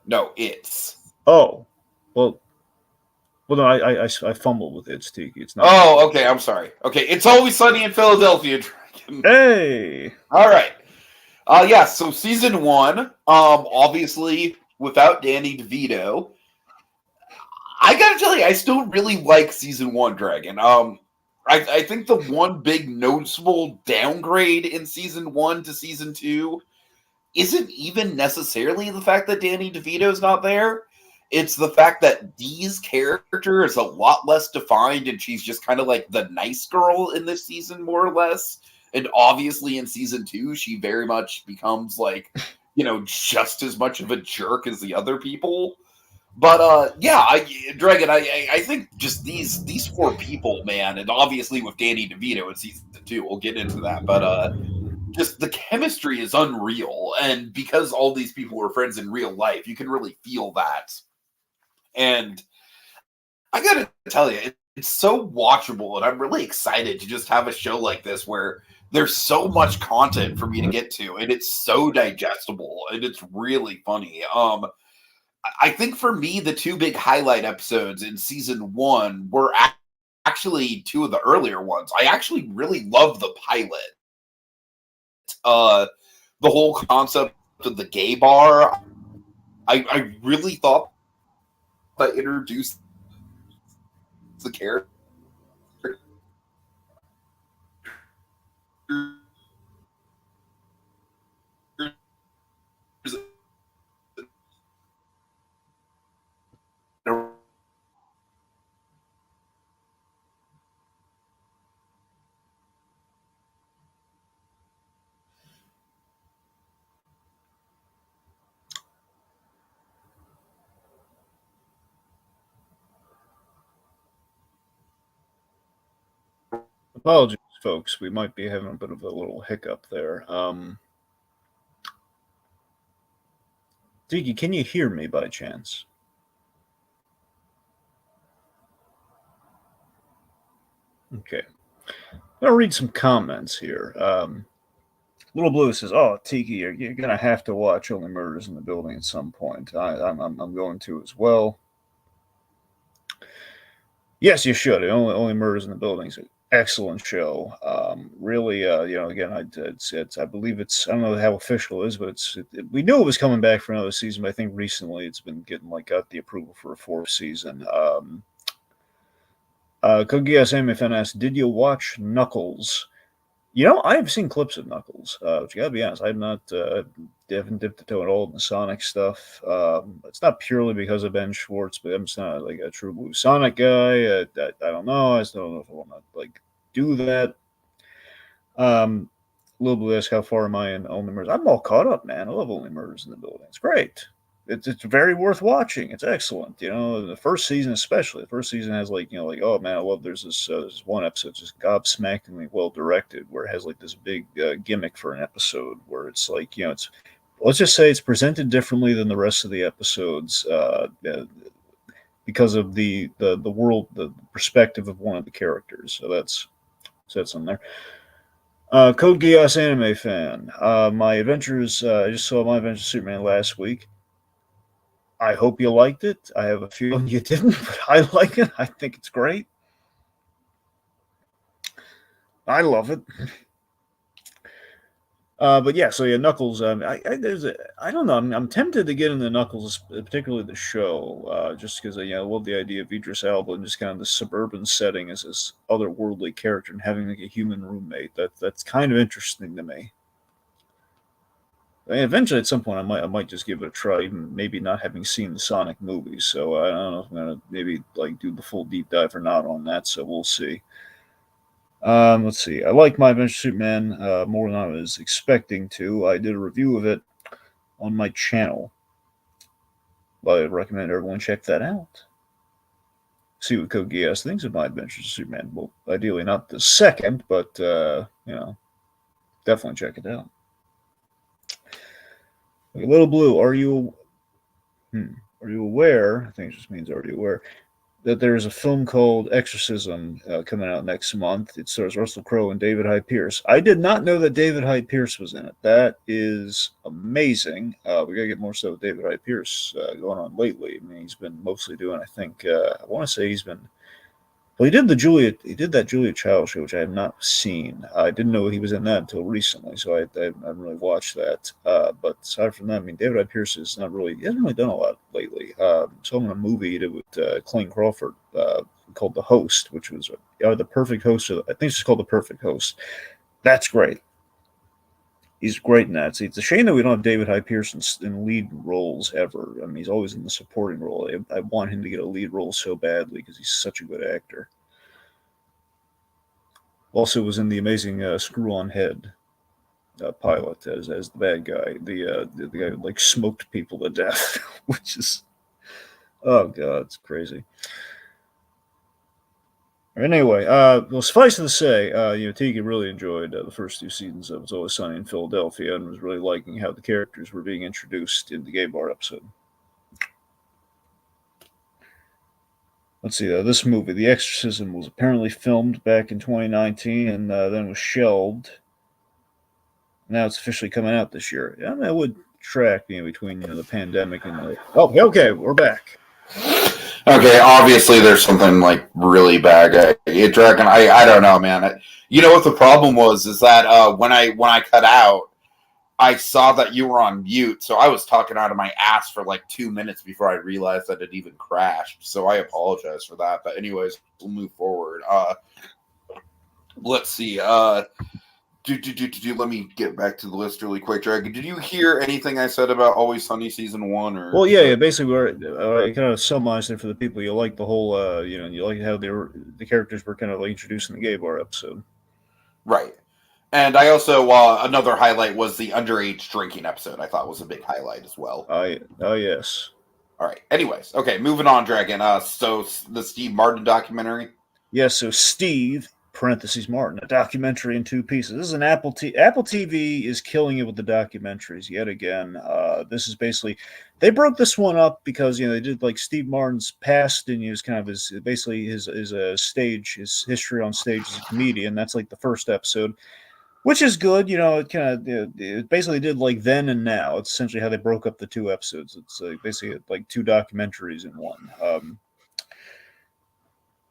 No, it's. Oh, well. Well, no, I fumbled with It's Tiki. It's not. Oh, okay. I'm sorry. Okay, It's Always Sunny in Philadelphia, Dragon. Hey. All right. Yeah. So season 1, obviously without Danny DeVito. I gotta tell you, I still really like season 1, Dragon. I think the one big noticeable downgrade in season 1 to season 2 isn't even necessarily the fact that Danny DeVito's not there. It's the fact that Dee's character is a lot less defined, and she's just kind of like the nice girl in this season, more or less. And obviously in season 2, she very much becomes like, just as much of a jerk as the other people. But Dragon, I think just these 4 people, man, and obviously with Danny DeVito in season 2, we'll get into that. But just the chemistry is unreal, and because all these people were friends in real life, you can really feel that. And I gotta tell you, it's so watchable, and I'm really excited to just have a show like this where there's so much content for me to get to, and it's so digestible, and it's really funny. I think for me, the 2 big highlight episodes in season 1 were actually 2 of the earlier ones. I actually really love the pilot. The whole concept of the gay bar, I really thought that introduced the character Apologies, folks. We might be having a bit of a little hiccup there. Tiki, can you hear me by chance? Okay. I'm going to read some comments here. Little Blue says, "Oh, Tiki, you're going to have to watch Only Murders in the Building at some point. I'm going to as well. Yes, you should. Only Murders in the Building is an excellent show. Really, again, I believe it's, I don't know how official it is, but we knew it was coming back for another season, but I think recently it's been getting, got the approval for a fourth season. Kogias Anime Fan asked, did you watch Knuckles? I've seen clips of Knuckles, but you gotta be honest, I haven't dipped the toe at all in the Sonic stuff. It's not purely because of Ben Schwartz, but I'm just not like a true blue Sonic guy. I don't know. I still don't know if I want to do that. Little Blue asks, how far am I in Only Murders? I'm all caught up, man. I love Only Murders in the Building. It's great. It's very worth watching. It's excellent. The first season especially. The first season has oh man, I love. There's this one episode just gobsmackingly well directed where it has this big gimmick for an episode where it's it's, let's just say it's presented differently than the rest of the episodes because of the world, the perspective of one of the characters. So that's on there. Code Geass Anime Fan. My adventures. I just saw My Adventures Superman last week. I hope you liked it. I have a feeling you didn't, but I like it. I think it's great. I love it. But yeah, so yeah, Knuckles. I don't know. I'm tempted to get into Knuckles, particularly the show, just because I love the idea of Idris Elba and just kind of the suburban setting as this otherworldly character and having a human roommate. That's kind of interesting to me. Eventually, at some point, I might just give it a try, even maybe not having seen the Sonic movies. So I don't know if I'm gonna maybe do the full deep dive or not on that. So we'll see. Let's see. I like My Adventure Superman more than I was expecting to. I did a review of it on my channel. I recommend everyone check that out. See what Code Geass thinks of My Adventures of Superman. Well, ideally not the second, but definitely check it out. Little Blue, are you aware? I think it just means are you aware that there is a film called Exorcism coming out next month. It stars Russell Crowe and David Hyde Pierce. I did not know that David Hyde Pierce was in it. That is amazing. We gotta get more stuff with David Hyde Pierce going on lately. I mean, he's been mostly doing, I think, I want to say he's been. Well, he did that Julia Child show, which I have not seen. I didn't know he was in that until recently, so I haven't really watched that. But aside from that, I mean, David I. Pierce he hasn't really done a lot lately. Saw him in a movie he did with Clayne Crawford called The Host, which was The Perfect Host. I think it's just called The Perfect Host. That's great. He's great in that. See, it's a shame that we don't have David Hyde Pierce in lead roles ever. I mean, he's always in the supporting role. I want him to get a lead role so badly because he's such a good actor. Also was in the amazing Screw on Head pilot as the bad guy. The guy who smoked people to death, which is, oh god, it's crazy. Anyway, well, suffice to say, Tiki really enjoyed the first two seasons of It's Always Sunny in Philadelphia and was really liking how the characters were being introduced in the gay bar episode. Let's see, this movie, The Exorcism, was apparently filmed back in 2019 and then was shelved. Now it's officially coming out this year. Yeah, that would track between the pandemic and the... Oh, okay, we're back. Okay, obviously there's something really bad. Dragon, I don't know, man. You know what the problem was is that when I cut out, I saw that you were on mute, so I was talking out of my ass for 2 minutes before I realized that it even crashed. So I apologize for that. But anyways, we'll move forward. Let's see. Let me get back to the list really quick, Dragon. Did you hear anything I said about Always Sunny season 1? Or well, yeah. Basically, I kind of summarized it for the people. You like the whole, you like how the characters were kind of introduced in the gay bar episode, right? And I also another highlight was the underage drinking episode. I thought was a big highlight as well. Oh yes. All right. Anyways, okay, moving on, Dragon. So the Steve Martin documentary. Yes. So Steve parentheses Martin, a documentary in 2 pieces. This is an Apple TV is killing it with the documentaries yet again. This is basically, they broke this one up because they did like Steve Martin's past, and he was kind of his stage, his history on stage as a comedian. That's like the first episode, which is good. It kind of it basically did like then and now. It's essentially how they broke up the 2 episodes. It's basically like 2 documentaries in one.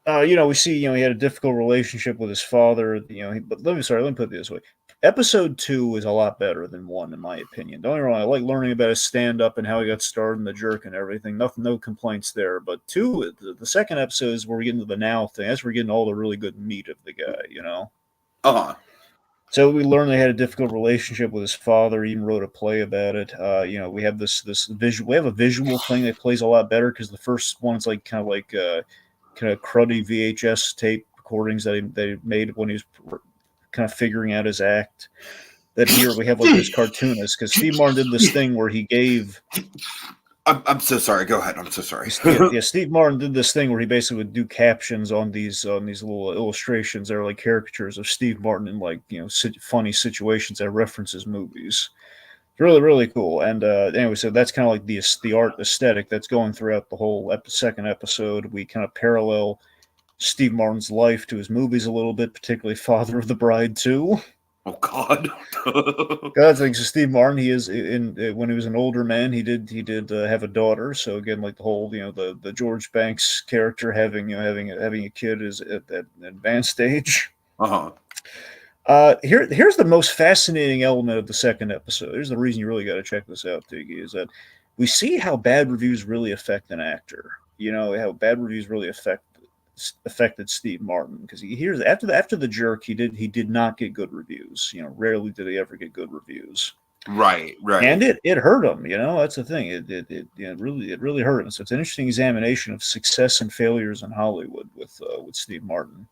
We see, he had a difficult relationship with his father. But let me put it this way: episode 2 is a lot better than 1, in my opinion. Don't get me wrong, I like learning about his stand-up and how he got started in the jerk and everything. No complaints there. But 2, the second episode is where we get into the now thing. That's where we're getting all the really good meat of the guy. Uh-huh. So we learned they had a difficult relationship with his father. He even wrote a play about it. We have this visual. We have a visual thing that plays a lot better because the first one's like kind of cruddy VHS tape recordings that they made when he was kind of figuring out his act. That here we have like this cartoonist, because Steve Martin did this thing where he gave. I'm so sorry. Go ahead. I'm so sorry. Steve Martin did this thing where he basically would do captions on these little illustrations that are like caricatures of Steve Martin in like funny situations that references movies. Really, really cool. And anyway, so that's kind of like the art aesthetic that's going throughout the whole second episode. We kind of parallel Steve Martin's life to his movies a little bit, particularly Father of the Bride 2. Oh God! God's like, so Steve Martin, he is when he was an older man, he did have a daughter. So again, like the whole the George Banks character having a kid is at that advanced stage. Here's the most fascinating element of the second episode. Here's the reason you really got to check this out, Tiki, is that we see how bad reviews really affect an actor. How bad reviews really affected Steve Martin, because he hears after the jerk, he did not get good reviews. Rarely did he ever get good reviews. Right. And it hurt him. That's the thing. It really hurt him. So it's an interesting examination of success and failures in Hollywood with Steve Martin.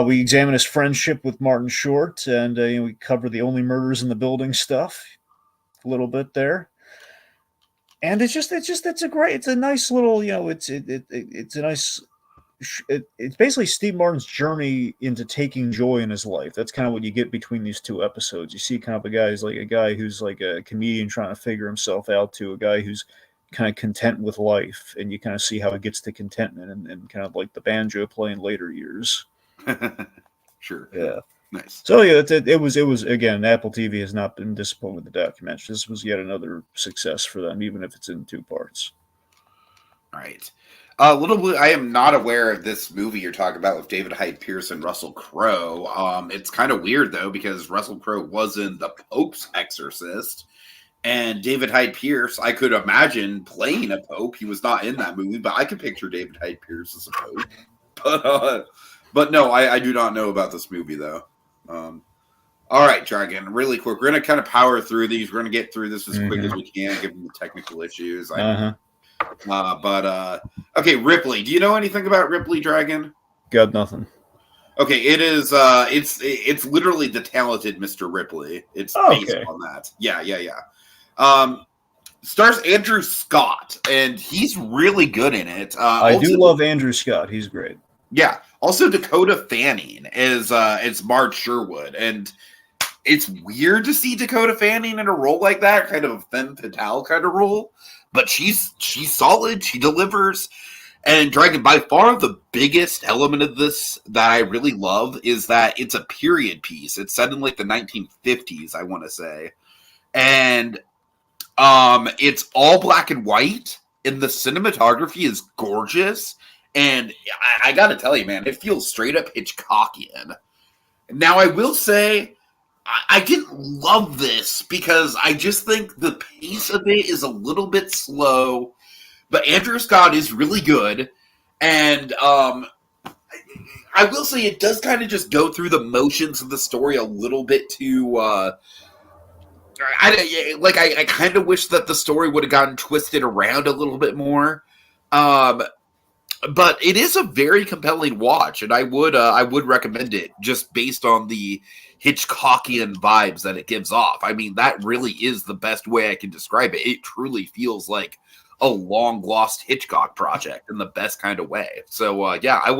We examine his friendship with Martin Short, and we cover the only murders in the building stuff a little bit there. And it's a nice little, it's basically Steve Martin's journey into taking joy in his life. That's kind of what you get between these 2 episodes. You see kind of a guy who's like a comedian trying to figure himself out, to a guy who's kind of content with life, and you kind of see how he gets to contentment and kind of like the banjo playing later years. Sure. Yeah. Nice. So yeah, it was again, Apple TV has not been disappointed with the documentary. This was yet another success for them, even if it's in 2 parts. All right. A little bit. I am not aware of this movie you're talking about with David Hyde Pierce and Russell Crowe. It's kind of weird though, because Russell Crowe was in The Pope's Exorcist, and David Hyde Pierce, I could imagine playing a pope. He was not in that movie, but I could picture David Hyde Pierce as a pope. But no, I do not know about this movie though. All right, Dragon, really quick. We're going to kind of power through these. We're going to get through this as quick as we can, given the technical issues. Okay, Ripley. Do you know anything about Ripley, Dragon? Got nothing. Okay, it is. It's literally The Talented Mr. Ripley. It's based on that. Yeah. Stars Andrew Scott, and he's really good in it. I do love Andrew Scott. He's great. Yeah. Also, Dakota Fanning is Marge Sherwood, and it's weird to see Dakota Fanning in a role like that, kind of a femme fatale kind of role. But she's solid. She delivers. And Dragon, by far the biggest element of this that I really love is that it's a period piece. It's set in like the 1950s, I want to say, and it's all black and white, and the cinematography is gorgeous. And I got to tell you, man, it feels straight up Hitchcockian. Now, I will say, I didn't love this because I just think the pace of it is a little bit slow. But Andrew Scott is really good. And I will say it does kind of just go through the motions of the story a little bit too... I kind of wish that the story would have gotten twisted around a little bit more. But it is a very compelling watch, and I would recommend it just based on the Hitchcockian vibes that it gives off. I mean, that really is the best way I can describe it. It truly feels like a long lost Hitchcock project in the best kind of way. So yeah, I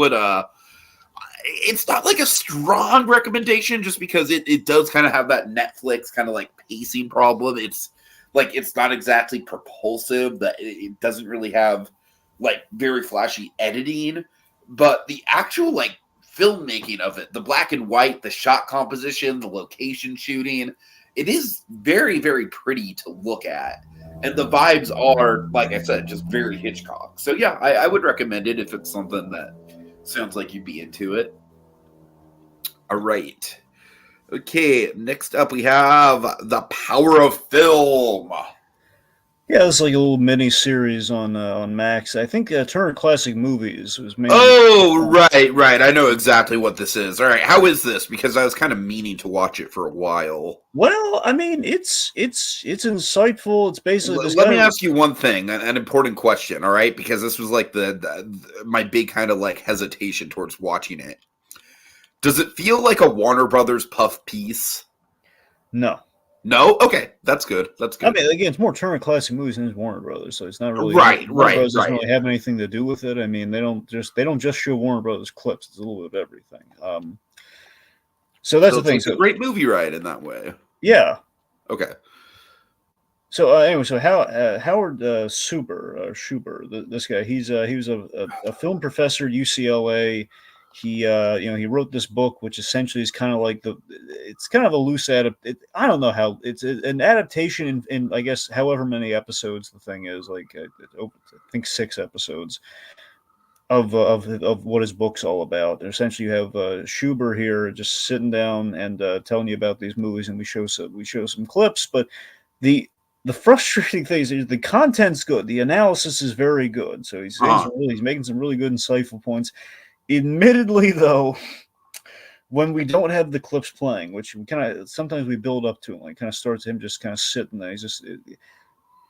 it's not like a strong recommendation just because it does kind of have that Netflix kind of like pacing problem. It's like it's not exactly propulsive, that it doesn't really have like very flashy editing, but the actual like filmmaking of it, the black and white, the shot composition, the location shooting, it is very, very pretty to look at. And the vibes are, like I said, just very Hitchcock. So yeah, I would recommend it if it's something that sounds like you'd be into it. All right. Okay, next up we have The Power of Film. Yeah, it's like a little mini series on Max. I think Turner Classic Movies was mainly. Oh, right. I know exactly what this is. All right, how is this? Because I was kind of meaning to watch it for a while. Well, I mean, it's insightful. It's basically this. Let me ask you one thing, an important question. All right, because this was like my big kind of like hesitation towards watching it. Does it feel like a Warner Brothers puff piece? No. No? Okay, that's good. That's good. I mean, again, it's more Turner Classic Movies than it's Warner Brothers, so it's not really Warner Brothers doesn't really have anything to do with it. I mean, they don't just show Warner Brothers clips. It's a little bit of everything. So that's the thing. It's a great movie ride in that way. Yeah. Okay. So anyway, so Howard Schuber, this guy, he was a film professor at UCLA. He he wrote this book, which essentially is kind of like it's kind of a loose I don't know how it's an adaptation in I guess however many episodes the thing is, like I think 6 episodes of what his book's all about. And essentially, you have Schuber here just sitting down and telling you about these movies, and we show some clips, but the frustrating thing is the content's good, the analysis is very good, so he's making some really good insightful points. Admittedly, though, when we don't have the clips playing, which we sometimes we build up to, like kind of starts him just kind of sitting there.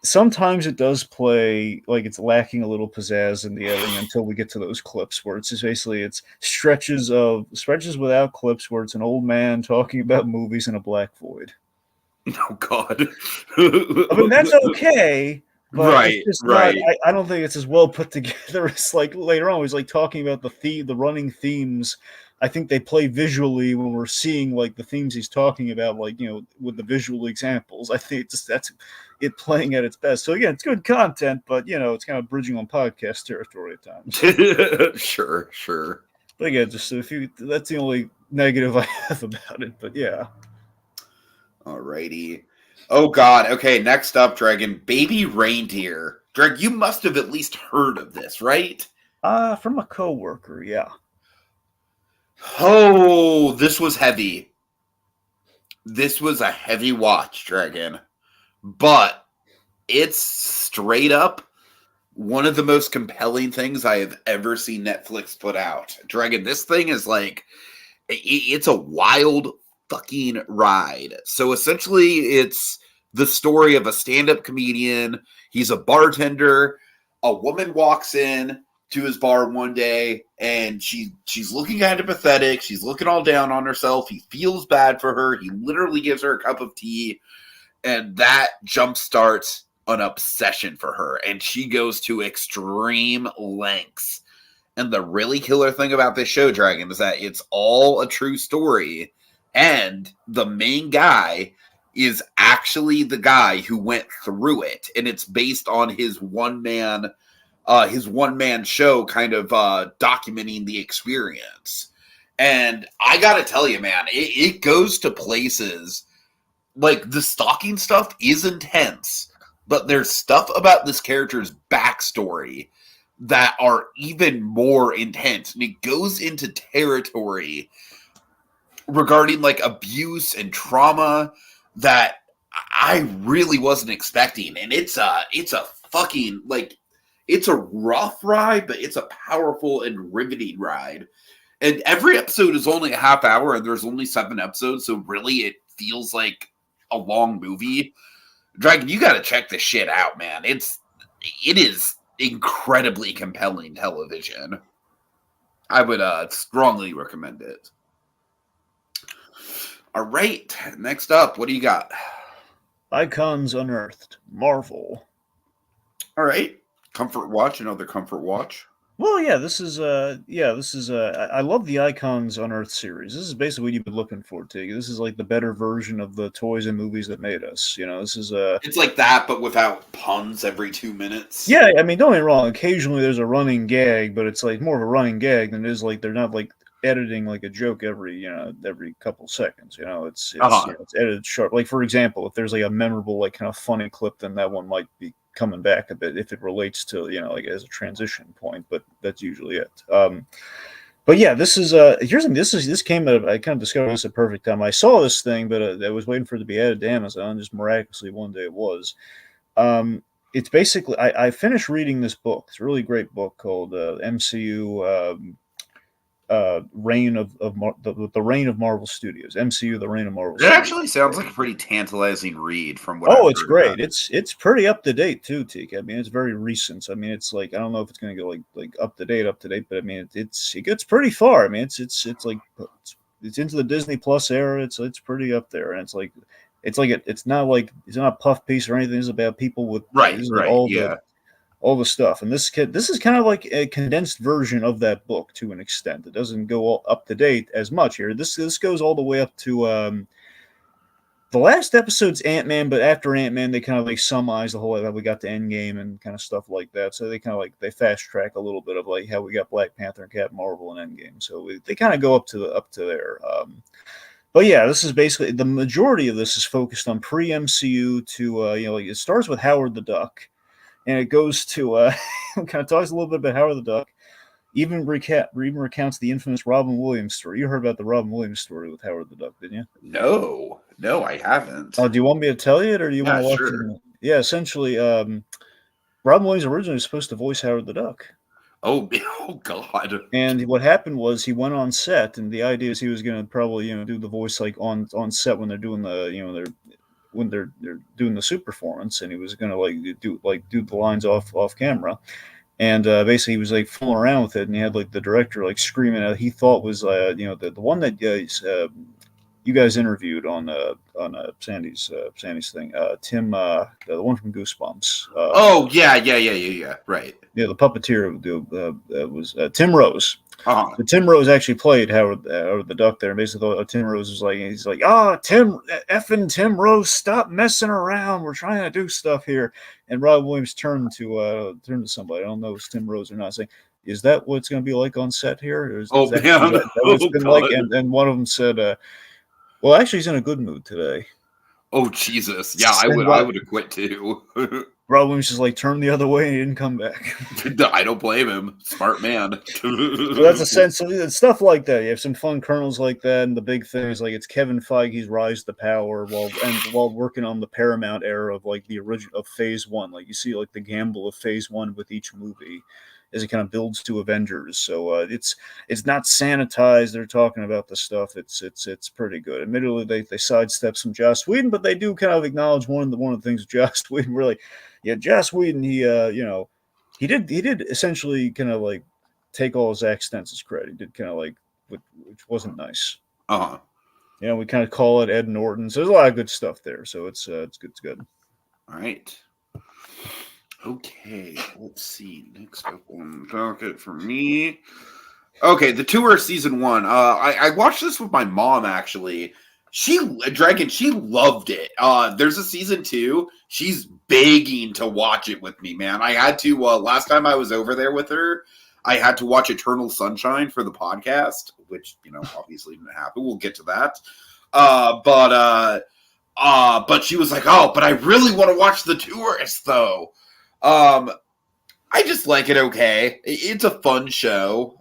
Sometimes it does play like it's lacking a little pizzazz in the editing until we get to those clips where it's just basically it's stretches without clips where it's an old man talking about movies in a black void. Oh God! I mean that's okay. But right, it's just right. I don't think it's as well put together as like later on. He's like talking about the running themes. I think they play visually when we're seeing like the themes he's talking about, like with the visual examples. I think that's it playing at its best. So again, it's good content, but it's kind of bridging on podcast territory at times. Sure. But again, just that's the only negative I have about it. But yeah. Alrighty. Oh God. Okay, next up, Dragon. Baby Reindeer. Drag, you must have at least heard of this, right? From a coworker, yeah. Oh, this was heavy. This was a heavy watch, Dragon. But it's straight up one of the most compelling things I have ever seen Netflix put out. Dragon, this thing is like, it's a wild fucking ride. So essentially it's the story of a stand-up comedian. He's a bartender. A woman walks in to his bar one day and she's looking kind of pathetic. She's looking all down on herself. He feels bad for her. He literally gives her a cup of tea, and that jumpstarts an obsession for her, and she goes to extreme lengths. And the really killer thing about this show, Dragon, is that it's all a true story. And the main guy is actually the guy who went through it. And it's based on his one-man show kind of documenting the experience. And I got to tell you, man, it goes to places like the stalking stuff is intense, but there's stuff about this character's backstory that are even more intense. And it goes into territory regarding like abuse and trauma that I really wasn't expecting. And it's a fucking like, it's a rough ride, but it's a powerful and riveting ride. And every episode is only a half hour, and there's only 7 episodes. So really it feels like a long movie. Dragon, you got to check this shit out, man. It is incredibly compelling television. I would strongly recommend it. All right, next up, what do you got? Icons Unearthed, Marvel. All right, Comfort Watch, another Comfort Watch. Well, I love the Icons Unearthed series. This is basically what you've been looking for, Tig. This is like the better version of the toys and movies that made us. This is It's like that, but without puns every 2 minutes. yeah. I mean, don't get me wrong. Occasionally, there's a running gag, but it's like more of a running gag than it is like they're not like editing like a joke every couple seconds. It's edited sharp. Like for example, if there's like a memorable like kind of funny clip, then that one might be coming back a bit if it relates to like as a transition point, but that's usually it. But yeah, this is here's something. This came at I kind of discovered this at a perfect time. I saw this thing, but I was waiting for it to be added to Amazon. Just miraculously one day it was. It's basically I finished reading this book. It's a really great book called MCU Reign of the Reign of Marvel Studios. MCU The Reign of Marvel It Studios. actually sounds like a pretty tantalizing read from what Oh, I've it's heard great. about it. It's pretty up to date too, Teak. I mean, it's very recent. I mean, it's like I don't know if it's going to go like up to date, but I mean, it gets pretty far. I mean, it's like it's into the Disney Plus era. It's pretty up there, and it's not like it's not a puff piece or anything. It's about people with Right, this is like right, yeah. all the stuff. And this is kind of like a condensed version of that book to an extent. It doesn't go all up to date as much here. This goes all the way up to the last episode's Ant-Man, but after Ant-Man, they kind of like summarize the whole how we got to Endgame and kind of stuff like that. So they kind of like they fast track a little bit of like how we got Black Panther and Captain Marvel and Endgame. So they kind of go up to there. But yeah, this is basically the majority of this is focused on pre-MCU to like it starts with Howard the Duck, and it goes to kind of talks a little bit about Howard the Duck. Even recounts the infamous Robin Williams story. You heard about the Robin Williams story with Howard the Duck, didn't you? No, I haven't. Oh, do you want me to tell you it, or do you want to watch sure. it? Yeah, essentially, Robin Williams originally was supposed to voice Howard the Duck. Oh, oh God. And what happened was he went on set, and the idea is he was going to probably do the voice like on set when they're doing they're doing the suit performance, and he was going to do the lines off camera. And basically, he was like fooling around with it, and he had like the director like screaming out. He thought was the one that you guys interviewed on Sandy's thing, Tim, the one from Goosebumps. Oh yeah. Right. Yeah, the puppeteer was Tim Rose. Uh-huh. So Tim Rose actually played Howard the Duck there, and basically thought Tim Rose was like, he's like, Tim Rose, stop messing around. We're trying to do stuff here. And Rob Williams turned to somebody. I don't know if it's Tim Rose or not, saying, "Is that what it's going to be like on set here? Or is that what it's been like?" And one of them said, "Well, actually, he's in a good mood today." Oh Jesus! Yeah, I would have quit too. Rob Williams just like turned the other way and he didn't come back. I don't blame him. Smart man. So that's essentially stuff like that. You have some fun kernels like that, and the big thing is like it's Kevin Feige's rise to power while working on the Paramount era of like the original of Phase One. Like you see like the gamble of Phase One with each movie as it kind of builds to Avengers. So it's not sanitized. They're talking about the stuff. It's pretty good. Admittedly, they sidestep some Joss Whedon, but they do kind of acknowledge one of the things Joss Whedon really. Yeah, Joss Whedon, he did essentially kind of like take all of Zack Stentzel's credit. He did kind of like, which wasn't nice. Uh-huh. We kind of call it Ed Norton. So there's a lot of good stuff there. So it's good. It's good. All right. Okay, let's see. Next up on the docket for me. Okay, The Tour season 1. I watched this with my mom actually. She loved it. There's a season 2. She's begging to watch it with me, man. I had to last time I was over there with her, I had to watch Eternal Sunshine for the podcast, which obviously didn't happen. We'll get to that. But she was like, "Oh, but I really want to watch The Tourist though." I just like it okay. It's a fun show.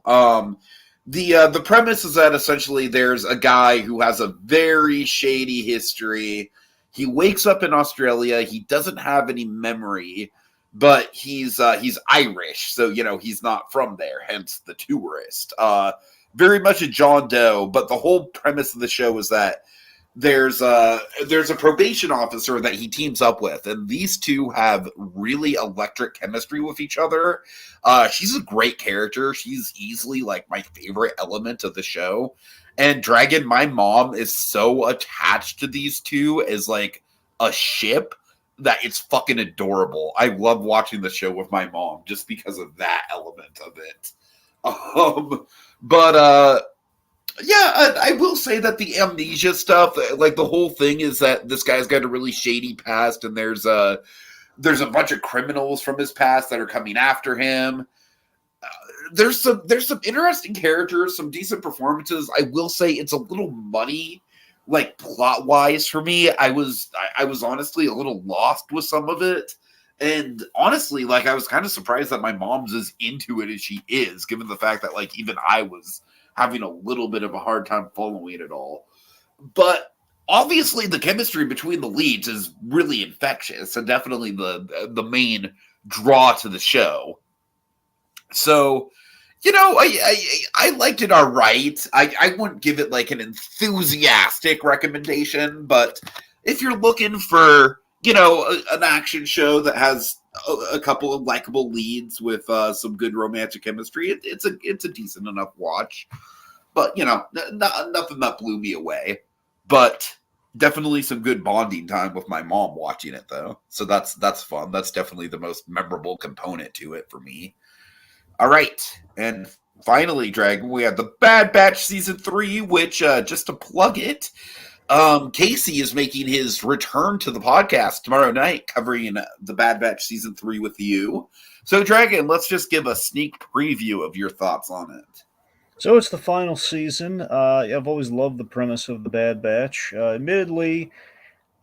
The premise is that essentially there's a guy who has a very shady history. He wakes up in Australia. He doesn't have any memory, but he's Irish, so he's not from there. Hence the tourist. Very much a John Doe. But the whole premise of the show is that there's a probation officer that he teams up with, and these two have really electric chemistry with each other. She's a great character. She's easily like my favorite element of the show. And Dragon, my mom is so attached to these two as like a ship that it's fucking adorable. I love watching the show with my mom just because of that element of it. But yeah, I will say that the amnesia stuff, like the whole thing is that this guy's got a really shady past, and there's a bunch of criminals from his past that are coming after him. There's some interesting characters, some decent performances. I will say it's a little muddy, like plot wise for me. I was honestly a little lost with some of it, and honestly, like I was kind of surprised that my mom's as into it as she is, given the fact that like even I was having a little bit of a hard time following it all. But obviously, the chemistry between the leads is really infectious, and definitely the main draw to the show. So, you know, I liked it all right. I wouldn't give it like an enthusiastic recommendation, but if you're looking for, you know, an action show that has a couple of likable leads with some good romantic chemistry, it's a decent enough watch. But, you know, nothing that blew me away. But definitely some good bonding time with my mom watching it, though. So that's fun. That's definitely the most memorable component to it for me. All right, and finally, Dragon, we have the Bad Batch Season 3, which, just to plug it, Casey is making his return to the podcast tomorrow night, covering the Bad Batch Season 3 with you. So, Dragon, let's just give a sneak preview of your thoughts on it. So it's the final season. I've always loved the premise of the Bad Batch. Admittedly,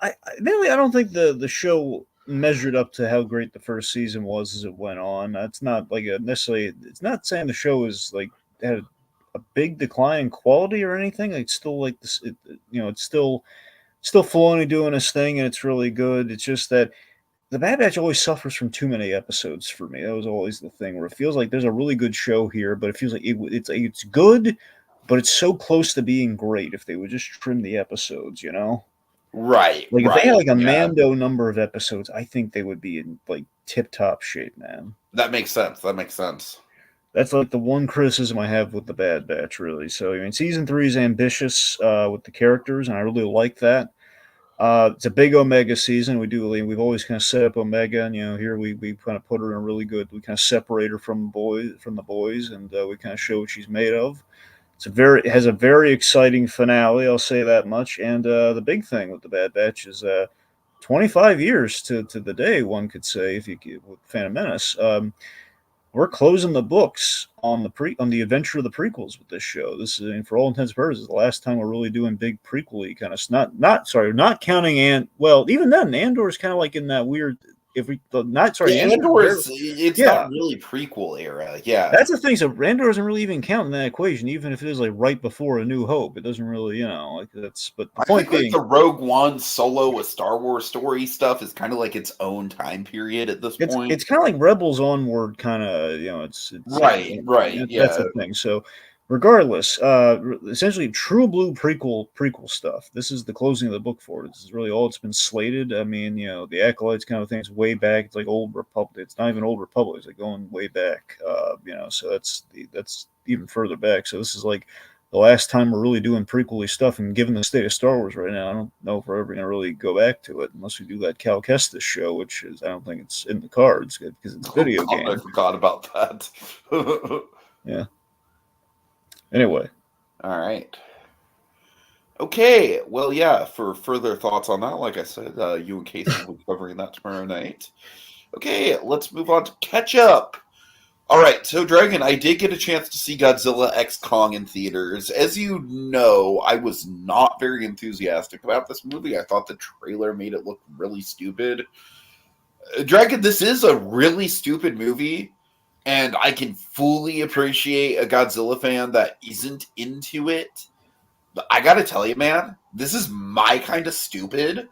I don't think the show measured up to how great the first season was as it went on. It's not like necessarily. It's not saying the show is like had a big decline in quality or anything. It's still like this. It's still Filoni doing his thing, and it's really good. It's just that the Bad Batch always suffers from too many episodes for me. That was always the thing where it feels like there's a really good show here, but it feels like it's good, but it's so close to being great. If they would just trim the episodes, you know. Right. Like if they had like a Mando number of episodes, I think they would be in like tip-top shape, man. That makes sense. That's like the one criticism I have with the Bad Batch, really. So I mean, season 3 is ambitious with the characters, and I really like that. It's a big Omega season. We've always kind of set up Omega, and here we kind of put her in a really good. We kind of separate her from the boys, and we kind of show what she's made of. It has a very exciting finale, I'll say that much. And the big thing with the Bad Batch is 25 years to the day, one could say, if you with Phantom Menace. We're closing the books on the adventure of the prequels with this show. This is, for all intents and purposes, the last time we're really doing big prequel-y kind of not counting even then, Andor's kind of like in that weird. Not really prequel era. Yeah, that's the thing. So Andor doesn't really even count in that equation, even if it is like right before A New Hope. It doesn't really, like that's. But the point being, the Rogue One Solo a Star Wars story stuff is kind of like its own time period at this point. It's kind of like Rebels onward, kind of. It's right. That's the thing. So. Regardless, essentially true blue prequel stuff. This is the closing of the book for it. This is really all it's been slated. I mean, the Acolytes kind of thing is way back. It's like Old Republic. It's not even Old Republic. It's like going way back. So that's even further back. So this is like the last time we're really doing prequel-y stuff. And given the state of Star Wars right now, I don't know if we're ever going to really go back to it unless we do that Cal Kestis show, which is I don't think it's in the cards because it's a video game. I forgot about that. Yeah. Anyway. All right. Okay. Well, yeah, for further thoughts on that, like I said, you and Casey will be covering that tomorrow night. Okay, let's move on to catch up. All right, so Dragon, I did get a chance to see Godzilla X Kong in theaters. As you know, I was not very enthusiastic about this movie. I thought the trailer made it look really stupid. Dragon, this is a really stupid movie. And I can fully appreciate a Godzilla fan that isn't into it. But I gotta tell you, man, this is my kind of stupid.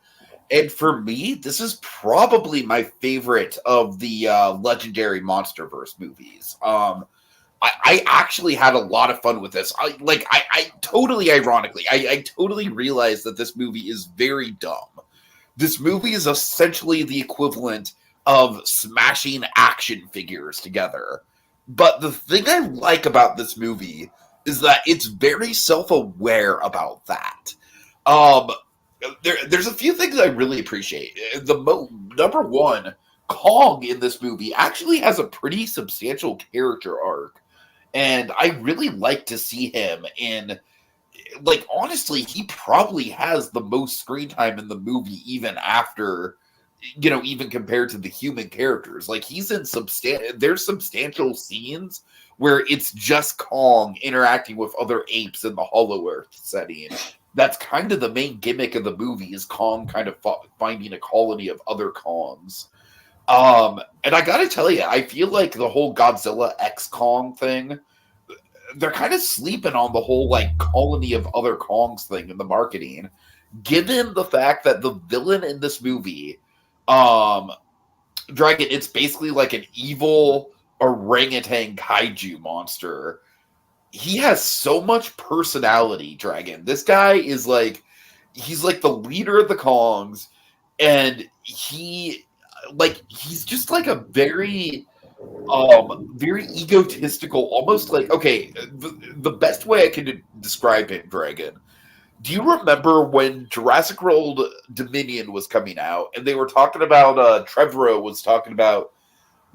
And for me, this is probably my favorite of the legendary MonsterVerse movies. I actually had a lot of fun with this. I totally ironically, I totally realized that this movie is very dumb. This movie is essentially the equivalent of smashing action figures together. But the thing I like about this movie is that it's very self-aware about that. there's a few things I really appreciate. Number one, Kong in this movie actually has a pretty substantial character arc, and I really like to see him in. Like, honestly, he probably has the most screen time in the movie, even after, even compared to the human characters. Like, there's substantial scenes where it's just Kong interacting with other apes in the Hollow Earth setting. That's kind of the main gimmick of the movie, is Kong kind of finding a colony of other Kongs. And I gotta tell you, I feel like the whole Godzilla X Kong thing, they're kind of sleeping on the whole like colony of other Kongs thing in the marketing, given the fact that the villain in this movie, Dragon, it's basically like an evil orangutan kaiju monster. He has so much personality, Dragon. This guy is like, he's like the leader of the Kongs, and he's just like a very egotistical, almost like, okay, the best way I can describe him, Dragon. Do you remember when Jurassic World Dominion was coming out, and they were talking about, Trevorrow was talking about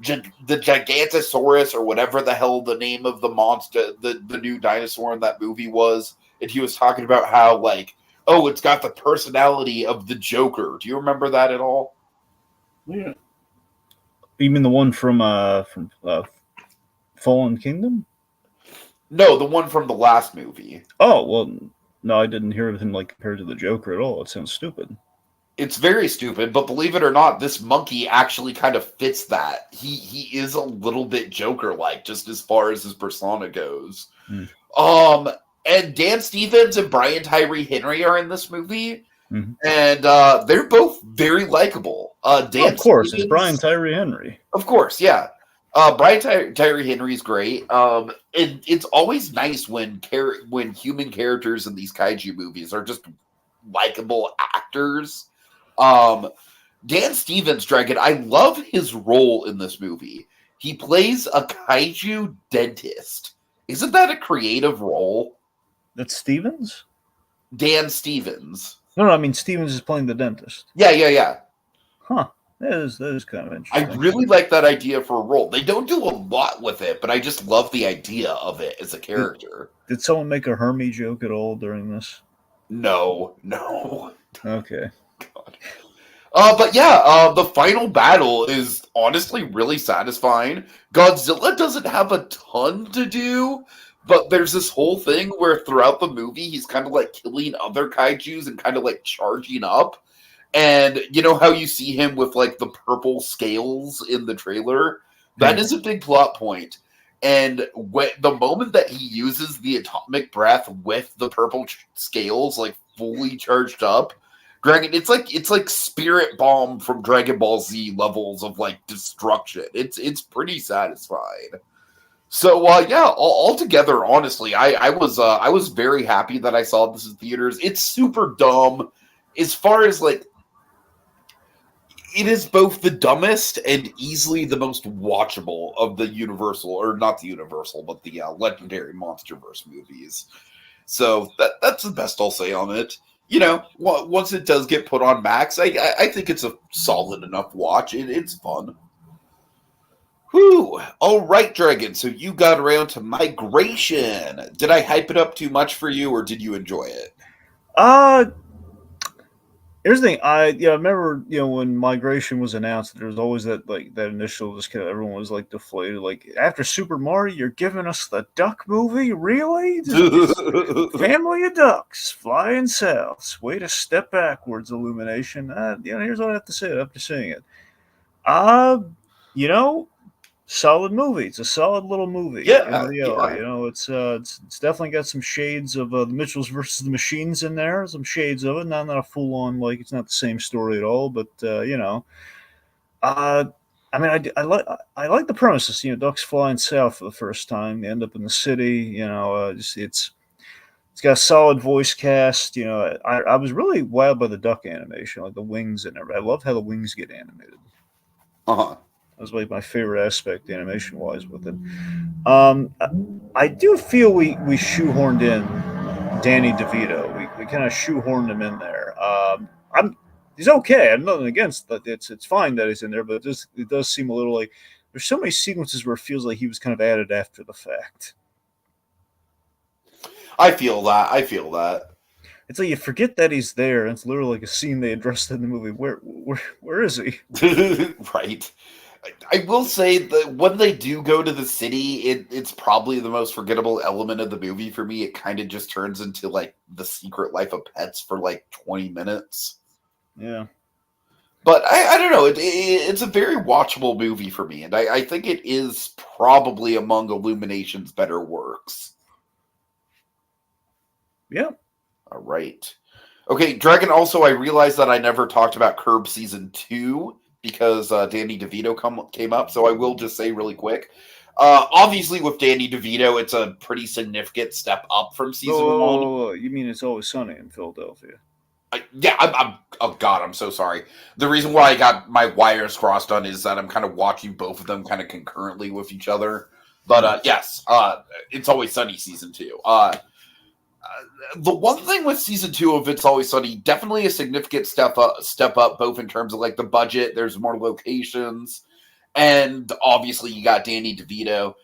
the Gigantosaurus, or whatever the hell the name of the monster, the new dinosaur in that movie was, and he was talking about how, like, oh, it's got the personality of the Joker. Do you remember that at all? Yeah. You mean the one from Fallen Kingdom? No, the one from the last movie. Oh, well, no, I didn't hear of him like compared to the Joker at all. It sounds stupid. It's very stupid, but believe it or not, this monkey actually kind of fits that. He is a little bit Joker-like, just as far as his persona goes. And Dan Stevens and Brian Tyree Henry are in this movie, and they're both very likable. Dan, of course, Stevens, it's Brian Tyree Henry. Of course, yeah. Brian Tyree Henry is great. And it's always nice when human characters in these kaiju movies are just likable actors. Dan Stevens, Dragon, I love his role in this movie. He plays a kaiju dentist. Isn't that a creative role? That's Stevens? Dan Stevens. No, I mean Stevens is playing the dentist. Yeah. Huh. That is kind of interesting. I really like that idea for a role. They don't do a lot with it, but I just love the idea of it as a character. Did someone make a Hermie joke at all during this? No. Okay. God. But yeah, the final battle is honestly really satisfying. Godzilla doesn't have a ton to do, but there's this whole thing where throughout the movie, he's kind of like killing other kaijus and kind of like charging up. And you know how you see him with like the purple scales in the trailer? That is a big plot point. And the moment that he uses the atomic breath with the purple scales like fully charged up, Dragon, it's like Spirit Bomb from Dragon Ball Z levels of like destruction. It's pretty satisfying. So yeah, altogether, honestly, I was very happy that I saw this in theaters. It's super dumb as far as like, it is both the dumbest and easily the most watchable of the Universal, or not the Universal, but the Legendary Monsterverse movies. So that's the best I'll say on it. You know, once it does get put on Max, I think it's a solid enough watch. It's fun. Whew. All right, Dragon. So you got around to Migration. Did I hype it up too much for you, or did you enjoy it? Here's the thing. I remember when Migration was announced, there was always that initial just kind of everyone was like deflated. Like, after Super Mario, you're giving us the Duck movie, really? Family of ducks flying south. Way to step backwards, Illumination. Here's what I have to say after seeing it. Solid movie. It's a solid little movie. Yeah. It's definitely got some shades of the Mitchells versus the Machines in there. Some shades of it. Not a full on, like, it's not the same story at all. But I like the premises. Ducks flying south for the first time. They end up in the city. It's got a solid voice cast. I was really wowed by the duck animation, like the wings and everything. I love how the wings get animated. That was like my favorite aspect, animation-wise, with it. I do feel we shoehorned in Danny DeVito. We kind of shoehorned him in there. He's okay. I'm nothing against that. It's fine that he's in there, but it does seem a little like there's so many sequences where it feels like he was kind of added after the fact. I feel that. It's like you forget that he's there, and it's literally like a scene they addressed in the movie. Where is he? Right. I will say that when they do go to the city, it's probably the most forgettable element of the movie for me. It kind of just turns into like The Secret Life of Pets for like 20 minutes. Yeah. But I don't know. It's a very watchable movie for me, and I think it is probably among Illumination's better works. Yeah. All right. Okay, Dragon, also, I realized that I never talked about Curb Season 2 because Danny DeVito came up, so I will just say really quick. Obviously, with Danny DeVito, it's a pretty significant step up from Season 1. You mean It's Always Sunny in Philadelphia? Oh God, I'm so sorry. The reason why I got my wires crossed on is that I'm kind of watching both of them kind of concurrently with each other. But yes, It's Always Sunny Season 2. The one thing with Season 2 of It's Always Sunny, definitely a significant step up, both in terms of like the budget, there's more locations, and obviously you got Danny DeVito.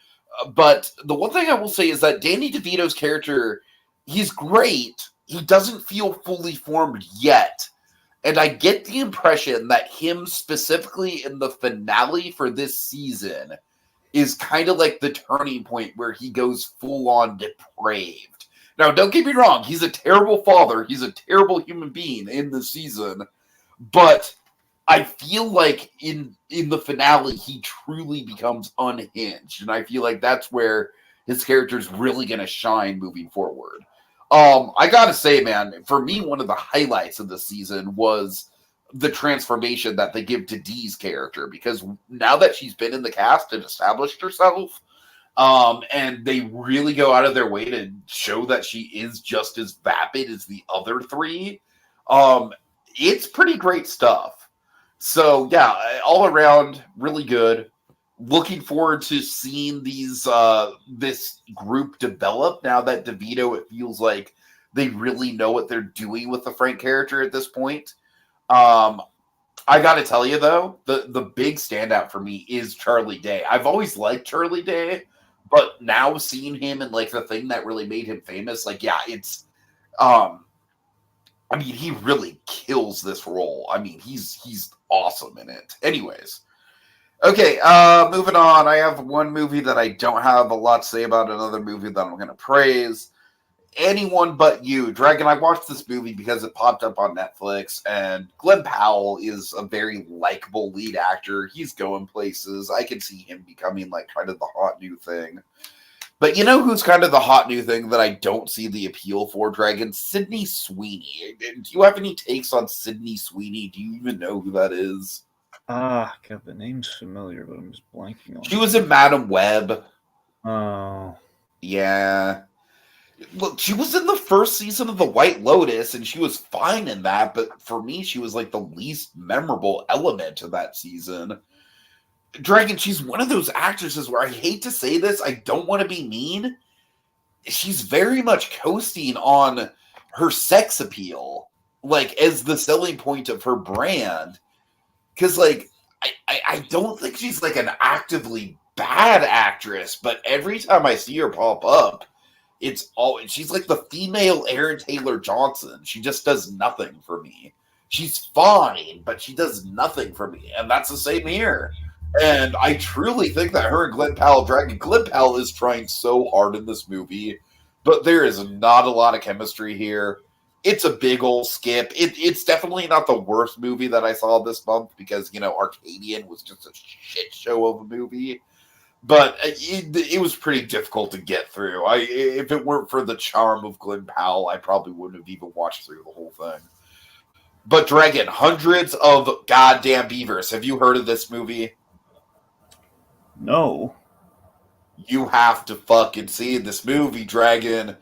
But the one thing I will say is that Danny DeVito's character, he's great. He doesn't feel fully formed yet. And I get the impression that him specifically in the finale for this season is kind of like the turning point where he goes full on depraved. Now, don't get me wrong. He's a terrible father. He's a terrible human being in the season. But I feel like in the finale, he truly becomes unhinged. And I feel like that's where his character is really going to shine moving forward. I gotta say, man, for me, one of the highlights of the season was the transformation that they give to Dee's character, because now that she's been in the cast and established herself, and they really go out of their way to show that she is just as vapid as the other three, it's pretty great stuff. So yeah, all around, really good. Looking forward to seeing this group develop now that DeVito, it feels like they really know what they're doing with the Frank character at this point. I got to tell you, though, the big standout for me is Charlie Day. I've always liked Charlie Day, but now seeing him and like the thing that really made him famous, like, yeah, it's, I mean, he really kills this role. I mean, he's awesome in it. Anyways. Okay, moving on. I have one movie that I don't have a lot to say about, another movie that I'm going to praise. Anyone But You. Dragon, I watched this movie because it popped up on Netflix, and Glenn Powell is a very likable lead actor. He's going places. I can see him becoming like kind of the hot new thing. But you know who's kind of the hot new thing that I don't see the appeal for, Dragon? Sydney Sweeney. Do you have any takes on Sydney Sweeney? Do you even know who that is? God, the name's familiar, but I'm just blanking on it. She was in Madam Web. Oh. Yeah. Look, she was in the first season of The White Lotus, and she was fine in that, but for me, she was like the least memorable element of that season. Dragon, she's one of those actresses where I hate to say this, I don't want to be mean. She's very much coasting on her sex appeal, like, as the selling point of her brand. Because, like, I don't think she's, like, an actively bad actress, but every time I see her pop up, she's like the female Aaron Taylor Johnson. She just does nothing for me. She's fine, but she does nothing for me, and that's the same here. And I truly think that her and Glenn Powell is trying so hard in this movie, but there is not a lot of chemistry here. It's a big old skip. It's definitely not the worst movie that I saw this month because, you know, Arcadian was just a shit show of a movie. But it was pretty difficult to get through. If it weren't for the charm of Glenn Powell, I probably wouldn't have even watched through the whole thing. But Dragon, Hundreds of Goddamn Beavers. Have you heard of this movie? No. You have to fucking see this movie, Dragon.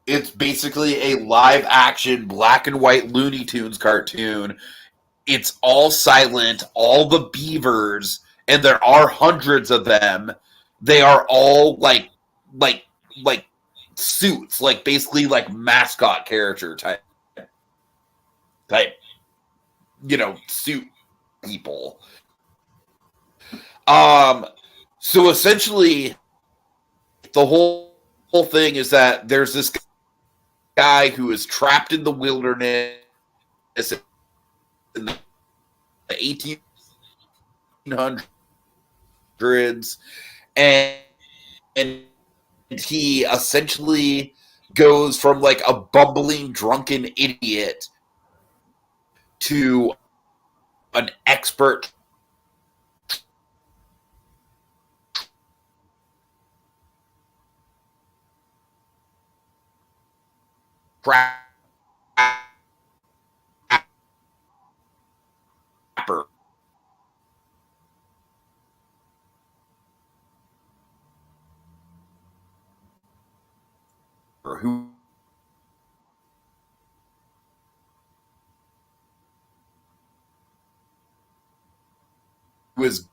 It's basically a live-action, black and white Looney Tunes cartoon. It's all silent, all the beavers, and there are hundreds of them. They are all like suits, like basically like mascot character type. type, suit people. So essentially, the whole thing is that there's this guy who is trapped in the wilderness in the 1800s, and he essentially goes from like a bumbling drunken idiot to an expert trapper who was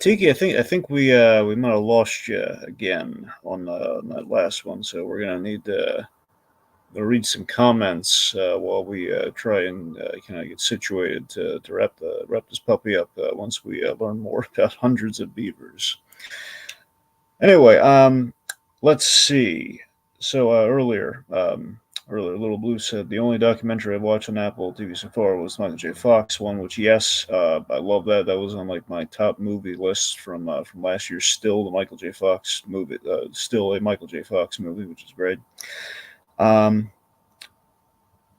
Tiki, I think we might have lost you again on that last one, so we're gonna need to read some comments while we try and kind of get situated to wrap this puppy up once we learn more about hundreds of beavers. Anyway, let's see. So earlier, Little Blue said the only documentary I've watched on Apple TV so far was the Michael J. Fox one, which yes, I love that. That was on like my top movie list from last year. Still the Michael J. Fox movie, still a Michael J. Fox movie, which is great.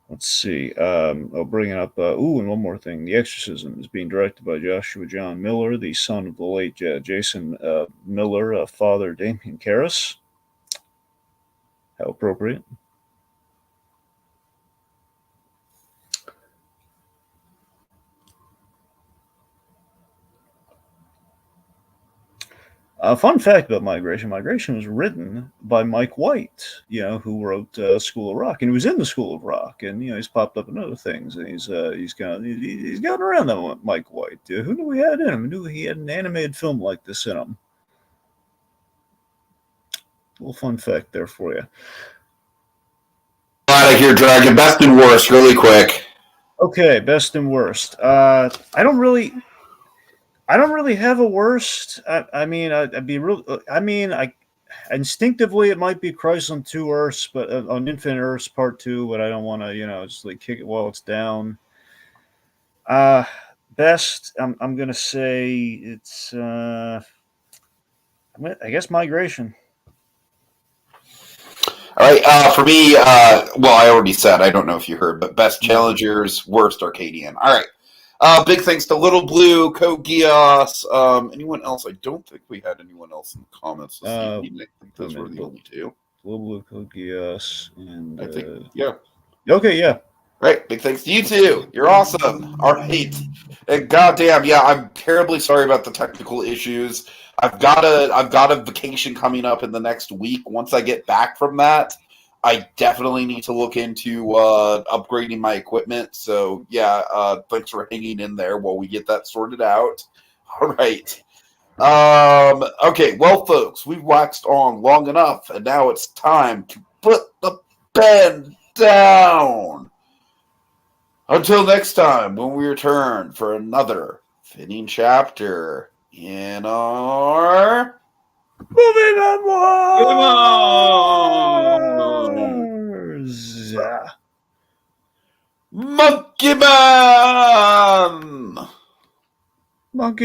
Let's see. I'll bring it up. And one more thing. The Exorcism is being directed by Joshua John Miller, the son of the late Jason Miller, father Damien Karras. How appropriate. Fun fact about Migration. Migration was written by Mike White, who wrote School of Rock, and he was in the School of Rock, and he's popped up in other things, and he's gotten around that Mike White. Who knew he had in him? Who knew he had an animated film like this in him? A little fun fact there for you. Out of here, Dragon. Best and worst, really quick. Okay, best and worst. I don't really have a worst. I'd be real. Instinctively it might be Christ on Two Earths, but on Infinite Earths Part 2. But I don't want to, just like kick it while it's down. Best. I'm gonna say it's. I guess Migration. All right. For me, well, I already said. I don't know if you heard, but best challengers, worst Arcadian. All right. Big thanks to Little Blue, Code Geass. Anyone else? I don't think we had anyone else in the comments this evening. I think those were the only two. Little Blue, Code Geass, and I think, yeah. Okay, yeah. Right. Big thanks to you two. You're awesome. All right. And goddamn, yeah, I'm terribly sorry about the technical issues. I've got a vacation coming up in the next week. Once I get back from that, I definitely need to look into upgrading my equipment. So yeah, thanks for hanging in there while we get that sorted out. All right. Okay, well, folks, we've waxed on long enough, and now it's time to put the pen down. Until next time, when we return for another fitting chapter in our movie memoirs. Monkey Man! Monkey